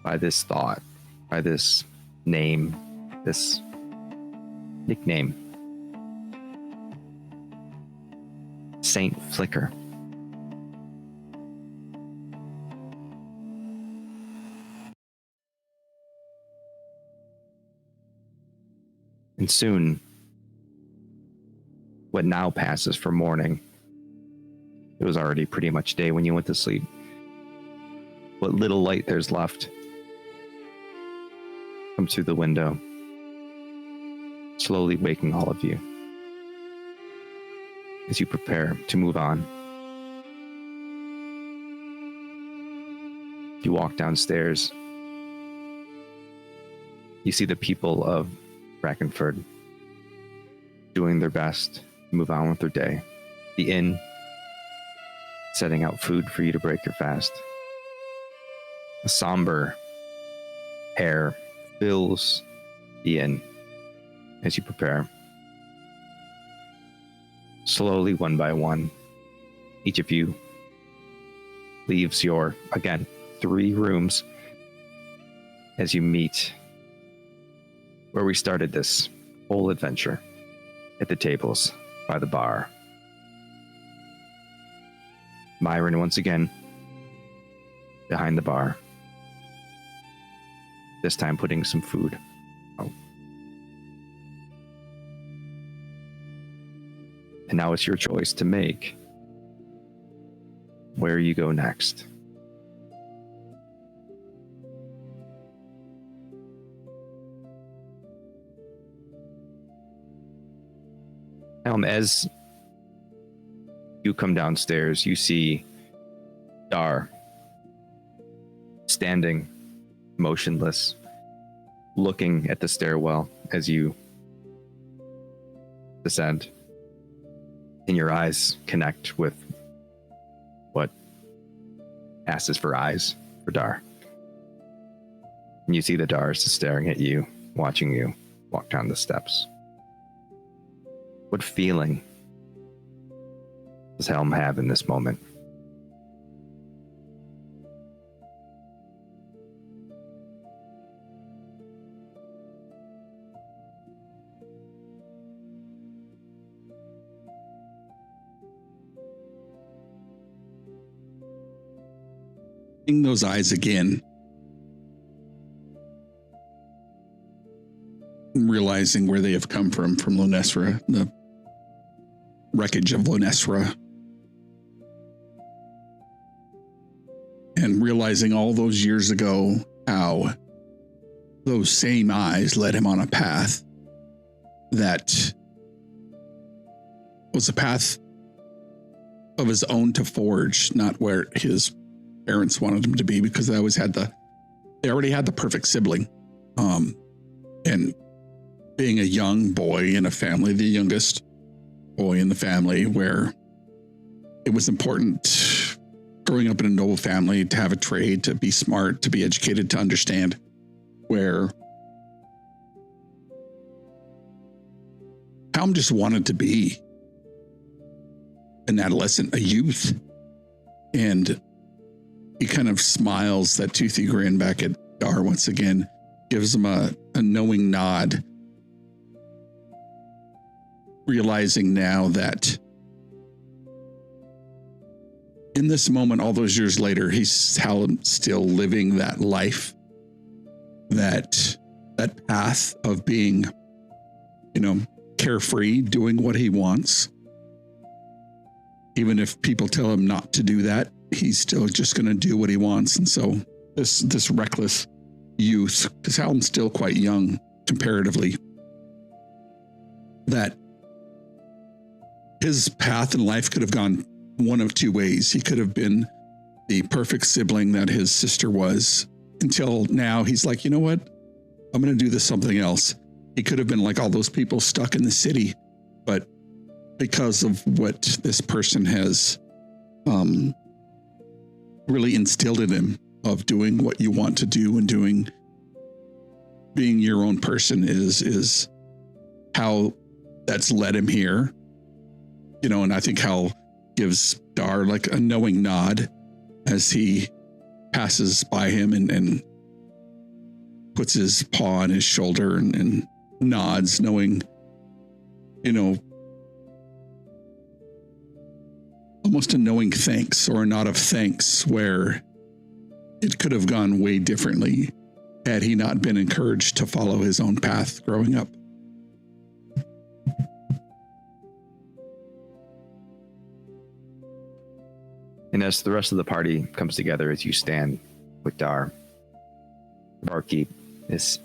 by this thought, by this name, this nickname. Saint Flicker. And soon, what now passes for morning, it was already pretty much day when you went to sleep. What little light there's left comes through the window, slowly waking all of you as you prepare to move on. You walk downstairs. You see the people of Brackenford doing their best to move on with their day. The inn setting out food for you to break your fast. A somber air fills the inn as you prepare. Slowly, one by one, each of you leaves your, again, 3 rooms as you meet where we started this whole adventure, at the tables by the bar. Myron, once again, behind the bar, this time putting some food out. And now it's your choice to make where you go next. As you come downstairs, you see Dar standing motionless, looking at the stairwell as you descend. And your eyes connect with what passes for eyes for Dar. And you see the Dar is staring at you, watching you walk down the steps. What feeling does Helm have in this moment? Seeing those eyes again, realizing where they have come from Lunesra, the wreckage of Lunesra, and realizing all those years ago how those same eyes led him on a path that was a path of his own to forge, not where his parents wanted him to be, because they already had the perfect sibling. And being a young boy in a family, the youngest boy in the family, where it was important growing up in a noble family, to have a trade, to be smart, to be educated, to understand where Helm just wanted to be an adolescent, a youth. And he kind of smiles that toothy grin back at Dar once again, gives him a knowing nod, realizing now that in this moment, all those years later, he's still living that life, that path of being, carefree, doing what he wants. Even if people tell him not to do that, he's still just going to do what he wants. And so this reckless youth, because Hallam's still quite young comparatively, that his path in life could have gone one of two ways. He could have been the perfect sibling that his sister was, until now he's like, you know what? I'm going to do something else. He could have been like all those people stuck in the city, but because of what this person has really instilled in him of doing what you want to do and being your own person is how that's led him here. And I think Hal gives Dar like a knowing nod as he passes by him and puts his paw on his shoulder and nods, knowing, almost a knowing thanks, or a nod of thanks, where it could have gone way differently had he not been encouraged to follow his own path growing up. And as the rest of the party comes together as you stand with Dar, the barkeep is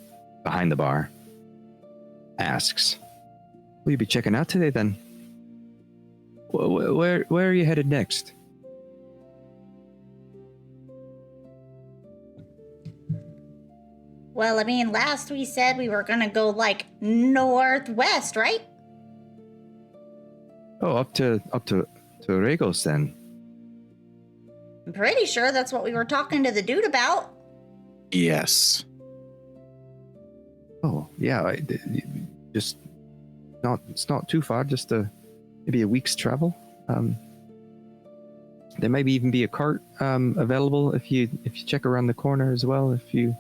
behind the bar, asks, will you be checking out today then? Where are you headed next? Well, I mean, last we said we were gonna go like northwest, right? Oh, up to Regos then. I'm pretty sure that's what we were talking to the dude about. Yes. Oh, yeah. It's not too far. Just maybe a week's travel. There may even be a cart available if you check around the corner as well. If you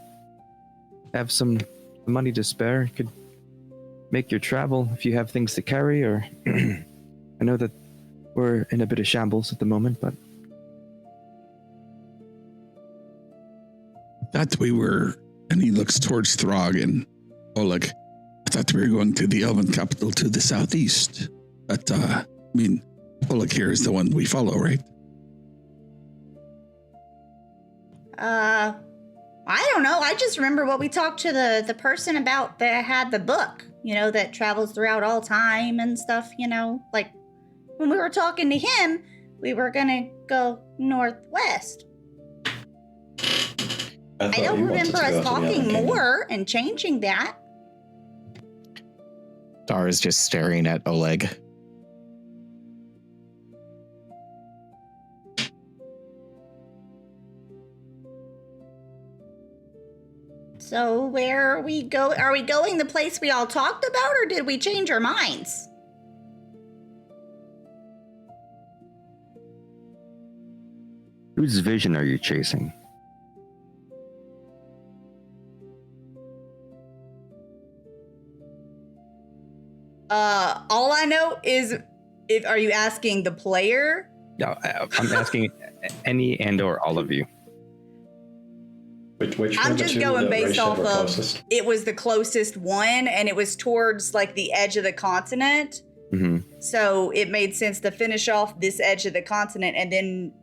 have some money to spare, you could make your travel if you have things to carry. Or I know that we're in a bit of shambles at the moment, but That we were, and he looks towards Throg and Oleg. I thought we were going to the Elven capital to the southeast. But, Oleg here is the one we follow, right? I don't know. I just remember what we talked to the person about that had the book, that travels throughout all time and stuff, Like, when we were talking to him, we were gonna go northwest. I don't remember us talking more and changing that. Dar is just staring at Oleg. So where are we go? Are we going the place we all talked about, or did we change our minds? whose vision are you chasing? All I know is, are you asking the player? No, I'm asking any and or all of you. Which I'm just going based off of it was the closest one, and it was towards like the edge of the continent. Mm-hmm. So it made sense to finish off this edge of the continent and then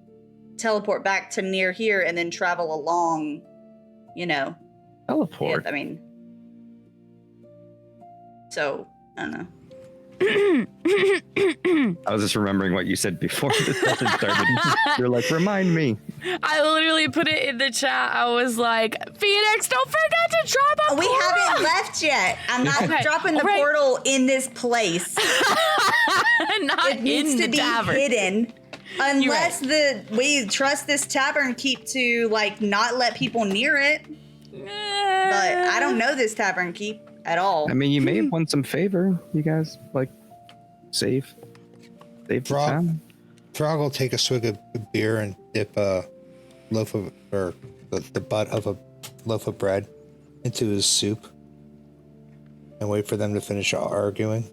teleport back to near here and then travel along, Teleport? Yeah, I mean, so, I don't know. I was just remembering what you said before the session started. You're like, remind me. I literally put it in the chat. I was like, Phoenix, don't forget to drop a We portal. haven't left yet. I'm not Okay, dropping the alright. portal in this place. Not It needs in to the be tavern. hidden. Unless we trust this tavern keep to like not let people near it. But I don't know this tavern keep at all. I mean, you may have won some favor. You guys like save the town. Frog will take a swig of beer and dip a loaf of, or the butt of a loaf of bread into his soup and wait for them to finish arguing.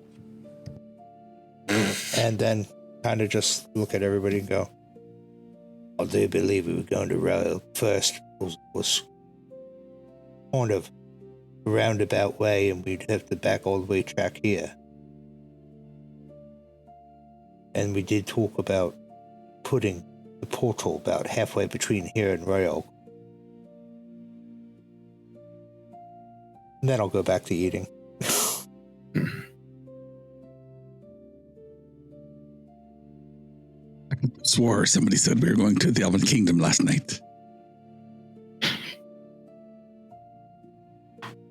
And then kind of just look at everybody and go, I do believe we were going to Royal first was kind of a roundabout way and we'd have to back all the way track here. And we did talk about putting the portal about halfway between here and Royal. And then I'll go back to eating. I swore somebody said we were going to the Elven Kingdom last night.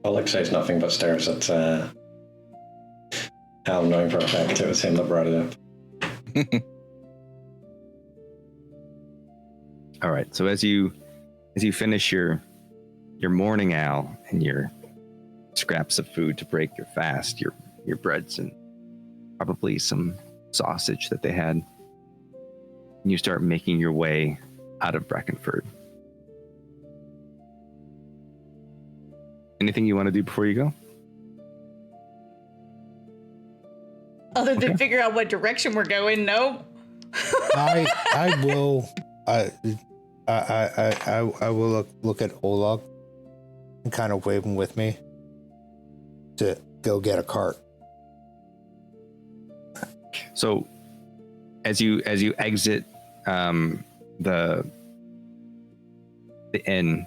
Alex says nothing but stares at Al, knowing for a fact it was him that brought it up. All right. So as you finish your morning, Al, and your scraps of food to break your fast, your breads and probably some sausage that they had, and you start making your way out of Brackenford. Anything you want to do before you go? Other than figure out what direction we're going, no. I will. I will look at Oleg and kind of wave him with me to go get a cart. So, as you exit the inn,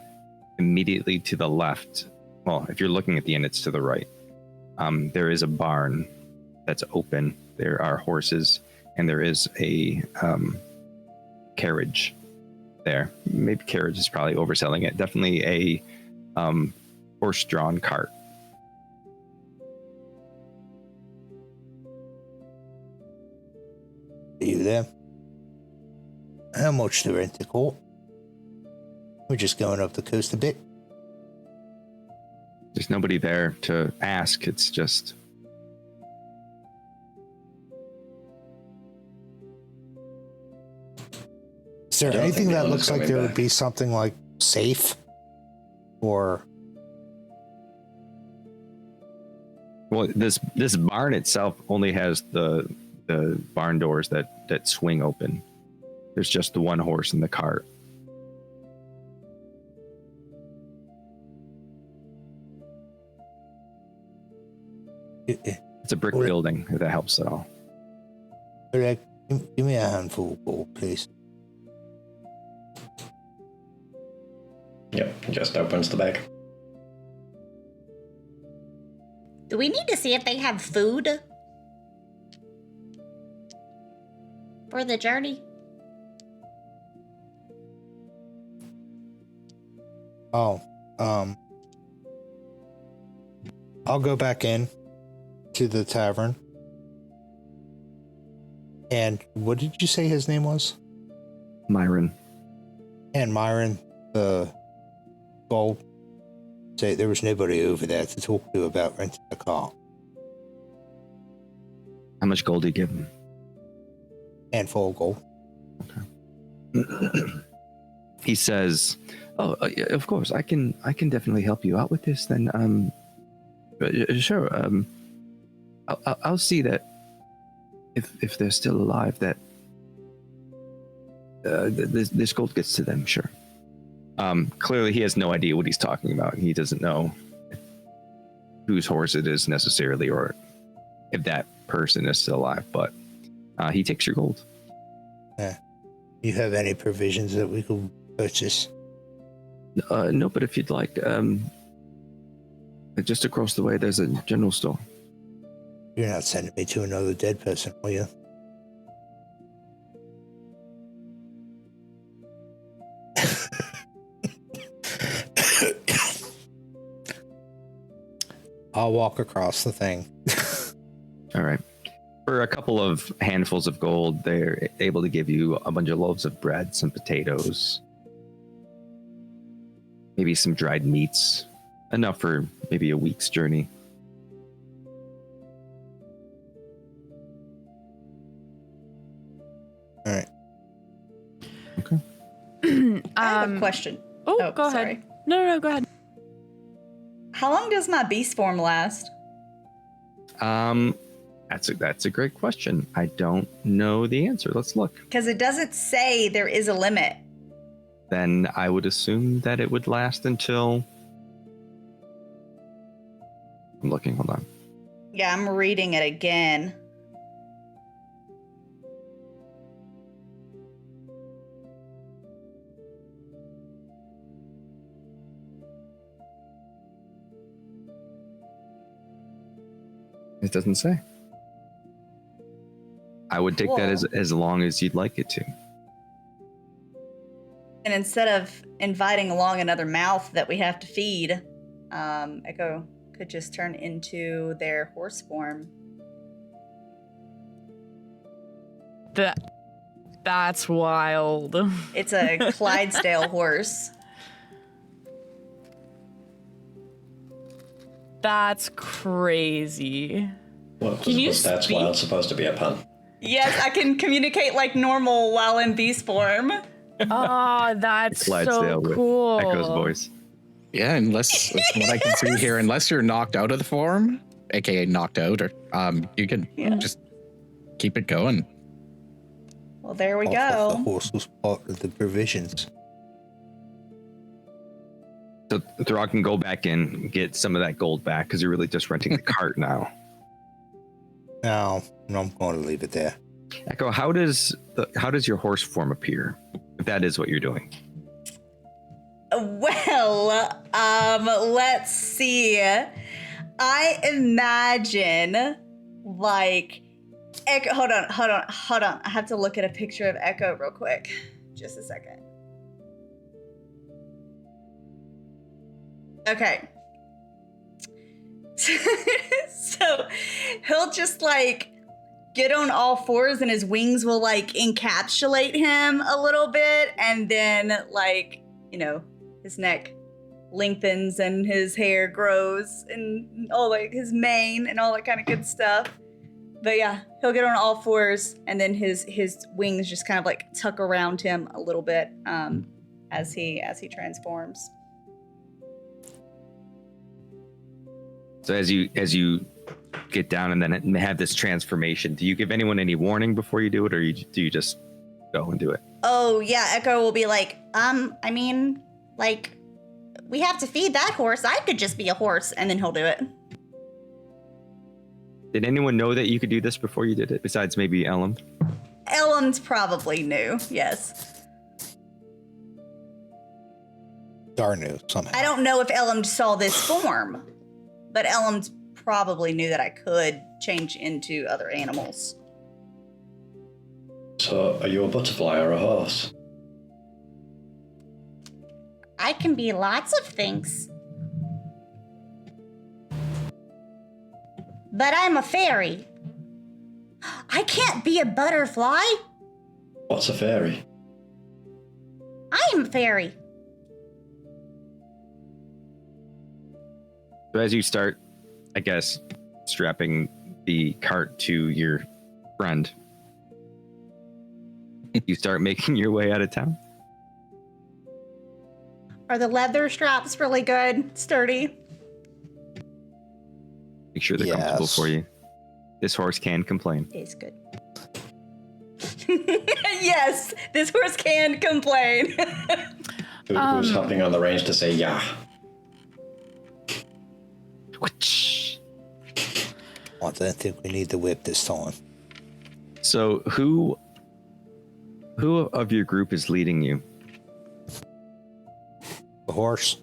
immediately to the left. Well, if you're looking at the inn, it's to the right. There is a barn that's open. There are horses, and there is a carriage there. Maybe carriage is probably overselling it. Definitely a horse-drawn cart. Are you there? How much to rent the court? We're just going up the coast a bit. There's nobody there to ask. It's just... Is there anything that looks like there would be something like safe? Or... Well, this barn itself only has the barn doors that swing open. There's just the one horse in the cart. It's a brick building, if that helps at all. Give me a handful of gold, please. Yep, he just opens the bag. Do we need to see if they have food for the journey? Oh, I'll go back in to the tavern. And what did you say his name was? Myron. And Myron, the gold, say there was nobody over there to talk to about renting a car. How much gold do you give him? Handful of gold. Okay. He says, "Oh, yeah, of course, I can definitely help you out with this. Then, sure. I'll see that if they're still alive, that this gold gets to them. Sure." Clearly, he has no idea what he's talking about. He doesn't know whose horse it is necessarily, or if that person is still alive. But he takes your gold. You have any provisions that we could purchase? No, but if you'd like, just across the way, there's a general store. You're not sending me to another dead person, will you? I'll walk across the thing. All right. For a couple of handfuls of gold, they're able to give you a bunch of loaves of bread, some potatoes, maybe some dried meats, enough for maybe a week's journey. All right. Okay. I have a question. Oh, go sorry. ahead. No, go ahead. How long does my beast form last? That's a great question. I don't know the answer. Let's look. Because it doesn't say there is a limit. Then I would assume that it would last until... I'm looking, hold on. Yeah, I'm reading it again. It doesn't say. I would take that as long as you'd like it to. And instead of inviting along another mouth that we have to feed, Echo could just turn into their horse form. That's wild. It's a Clydesdale horse. That's crazy. Well, Can you that's speak? wild supposed to be a pun. Yes, I can communicate like normal while in beast form. Oh, that's Clydesdale so with cool. Echo's voice. Yeah, unless from what I can see here, unless you're knocked out of the form, aka knocked out, or you can just keep it going. Well, there we The go. horse was part of the provisions. So Throg can go back in and get some of that gold back because you're really just renting the cart now. No, I'm going to leave it there. Echo, how does your horse form appear? If that is what you're doing. Well, let's see. I imagine like Echo. Hold on. I have to look at a picture of Echo real quick. Just a second. Okay. So he'll just like get on all fours and his wings will like encapsulate him a little bit, and then like, you know, his neck lengthens and his hair grows and all like his mane and all that kind of good stuff. But yeah, he'll get on all fours and then his wings just kind of like tuck around him a little bit as he transforms. So as you get down and then have this transformation, do you give anyone any warning before you do it, or do you just go and do it? Oh yeah, Echo will be like, I mean, like, we have to feed that horse. I could just be a horse, and then he'll do it. Did anyone know that you could do this before you did it, besides maybe Ellum? Ellum's probably knew, yes. Dar knew somehow. I don't know if Ellum saw this form, but Ellum probably knew that I could change into other animals. So, are you a butterfly or a horse? I can be lots of things. But I'm a fairy. I can't be a butterfly. What's a fairy? I am a fairy. So as you start, I guess, strapping the cart to your friend, you start making your way out of town. Are the leather straps really good? Sturdy? Make sure they're comfortable for you. This horse can complain. It's good. Yes, this horse can complain. Who's hopping on the reins to say yeah? I don't think we need the whip this time. So who of your group is leading you? The horse.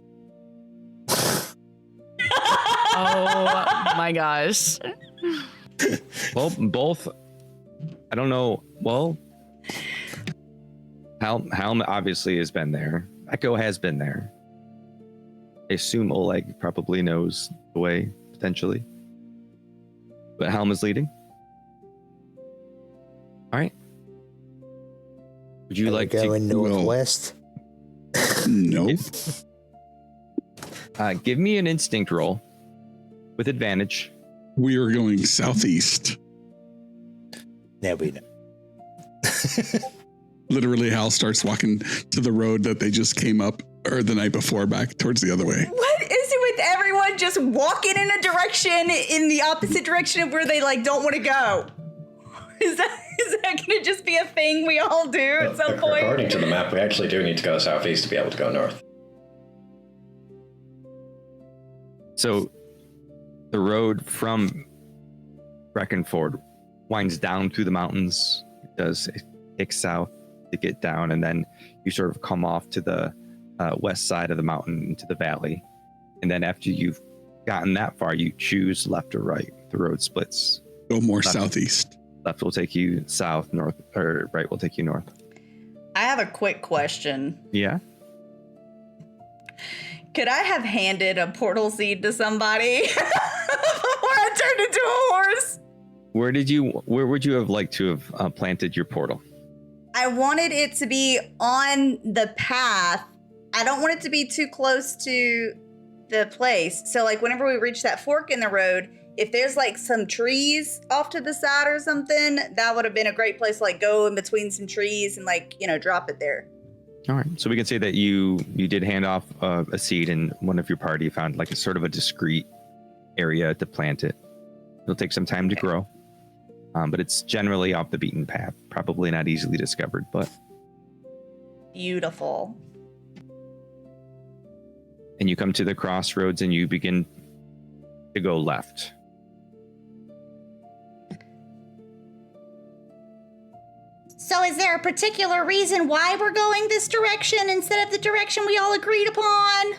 Oh my gosh. Well, both. I don't know. Well, Helm obviously has been there. Echo has been there. I assume Oleg probably knows the way, potentially. But Helm is leading? All right. Would you like to going northwest? No. give me an instinct roll with advantage? We are going southeast. Now we know. Literally, Hal starts walking to the road that they just came up or the night before back towards the other way. What is it with everyone just walking in a direction in the opposite direction of where they like don't want to go? Is that going to just be a thing we all do at some point? According to the map, we actually do need to go southeast to be able to go north. So the road from Brackenford winds down through the mountains. It kicks south to get down, and then you sort of come off to the west side of the mountain into the valley. And then after you've gotten that far, you choose left or right. The road splits. Go more Left. southeast. Left will take you south, north, or right will take you north. I have a quick question. Yeah. Could I have handed a portal seed to somebody before I turned into a horse? Where would you have liked to have planted your portal? I wanted it to be on the path. I don't want it to be too close to the place. So like whenever we reach that fork in the road, if there's like some trees off to the side or something, that would have been a great place to like go in between some trees and like, drop it there. All right. So we can say that you did hand off a seed, and one of your party found like a sort of a discreet area to plant it. It'll take some time to grow, but it's generally off the beaten path. Probably not easily discovered, but Beautiful. and you come to the crossroads and you begin to go left. So is there a particular reason why we're going this direction instead of the direction we all agreed upon?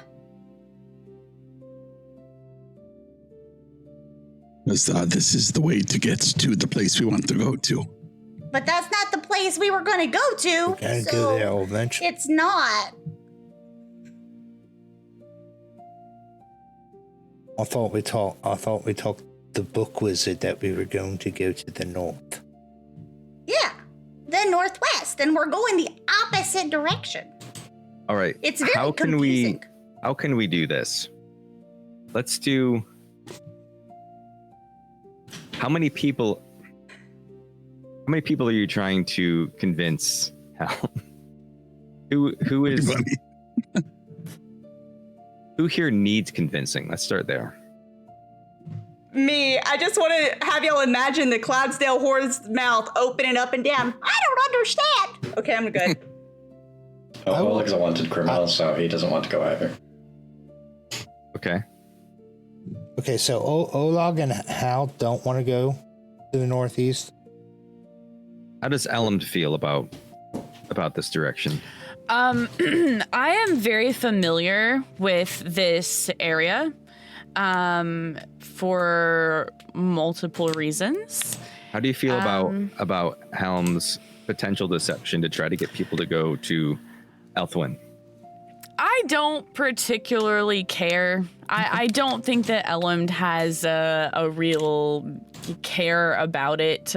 Because this is the way to get to the place we want to go to. But that's not the place we were going to go to. Gotta so go there eventually. it's not. I thought we talked the book wizard that we were going to go to the north. Yeah, the northwest, and we're going the opposite direction. All right. It's very how can confusing. how can we do this? Let's do. How many people are you trying to convince? Hal? Who is Everybody. who here needs convincing? Let's start there. Me, I just want to have y'all imagine the Cloudsdale horse mouth opening up and down. I don't understand. Okay, I'm good. Oleg's a wanted criminal, so he doesn't want to go either. Okay. Okay, so Oleg and Hal don't want to go to the northeast. How does Elmd feel about this direction? I am very familiar with this area for multiple reasons. How do you feel about Helm's potential deception to try to get people to go to Elthwyn? I don't particularly care. I don't think that Elmd has a real care about it.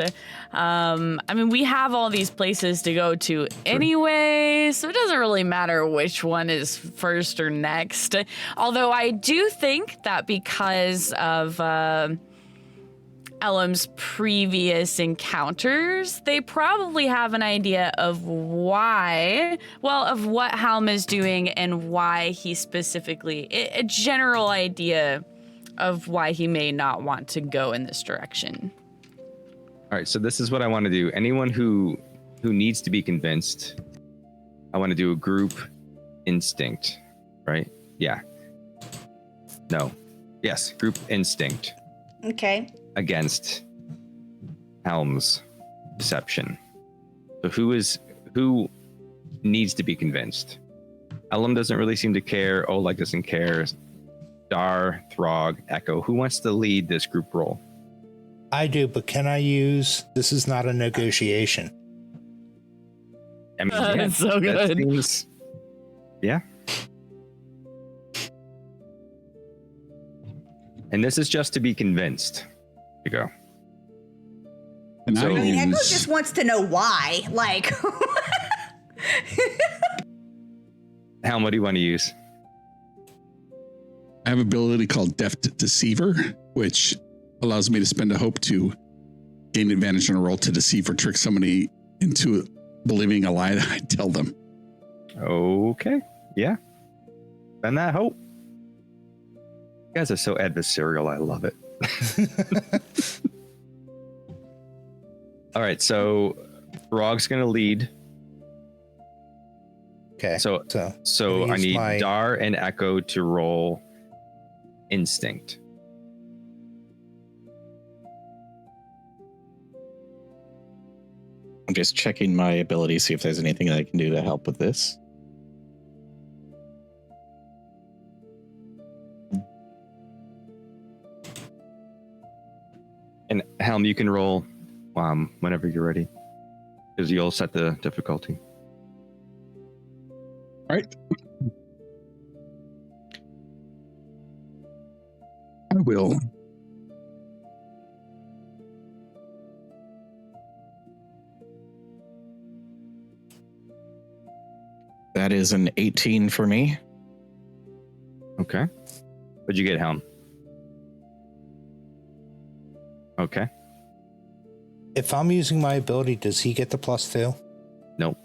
I mean, we have all these places to go to anyway, so it doesn't really matter which one is first or next. Although I do think that because of Elm's previous encounters, they probably have an idea of what Helm is doing and why he specifically, a general idea of why he may not want to go in this direction. All right, so this is what I want to do. Anyone who needs to be convinced, I want to do a group instinct, right? Yeah. No. Yes, group instinct. Okay. Against Helm's deception. So who needs to be convinced? Elm doesn't really seem to care. Oleg doesn't care. Dar, Throg, Echo. Who wants to lead this group role? I do, but can I use? This is not a negotiation. I mean, yeah, That's so that good. seems- yeah. And this is just to be convinced. You go. And So- I mean, Echo use- just wants to know why. Like, Helm, what do you want to use? I have an ability called Deft Deceiver, which allows me to spend a hope to gain advantage on a roll to deceive or trick somebody into believing a lie that I tell them. Okay. Yeah. Spend that hope. You guys are so adversarial. I love it. All right. So Throg's going to lead. Okay. So I'm gonna I use need my- Dar and Echo to roll instinct. I'm just checking my ability, see if there's anything I can do to help with this. And Helm, you can roll whenever you're ready, because you'll set the difficulty. All right. I will. That is an 18 for me. Okay. What'd you get, Helm? Okay. If I'm using my ability, does he get the +2? Nope.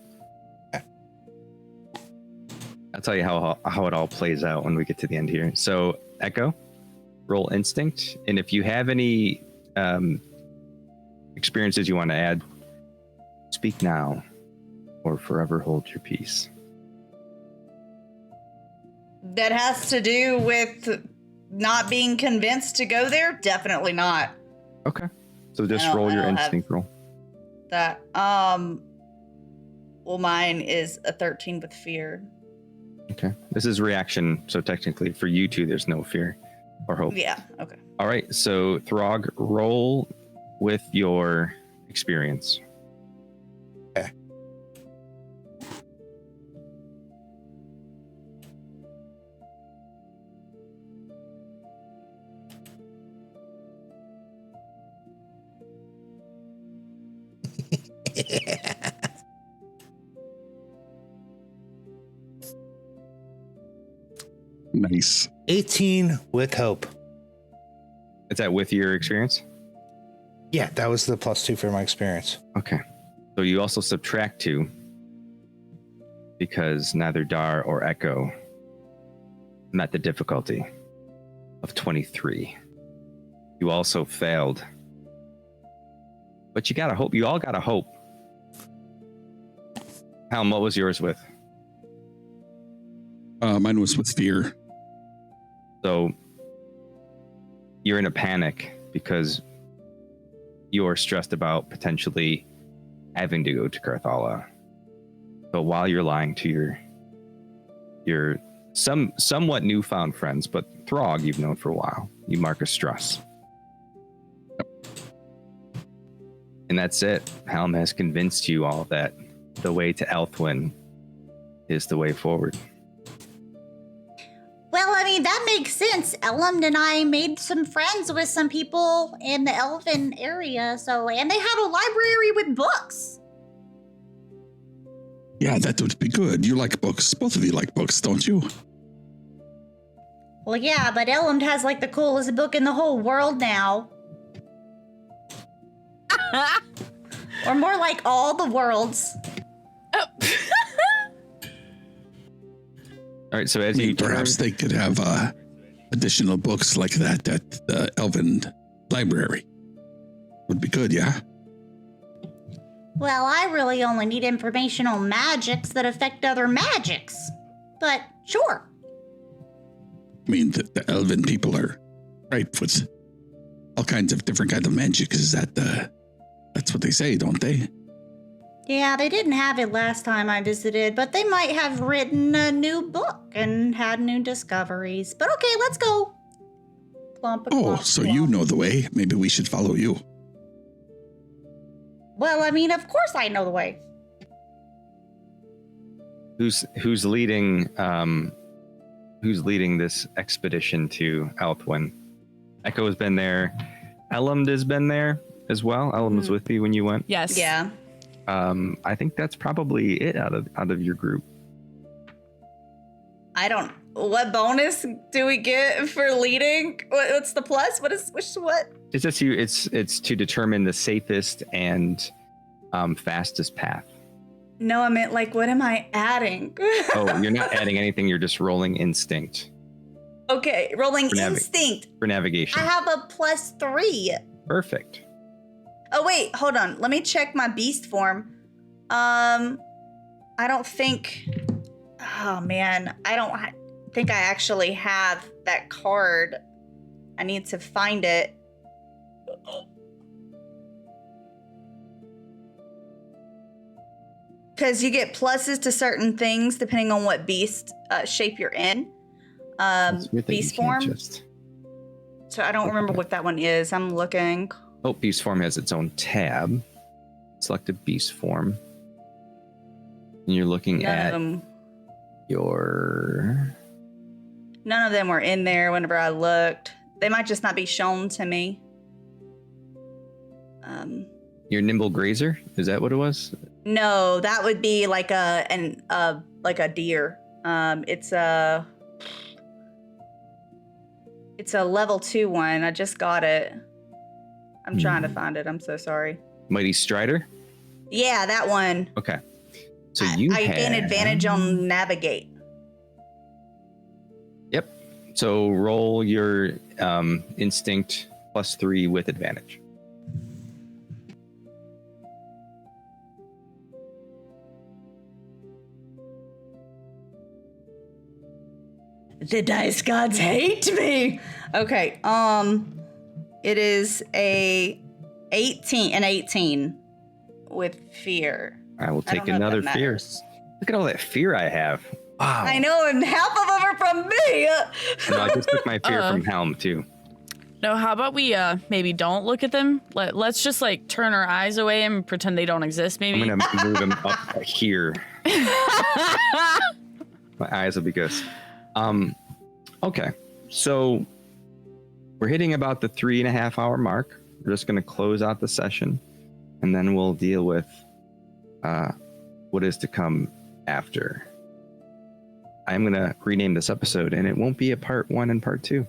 I'll tell you how it all plays out when we get to the end here. So, Echo, roll instinct, and if you have any experiences you want to add, speak now, or forever hold your peace. that has to do with not being convinced to go there? Definitely not. Okay. So just I don't- roll I your don't have- instinct roll. That, well, mine is a 13 with fear. Okay. This is reaction, so technically for you two, there's no fear or hope. Yeah, okay. All right. So Throg, roll with your experience. Okay. Nice. 18 with hope. Is that with your experience? Yeah, that was the +2 for my experience. Okay. So you also subtract 2 because neither Dar or Echo met the difficulty of 23. You also failed. But you gotta hope. You all gotta hope. Helm, what was yours with? Mine was with fear. So you're in a panic because you're stressed about potentially having to go to Carthala. But while you're lying to your somewhat newfound friends, but Throg you've known for a while, you mark a stress. And that's it. Helm has convinced you all that the way to Elthwyn is the way forward. Well, I mean, that makes sense. Elland and I made some friends with some people in the Elven area, and they have a library with books. Yeah, that would be good. You like books. Both of you like books, don't you? Well, yeah, but Elland has like the coolest book in the whole world now. Or more like all the worlds. All right, so as I mean, you turn, perhaps they could have additional books like that at the Elven library. Would be good, yeah? Well, I really only need information on magics that affect other magics. But sure. I mean, the Elven people are ripe with all kinds of different kinds of magic. Is that that's what they say, don't they? Yeah, they didn't have it last time I visited, but they might have written a new book and had new discoveries. But okay, let's go. Plump, Oh, plump, so plump. you know the way. Maybe we should follow you. Well, I mean, of course I know the way. who's leading this expedition to Elthwyn? Echo has been there. Elland has been there. as well. Ellen was with you when you went. Yes. Yeah. I think that's probably it out of your group. I don't. What bonus do we get for leading? What's the plus? What? It's just you. It's to determine the safest and fastest path. No, I meant like, what am I adding? Oh, you're not adding anything. You're just rolling instinct Okay, rolling For instinct. for navigation. I have a +3. Perfect. Oh wait, hold on. Let me check my beast form. I don't think. Oh man, I don't think I actually have that card. I need to find it. Because you get pluses to certain things depending on what beast shape you're in. That's weird that Beast you can't form. just- So I don't remember what that one is. I'm looking. Oh, beast form has its own tab. Select a beast form. And you're looking None at of them. None of them were in there whenever I looked. They might just not be shown to me. your nimble grazer. Is that what it was? No, that would be like a deer. It's a level 2 one. I just got it. I'm trying to find it. I'm so sorry. Mighty Strider. Yeah, that one. Okay. So I have... gain advantage on navigate. Yep. So roll your instinct +3 with advantage. The dice gods hate me. Okay. It is an 18 with fear. I will I take don't know if another that fear. matters. Look at all that fear I have. Wow. I know, and half of them are from me. No, I just took my fear from Helm too. No, how about we maybe don't look at them? Let's just like turn our eyes away and pretend they don't exist. Maybe. I'm gonna move them up here. My eyes will be good. Okay, so we're hitting about the 3.5 hour mark. We're just gonna close out the session, and then we'll deal with what is to come after. I'm gonna rename this episode, and it won't be a part 1 and part 2.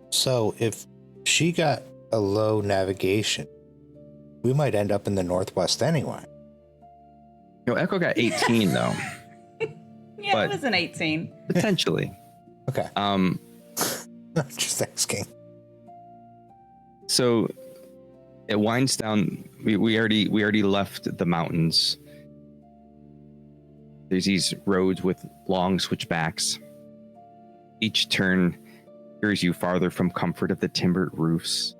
So if she got a low navigation, we might end up in the Northwest anyway. No, Echo got 18 though. Yeah, But- it was an 18. Potentially. Okay. Just asking. So it winds down. We already left the mountains. There's these roads with long switchbacks. Each turn carries you farther from comfort of the timbered roofs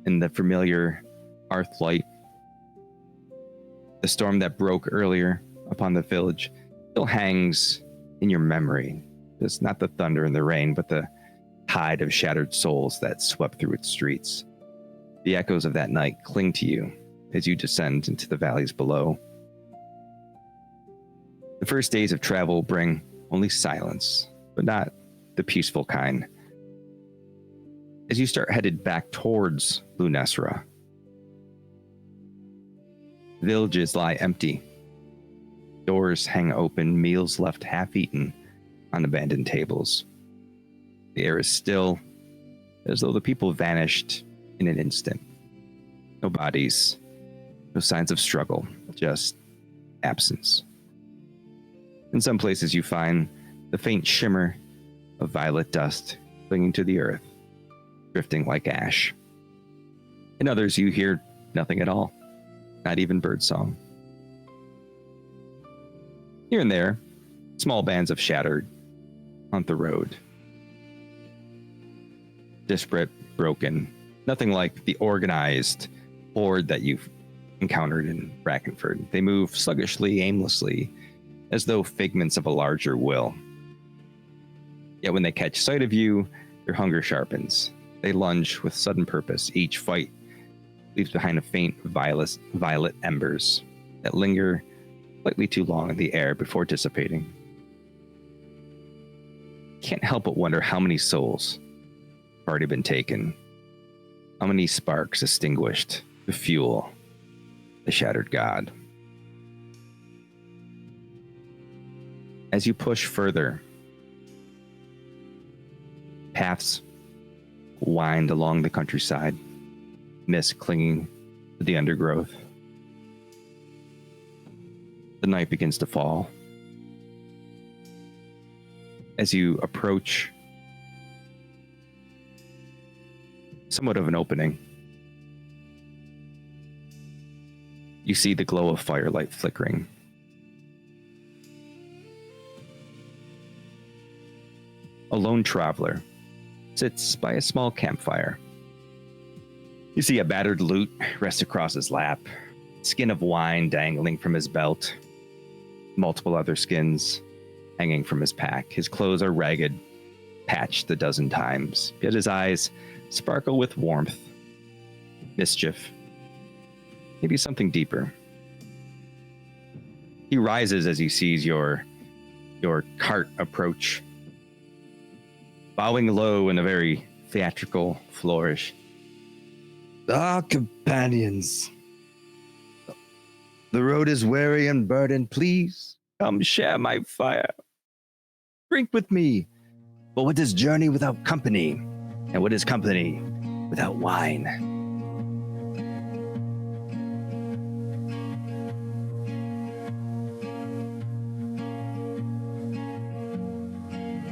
and the familiar hearth light. The storm that broke earlier upon the village still hangs in your memory. It's not the thunder and the rain, but the tide of shattered souls that swept through its streets. The echoes of that night cling to you as you descend into the valleys below. The first days of travel bring only silence, but not the peaceful kind. As you start headed back towards Lunesra, villages lie empty. Doors hang open, meals left half-eaten on abandoned tables. The air is still, as though the people vanished in an instant. No bodies, no signs of struggle, just absence. In some places you find the faint shimmer of violet dust clinging to the earth, drifting like ash. In others you hear nothing at all, not even birdsong. Here and there, small bands of shattered haunt the road. Disparate, broken, nothing like the organized horde that you've encountered in Brackenford. They move sluggishly, aimlessly, as though figments of a larger will. Yet when they catch sight of you, their hunger sharpens. They lunge with sudden purpose. Each fight leaves behind a faint violet embers that linger slightly too long in the air before dissipating. Can't help but wonder how many souls have already been taken. How many sparks extinguished to fuel the shattered god? As you push further, paths wind along the countryside, mist clinging to the undergrowth. The night begins to fall. As you approach somewhat of an opening, you see the glow of firelight flickering. A lone traveler sits by a small campfire. You see a battered lute rest across his lap, skin of wine dangling from his belt, multiple other skins hanging from his pack. His clothes are ragged, patched a dozen times, yet his eyes sparkle with warmth, mischief, maybe something deeper. He rises as he sees your cart approach, bowing low in a very theatrical flourish. Companions, the road is weary and burdened. Please come share my fire. Drink with me. But what is journey without company? And what is company without wine?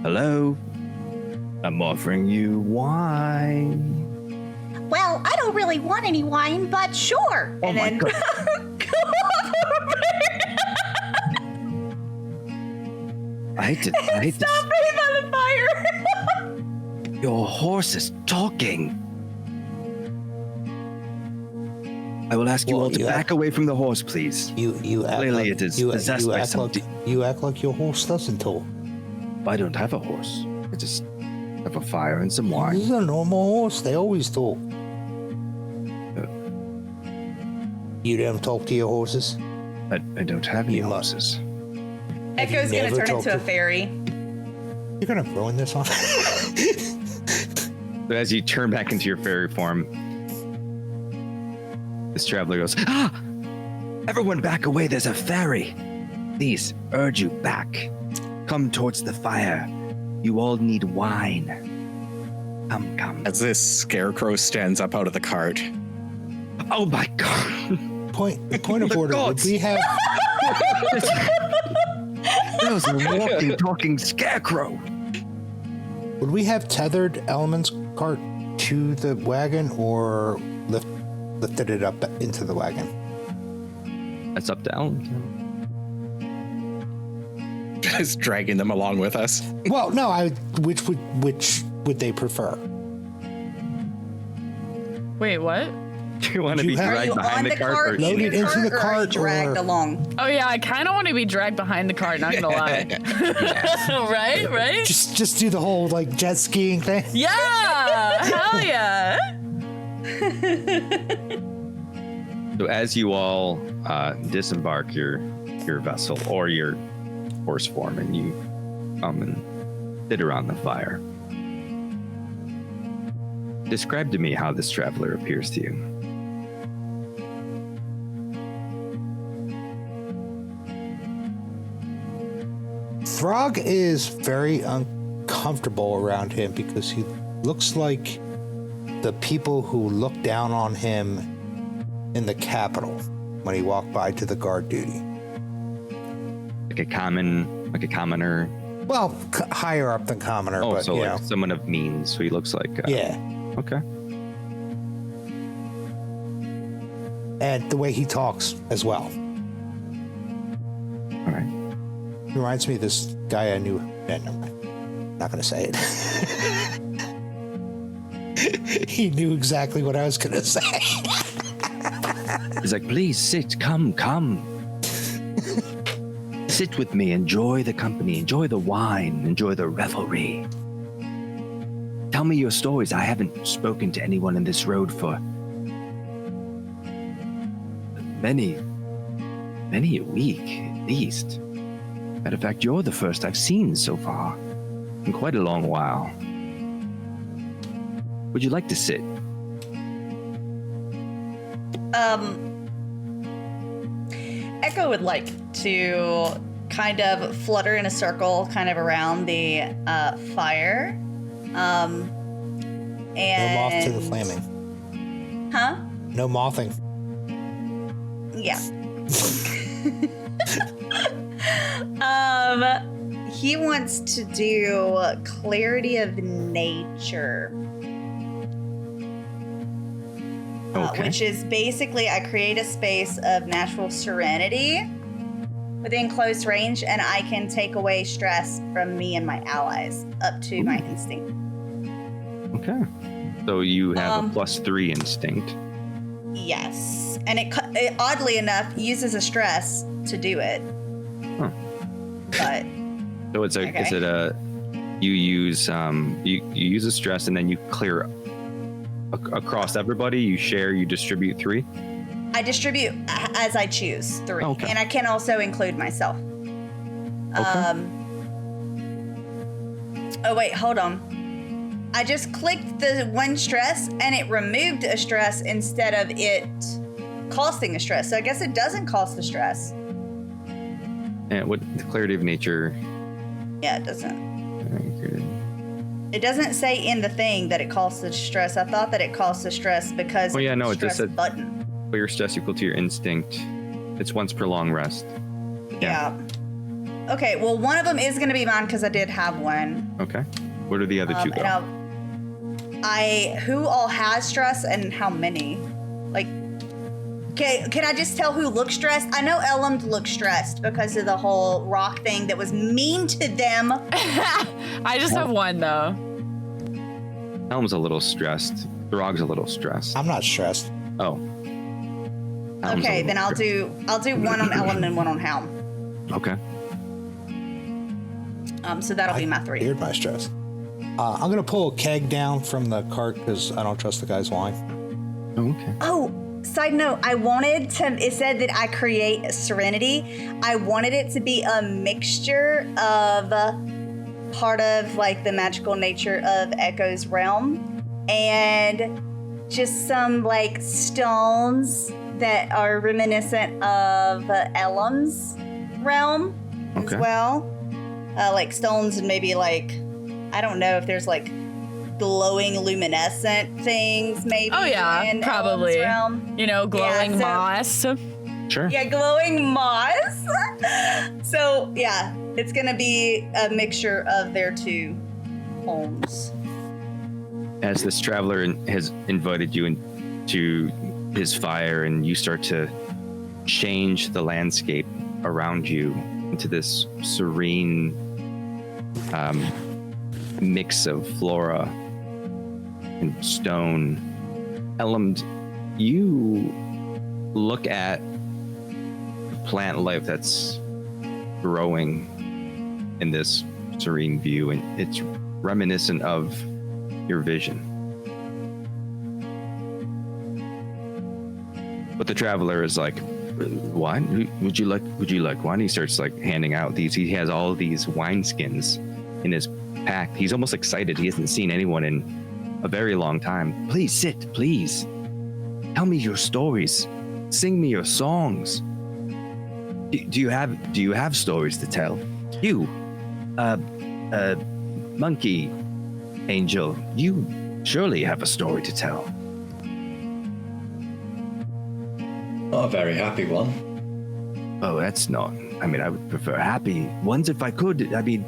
Hello? I'm offering you wine. Well, I don't really want any wine, but sure. Oh and my then God. I hate to stop breathing on the fire. Your horse is talking. I will ask you Well, all to you back away from the horse, please. You act Clearly like, it is you, possessed you by act something. like you act like your horse doesn't talk. I don't have a horse. I just have a fire and some This wine. is a normal horse. They always talk. You don't talk to your horses? I don't have any You must. horses. Echo's gonna never turn talked into a to- fairy. You're gonna ruin this on. So as you turn back into your fairy form, this traveler goes, Everyone back away, there's a fairy. Please, urge you back. Come towards the fire. You all need wine. Come. As this scarecrow stands up out of the cart, Oh my God. The point of The order. Would gods. we have? That was a walking, talking scarecrow. Would we have tethered Element's cart to the wagon, or lifted it up into the wagon? That's up to Alan. just dragging them along with us. Well, no. Which would they prefer? Wait, what? Do you want to You be have- Are dragged you behind on the the cart? cart, Or Load in it the into the cart, or are you cart, dragged or- along? Oh yeah, I kind of want to be dragged behind the cart. Not gonna lie. right? Just do the whole like jet skiing thing. Yeah, hell yeah. So as you all disembark your vessel or your horse form, and you come and sit around the fire, describe to me how this traveler appears to you. Throg is very uncomfortable around him because he looks like the people who looked down on him in the Capitol when he walked by to the guard duty. Like a commoner. Well, higher up than commoner, Oh, but so you like know. someone of means. So he looks like. Yeah. Okay. And the way he talks as well. All right. He reminds me of this guy I knew. Never mind. Not going to say it. He knew exactly what I was going to say. He's like, please sit, come. Sit with me, enjoy the company, enjoy the wine, enjoy the revelry. Tell me your stories. I haven't spoken to anyone in this road for many a week at least. Matter of fact, you're the first I've seen so far in quite a long while. Would you like to sit? Echo would like to kind of flutter in a circle kind of around the fire. And No moth to the flaming. Huh? No mothing. Yeah. He wants to do clarity of nature. Okay. Which is basically I create a space of natural serenity within close range, and I can take away stress from me and my allies up to my instinct. Okay. So you have a +3 instinct. Yes, and it oddly enough uses a stress to do it. Huh. But So it's Okay. is it a you use you use a stress and then you clear across everybody, you share, you distribute 3? I distribute as I choose 3, Okay. and I can also include myself. Okay. Oh wait, hold on. I just clicked the one stress and it removed a stress instead of it costing a stress. So I guess it doesn't cost a stress. And what the clarity of nature? Yeah, it doesn't. It doesn't say in the thing that it costs a stress. I thought that it cost a stress because Oh yeah, no, of it the just stress said button. clear stress equal to your instinct. It's once per long rest. Yeah. Okay, well, one of them is going to be mine because I did have one. Okay. Where do the other 2 go? And who all has stress and how many? Like, can I just tell who looks stressed? I know Elland looks stressed because of the whole rock thing that was mean to them. I just have one though. Helm's a little stressed. Throg's a little stressed. I'm not stressed. Oh. Helm's a Okay, little then I'll stressed. do one on Elland and one on Helm. Okay. So that'll be my 3. Cleared my stress. I'm gonna pull a keg down from the cart because I don't trust the guy's wine. Oh, okay. Oh, side note, it said that I create serenity. I wanted it to be a mixture of part of like the magical nature of Echo's realm and just some like stones that are reminiscent of Elam's realm as Okay. well. Like stones and maybe like, I don't know if there's like glowing luminescent things maybe. Oh yeah, in probably. Elam's realm. You know, glowing so- moss. Sure. Yeah, glowing moss. So yeah, it's gonna be a mixture of their 2 homes. As this traveler has invited you into his fire and you start to change the landscape around you into this serene mix of flora and stone. Elland, you look at plant life that's growing in this serene view, and it's reminiscent of your vision. But the traveler is like, wine? Would you like wine? He starts like handing out these. He has all these wineskins in his pack. He's almost excited. He hasn't seen anyone in a very long time. Please sit, please. Tell me your stories. Sing me your songs. Do you have stories to tell? You, monkey angel, you surely have a story to tell. Not a very happy one. Oh, that's not. I mean, I would prefer happy ones if I could. I mean,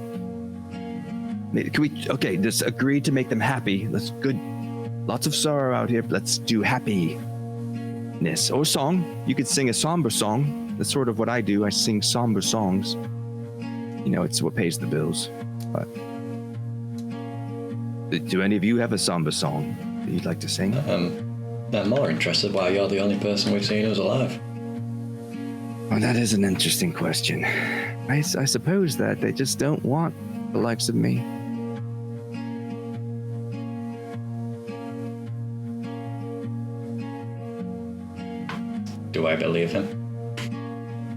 can we? Okay, just agree to make them happy. That's good. Lots of sorrow out here. Let's do happiness or song. You could sing a somber song. That's sort of what I do. I sing somber songs. You know, it's what pays the bills. But do any of you have a somber song that you'd like to sing? I'm more interested why you're the only person we've seen who's alive. Well, that is an interesting question. I suppose that they just don't want the likes of me. Do I believe him?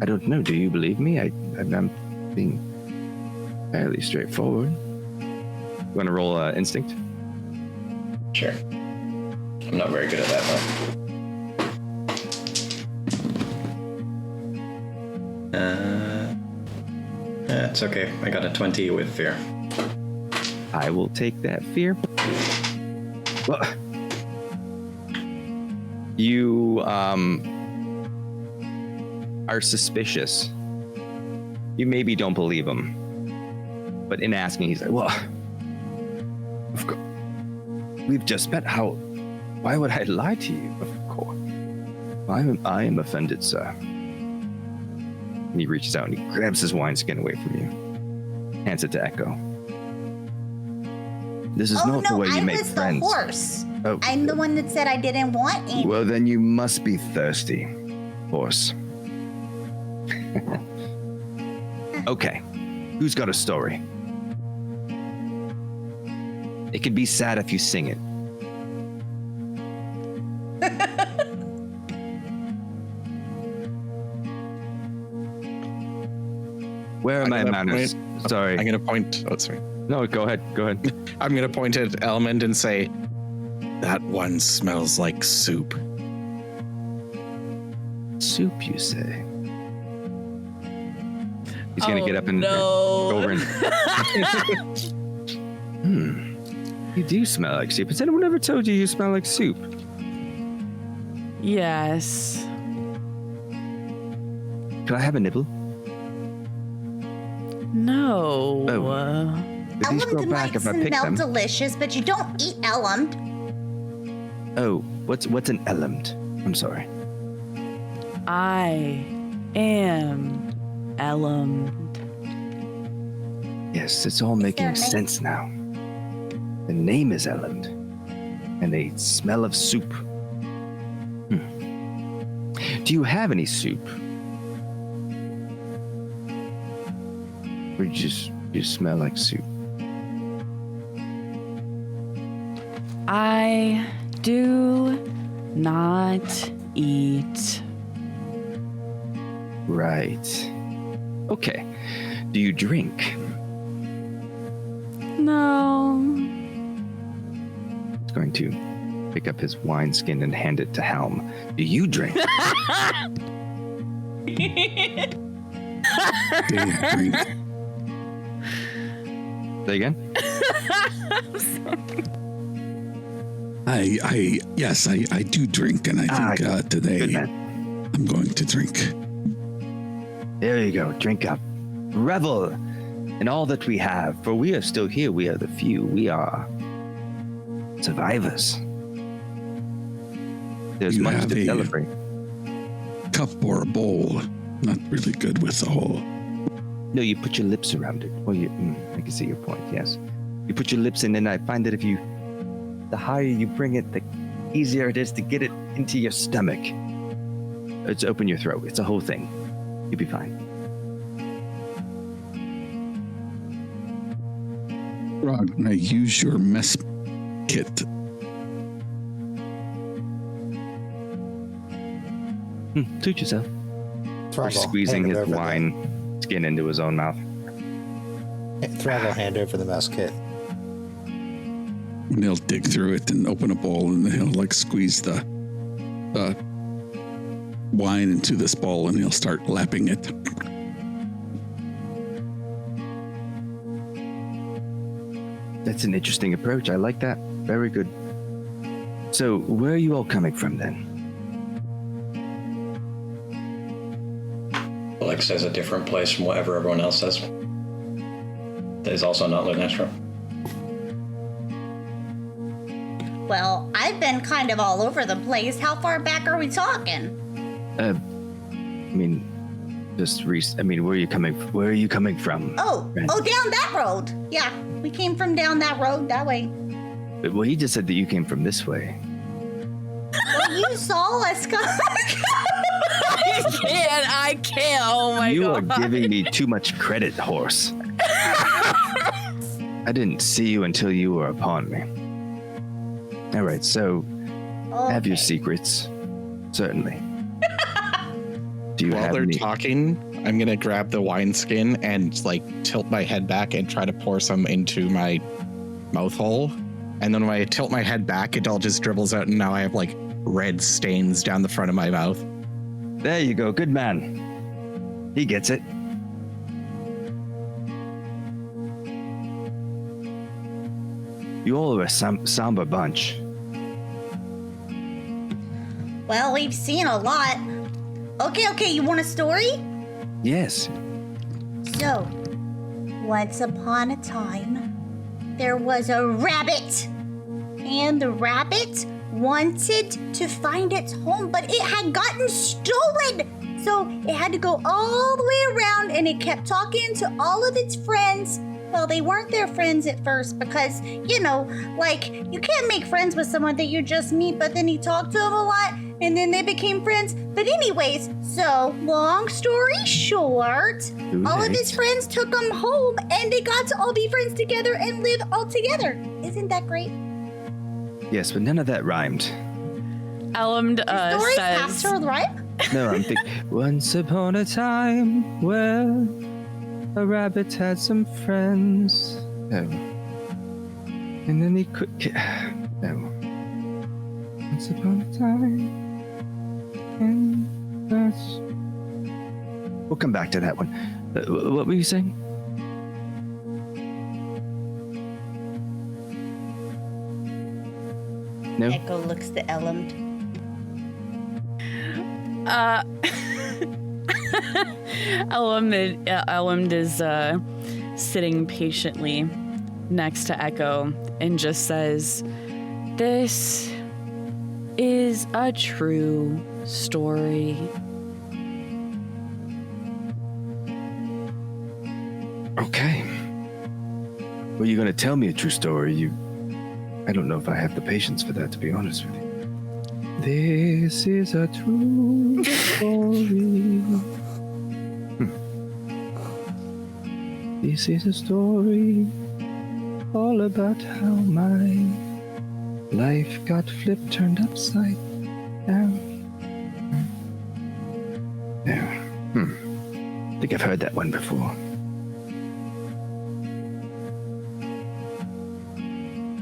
I don't know. Do you believe me? I'm being fairly straightforward. You want to roll instinct? Sure. I'm not very good at that, though. It's okay. I got a 20 with fear. I will take that fear. Well, you are suspicious. You maybe don't believe him, but in asking, he's like, "Well, of course, we've just met. Why would I lie to you? Of course, I am offended, sir." And he reaches out and he grabs his wineskin away from you, hands it to Echo. This is not the way you make friends. I was the horse. Oh, I'm the one that said I didn't want any. well, then you must be thirsty, horse. Okay, who's got a story? It can be sad if you sing it. Where are my manners? Sorry. I'm going to point. Oh, sorry. No, go ahead. I'm going to point at Elmond and say, that one smells like soup. Soup, you say? He's going to get up and go over and... You do smell like soup. Has anyone ever told you smell like soup? Yes. Can I have a nibble? No. Did these grow Elland back if I pick smell them? delicious, but you don't eat Elland. Oh, what's an element? I'm sorry. I am Elland. Yes, it's all making sense now. The name is Elland, and they smell of soup. Do you have any soup? Or you smell like soup? I do not eat. Right. Okay. Do you drink? No. He's going to pick up his wineskin and hand it to Helm. Do you drink? They drink. Say again? I'm sorry. Yes, I do drink, and I think today I'm going to drink. There you go. Drink up. Revel in all that we have, for we are still here. We are the few. We are survivors. There's much to celebrate. Cup or a bowl, not really good with the whole. No, you put your lips around it. Well, I can see your point, yes. You put your lips in, and I find that the higher you bring it, the easier it is to get it into your stomach. It's open your throat. It's a whole thing. You'll be fine. Rod, I use your mess kit. Suit yourself. Or squeezing his wine skin into his own mouth. Thrall will hand over the mess kit. And he'll dig through it and open a bowl, and he'll like squeeze the wine into this bowl, and he'll start lapping it. That's an interesting approach. I like that. Very good. So, where are you all coming from then? Alex says a different place from whatever everyone else says. That is also not Lunestra. Well, I've been kind of all over the place. How far back are we talking? I mean, where are you coming from? Oh, down that road. Yeah, we came from down that road that way. Well, he just said that you came from this way. Well, you saw us come. I can't. Oh my god. You are giving me too much credit, horse. I didn't see you until you were upon me. All right, so have your secrets, certainly. Do you While have they're any? talking, I'm gonna grab the wineskin and like tilt my head back and try to pour some into my mouth hole. And then when I tilt my head back, it all just dribbles out, and now I have like red stains down the front of my mouth. There you go, good man. He gets it. You all are a somber bunch. Well, we've seen a lot. Okay, you want a story? Yes. So, once upon a time, there was a rabbit. And the rabbit wanted to find its home, but it had gotten stolen. So it had to go all the way around, and it kept talking to all of its friends. Well, they weren't their friends at first because, you can't make friends with someone that you just meet, but then you talk to them a lot, and then they became friends. But anyways, so long story short, all of his friends took him home, and they got to all be friends together and live all together. Isn't that great? Yes, but none of that rhymed. Elmd Stories says... have to rhyme? No, I'm thinking. Once upon a time, where a rabbit had some friends. Oh. And then he could. Oh. Once upon a time, and that's. We'll come back to that one. What were you saying? No. Echo looks to Elmd. Elmd is sitting patiently next to Echo and just says, "This is a true story." Okay. Well, you're gonna tell me a true story. I don't know if I have the patience for that, to be honest with you. This is a true story. This is a story all about how my life got flipped, turned upside down. Yeah. I think I've heard that one before.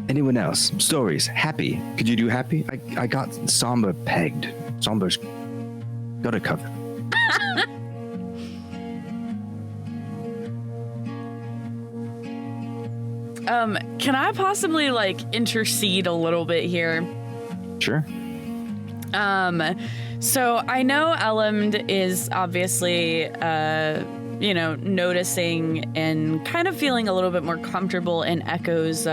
Anyone else? Stories? Happy? Could you do happy? I got somber pegged. Somber's got it covered. Can I possibly intercede a little bit here? Sure. So I know Elmd is obviously noticing and kind of feeling a little bit more comfortable in Echo's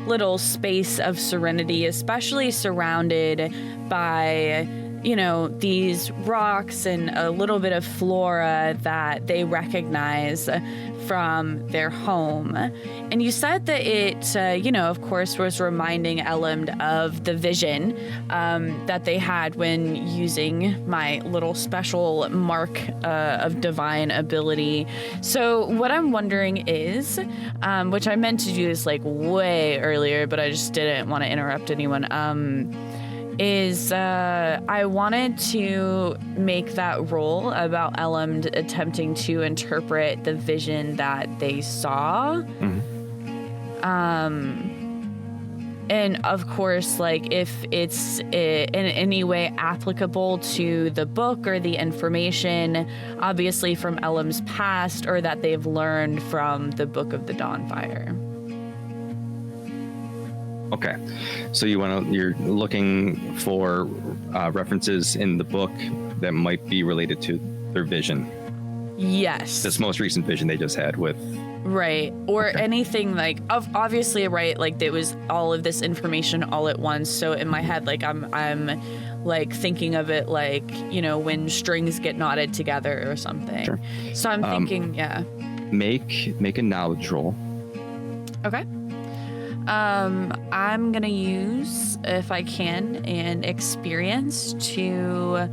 little space of serenity, especially surrounded by, these rocks and a little bit of flora that they recognize from their home. And you said that it, of course, was reminding Elmd of the vision that they had when using my little special mark of divine ability. So what I'm wondering is, which I meant to do this way earlier, but I just didn't want to interrupt anyone, I wanted to make that roll about Elmd attempting to interpret the vision that they saw. Mm-hmm. And of course, if it's in any way applicable to the book or the information, obviously from Elm's past, or that they've learned from the Book of the Dawnfire. Okay, so you're looking for references in the book that might be related to their vision. Yes. This most recent vision they just had with. Right, or okay. Anything obviously, right? There was all of this information all at once. So in my head, I'm thinking of it when strings get knotted together or something. Sure. So I'm thinking, yeah. Make a knowledge roll. Okay. I'm gonna use, if I can, an experience to,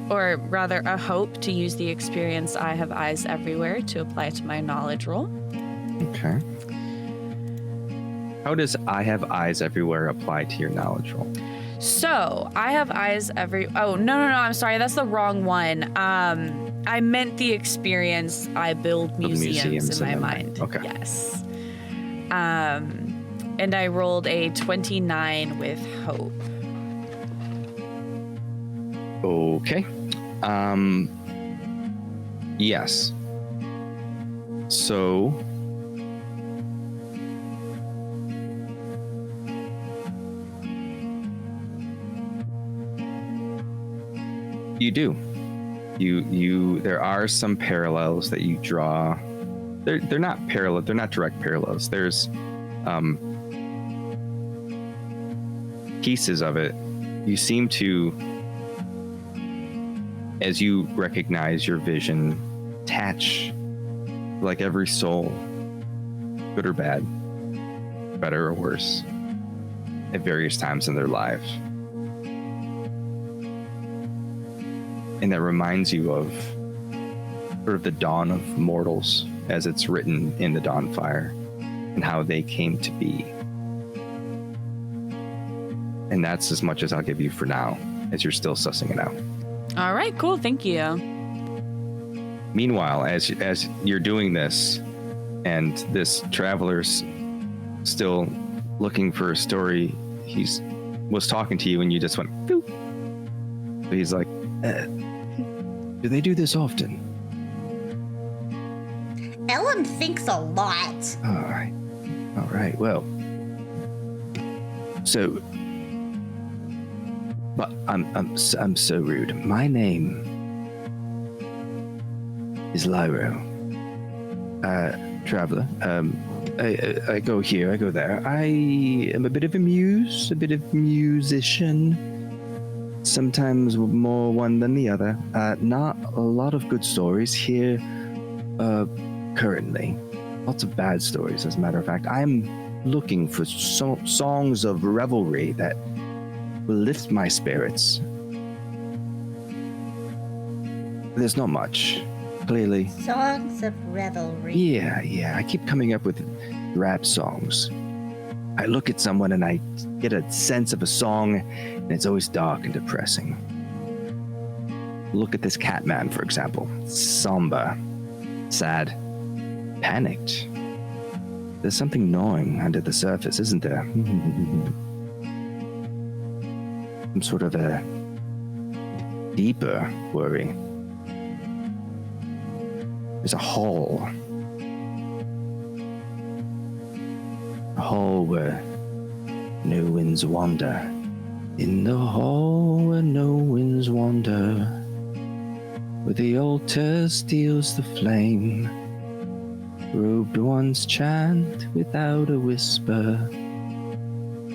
or rather a hope to use the experience I Have Eyes Everywhere to apply to my knowledge roll. Okay. How does I Have Eyes Everywhere apply to your knowledge roll? So, I have eyes oh, no, I'm sorry, that's the wrong one. I meant the experience I build museums in my mind. Okay. Yes. And I rolled a 29 with hope. Okay. Yes. So, you do. There are some parallels that you draw. They're not parallel. They're not direct parallels. There's pieces of it. You seem to, as you recognize your vision, attach like every soul, good or bad, better or worse, at various times in their life. And that reminds you of sort of the dawn of mortals as it's written in the Dawnfire and how they came to be. And that's as much as I'll give you for now, as you're still sussing it out. All right, cool. Thank you. Meanwhile, as you're doing this, and this traveler's still looking for a story, was talking to you, and you just went, boop. So he's like, do they do this often? Ellen thinks a lot. All right. Well, so, but I'm so rude. My name is Lyro. Traveler. I go here, I go there. I am a bit of a muse, a bit of musician. Sometimes more one than the other. Not a lot of good stories here currently. Lots of bad stories, as a matter of fact. I'm looking for songs of revelry that will lift my spirits. There's not much, clearly. Songs of revelry. Yeah. I keep coming up with rap songs. I look at someone and I get a sense of a song, and it's always dark and depressing. Look at this Catman, for example. Somber, sad, panicked. There's something gnawing under the surface, isn't there? Some sort of a deeper worry. There's a hole. A hall where no winds wander. In the hall where no winds wander, where the altar steals the flame, robed ones chant without a whisper,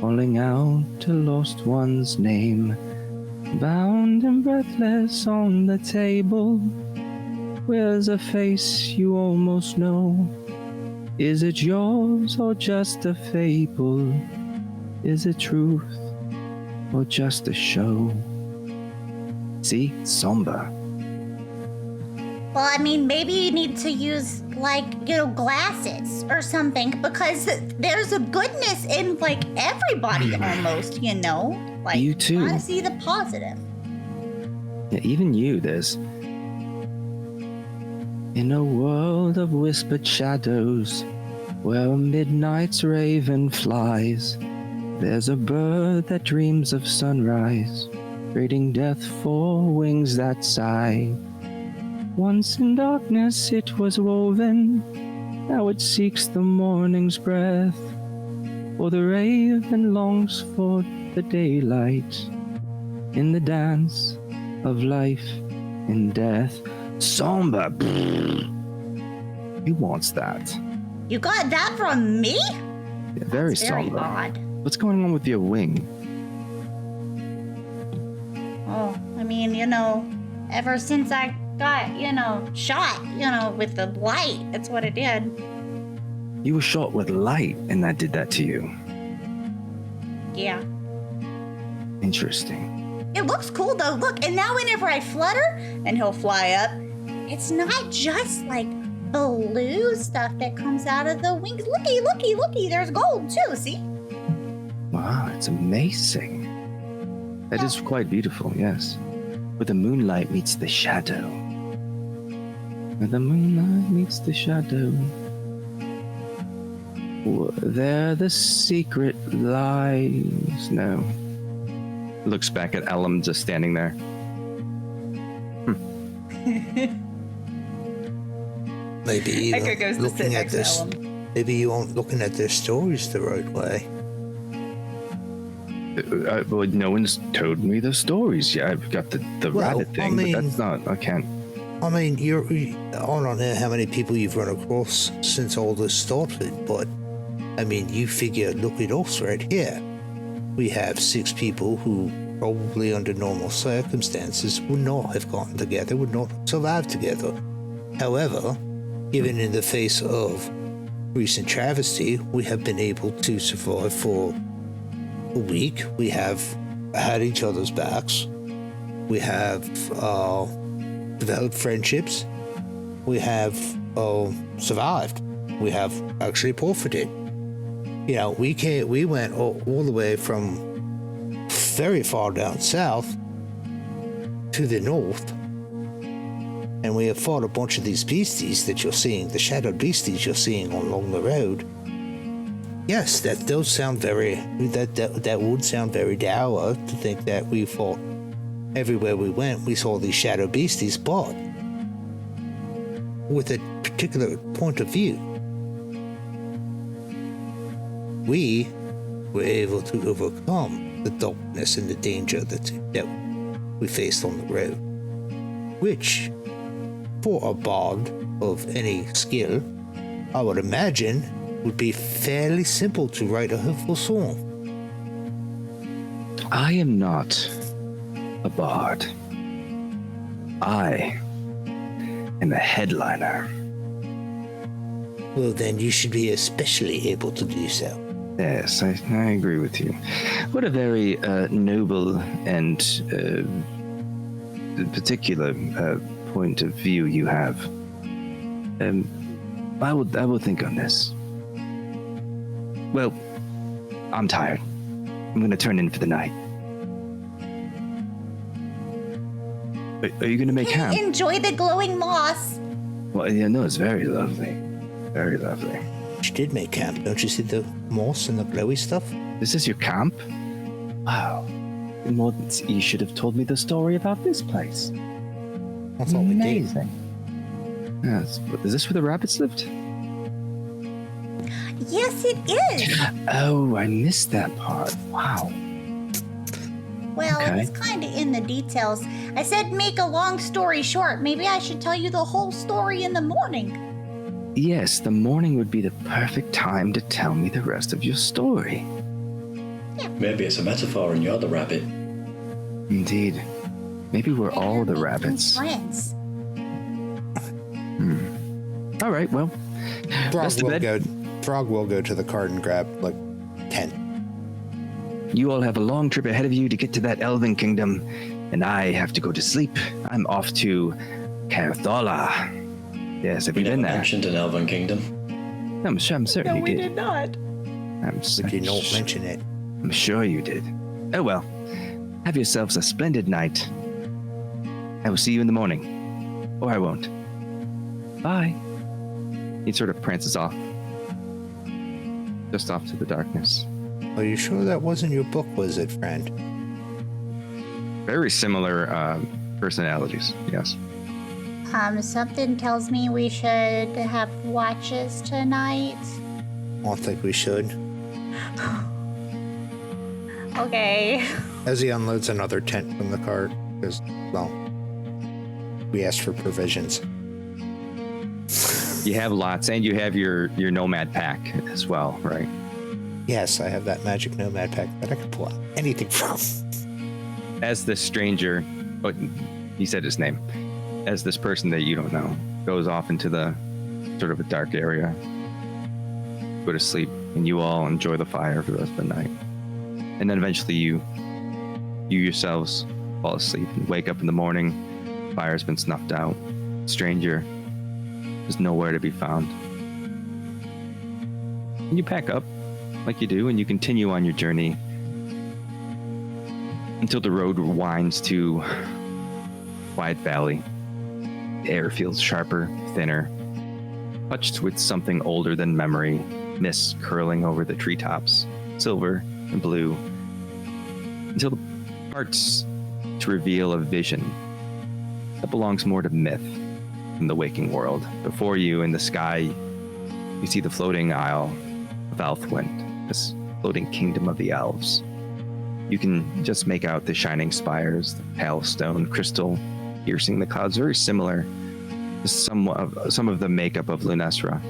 calling out a lost one's name. Bound and breathless on the table, where's a face you almost know? Is it yours or just a fable? Is it truth or just a show? See, somber. Well, I mean, maybe you need to use, glasses or something, because there's a goodness in, everybody almost, Like, you too. You gotta see the positive. Yeah, even you, there's... In a world of whispered shadows, where midnight's raven flies, there's a bird that dreams of sunrise, trading death for wings that sigh. Once in darkness it was woven, now it seeks the morning's breath, for the raven longs for the daylight, in the dance of life and death. Somber. Who wants that? You got that from me? Yeah, very That's very somber. odd. What's going on with your wing? Oh, I mean, ever since I got, shot, with the light, that's what it did. You were shot with light, and that did that to you. Yeah. Interesting. It looks cool though, look, and now whenever I flutter, and he'll fly up, it's not just blue stuff that comes out of the wings. Looky, there's gold too, see? Wow, it's amazing. That is quite beautiful, yes. Where the moonlight meets the shadow. Where the moonlight meets the shadow. There the secret lies. No. Looks back at Ellum just standing there. Maybe you Echo aren't goes to sit looking at next to this. Ellum. Maybe you aren't looking at their stories the right way. Well, no one's told me the stories. Yeah, I've got the Well, rabbit I thing, mean- but that's not. I can't. I mean, I don't know how many people you've run across since all this started, but I mean, you figure, look at us right here. We have 6 people who probably under normal circumstances would not have gotten together, would not have survived together. However, given in the face of recent travesty, we have been able to survive for a week. We have had each other's backs. We have developed friendships. We have survived. We have actually profited. You know, we went all the way from very far down south to the north, and we have fought a bunch of these beasties that you're seeing, the shadowed beasties you're seeing along the road. Yes, that does sound very, that would sound very dour to think that we fought everywhere we went. We saw these shadow beasties, but with a particular point of view. We were able to overcome the darkness and the danger that we faced on the road, which, for a bard of any skill, I would imagine would be fairly simple to write a hopeful song. I am not a bard. I am a headliner. Well, then you should be especially able to do so. Yes, I agree with you. What a very noble and particular point of view you have. I will think on this. Well, I'm tired. I'm going to turn in for the night. Are you going to make camp? Enjoy the glowing moss. Well, yeah, no, it's very lovely. Very lovely. She did make camp. Don't you see the moss and the glowy stuff? This is your camp? Wow. You should have told me the story about this place. That's all we did. Amazing. Yes. Is this where the rabbits lived? Yes, it is. Oh, I missed that part. Wow. Well, Okay. it's kind of in the details. I said make a long story short. Maybe I should tell you the whole story in the morning. Yes, the morning would be the perfect time to tell me the rest of your story. Maybe it's a metaphor and you're the rabbit. Indeed. Maybe we're all the Making rabbits. Friends. All right, well. best to bed. Frog will go to the cart and grab like 10. You all have a long trip ahead of you to get to that elven kingdom, and I have to go to sleep. I'm off to Carthola. Yes, have We you never been there? mentioned an elven kingdom. I'm certain No, you we did. did not. We did not mention it. I'm sure you did. Oh well. Have yourselves a splendid night. I will see you in the morning. Or I won't. Bye. He sort of prances off. Just off to the darkness. Are you sure that wasn't your book, was it, friend? Very similar personalities, yes. Something tells me we should have watches tonight. I don't think we should. Okay. As he unloads another tent from the cart, because, well, we asked for provisions. You have lots, and you have your nomad pack as well, right? Yes, I have that magic nomad pack that I can pull out anything from. As this stranger, oh, he said his name, as this person that you don't know goes off into the sort of a dark area, go to sleep, and you all enjoy the fire for the rest of the night. And then eventually you yourselves fall asleep and wake up in the morning. Fire's been snuffed out. Stranger is nowhere to be found. And you pack up like you do, and you continue on your journey until the road winds to Wide Valley. The air feels sharper, thinner, touched with something older than memory, mists curling over the treetops, silver and blue, until the parts to reveal a vision that belongs more to myth in the waking world. Before you in the sky, you see the floating Isle of Elfwind, this floating kingdom of the elves. You can just make out the shining spires, the pale stone crystal piercing the clouds, very similar to some of the makeup of Lunesra.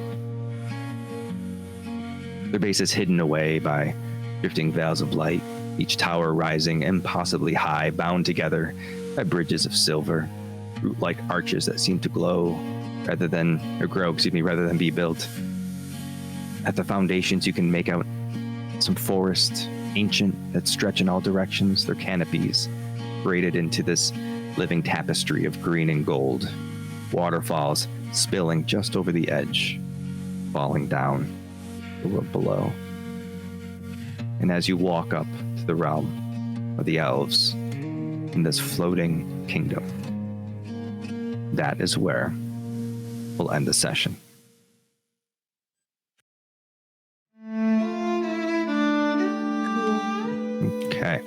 Their base is hidden away by drifting veils of light, each tower rising impossibly high, bound together by bridges of silver, root-like arches that seem to grow rather than be built. At the foundations, you can make out some forest, ancient, that stretch in all directions, their canopies braided into this living tapestry of green and gold, waterfalls spilling just over the edge, falling down the world below. And as you walk up to the realm of the elves in this floating kingdom, that is where we'll end the session. Okay.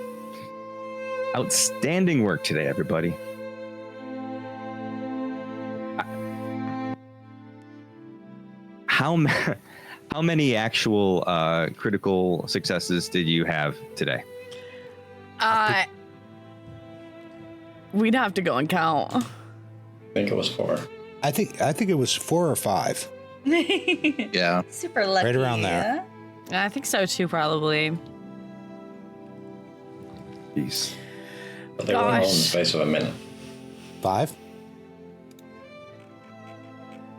Outstanding work today, everybody. How many actual critical successes did you have today? We'd have to go and count. I think it was 4. I think it was 4 or 5. Yeah. Super lucky. Right around there. I think so too, probably. Jeez. But they were all in the space of a minute. 5?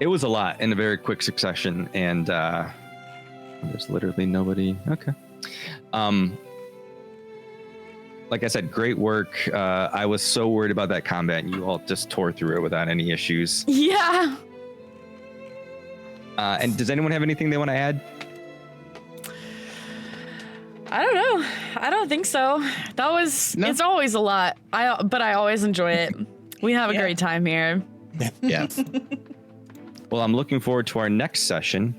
It was a lot in a very quick succession, and there's literally nobody. Okay. Like I said, great work. I was so worried about that combat, and you all just tore through it without any issues. Yeah. And does anyone have anything they want to add? I don't know. I don't think so. That was, it's always a lot. But I always enjoy it. We have a great time here. Yeah. Well, I'm looking forward to our next session,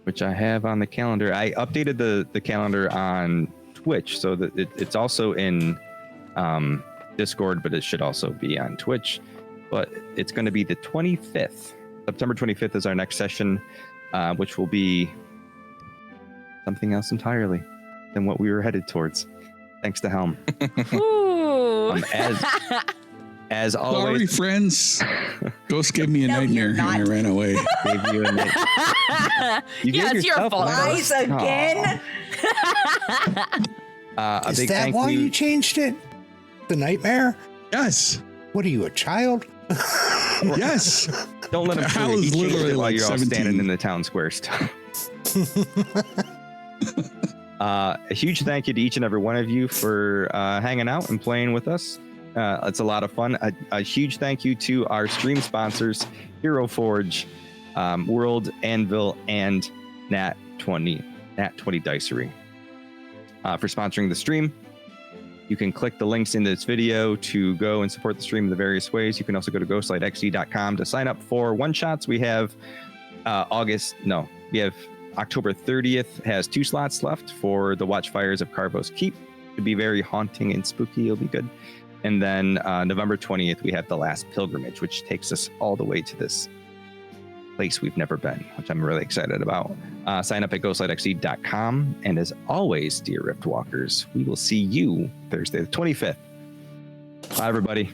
which I have on the calendar. I updated the calendar on Twitch, so that it's also in Discord, but it should also be on Twitch. But it's going to be the 25th. September 25th is our next session, which will be something else entirely than what we were headed towards. Thanks to Helm. Ooh. As always, sorry, friends. Ghost gave me a nightmare and I ran away. Gave you a nightmare. Yeah, it's your fault. Lies again. Is that why you changed it? The nightmare? Yes. What are you, a child? Yes. Don't let him I fool you. was He changed literally it while like you're all 17. standing in the town square stuff. A huge thank you to each and every one of you for hanging out and playing with us. It's a lot of fun. A huge thank you to our stream sponsors, Hero Forge, World Anvil, and Nat 20 Dicery for sponsoring the stream. You can click the links in this video to go and support the stream in the various ways. You can also go to ghostlightxd.com to sign up for one-shots. We have October 30th has 2 slots left for the Watchfires of Carvo's Keep. It'll be very haunting and spooky. It'll be good. And then November 20th, we have the Last Pilgrimage, which takes us all the way to this place we've never been, which I'm really excited about. Sign up at ghostlightxd.com. And as always, dear Riftwalkers, we will see you Thursday the 25th. Bye, everybody.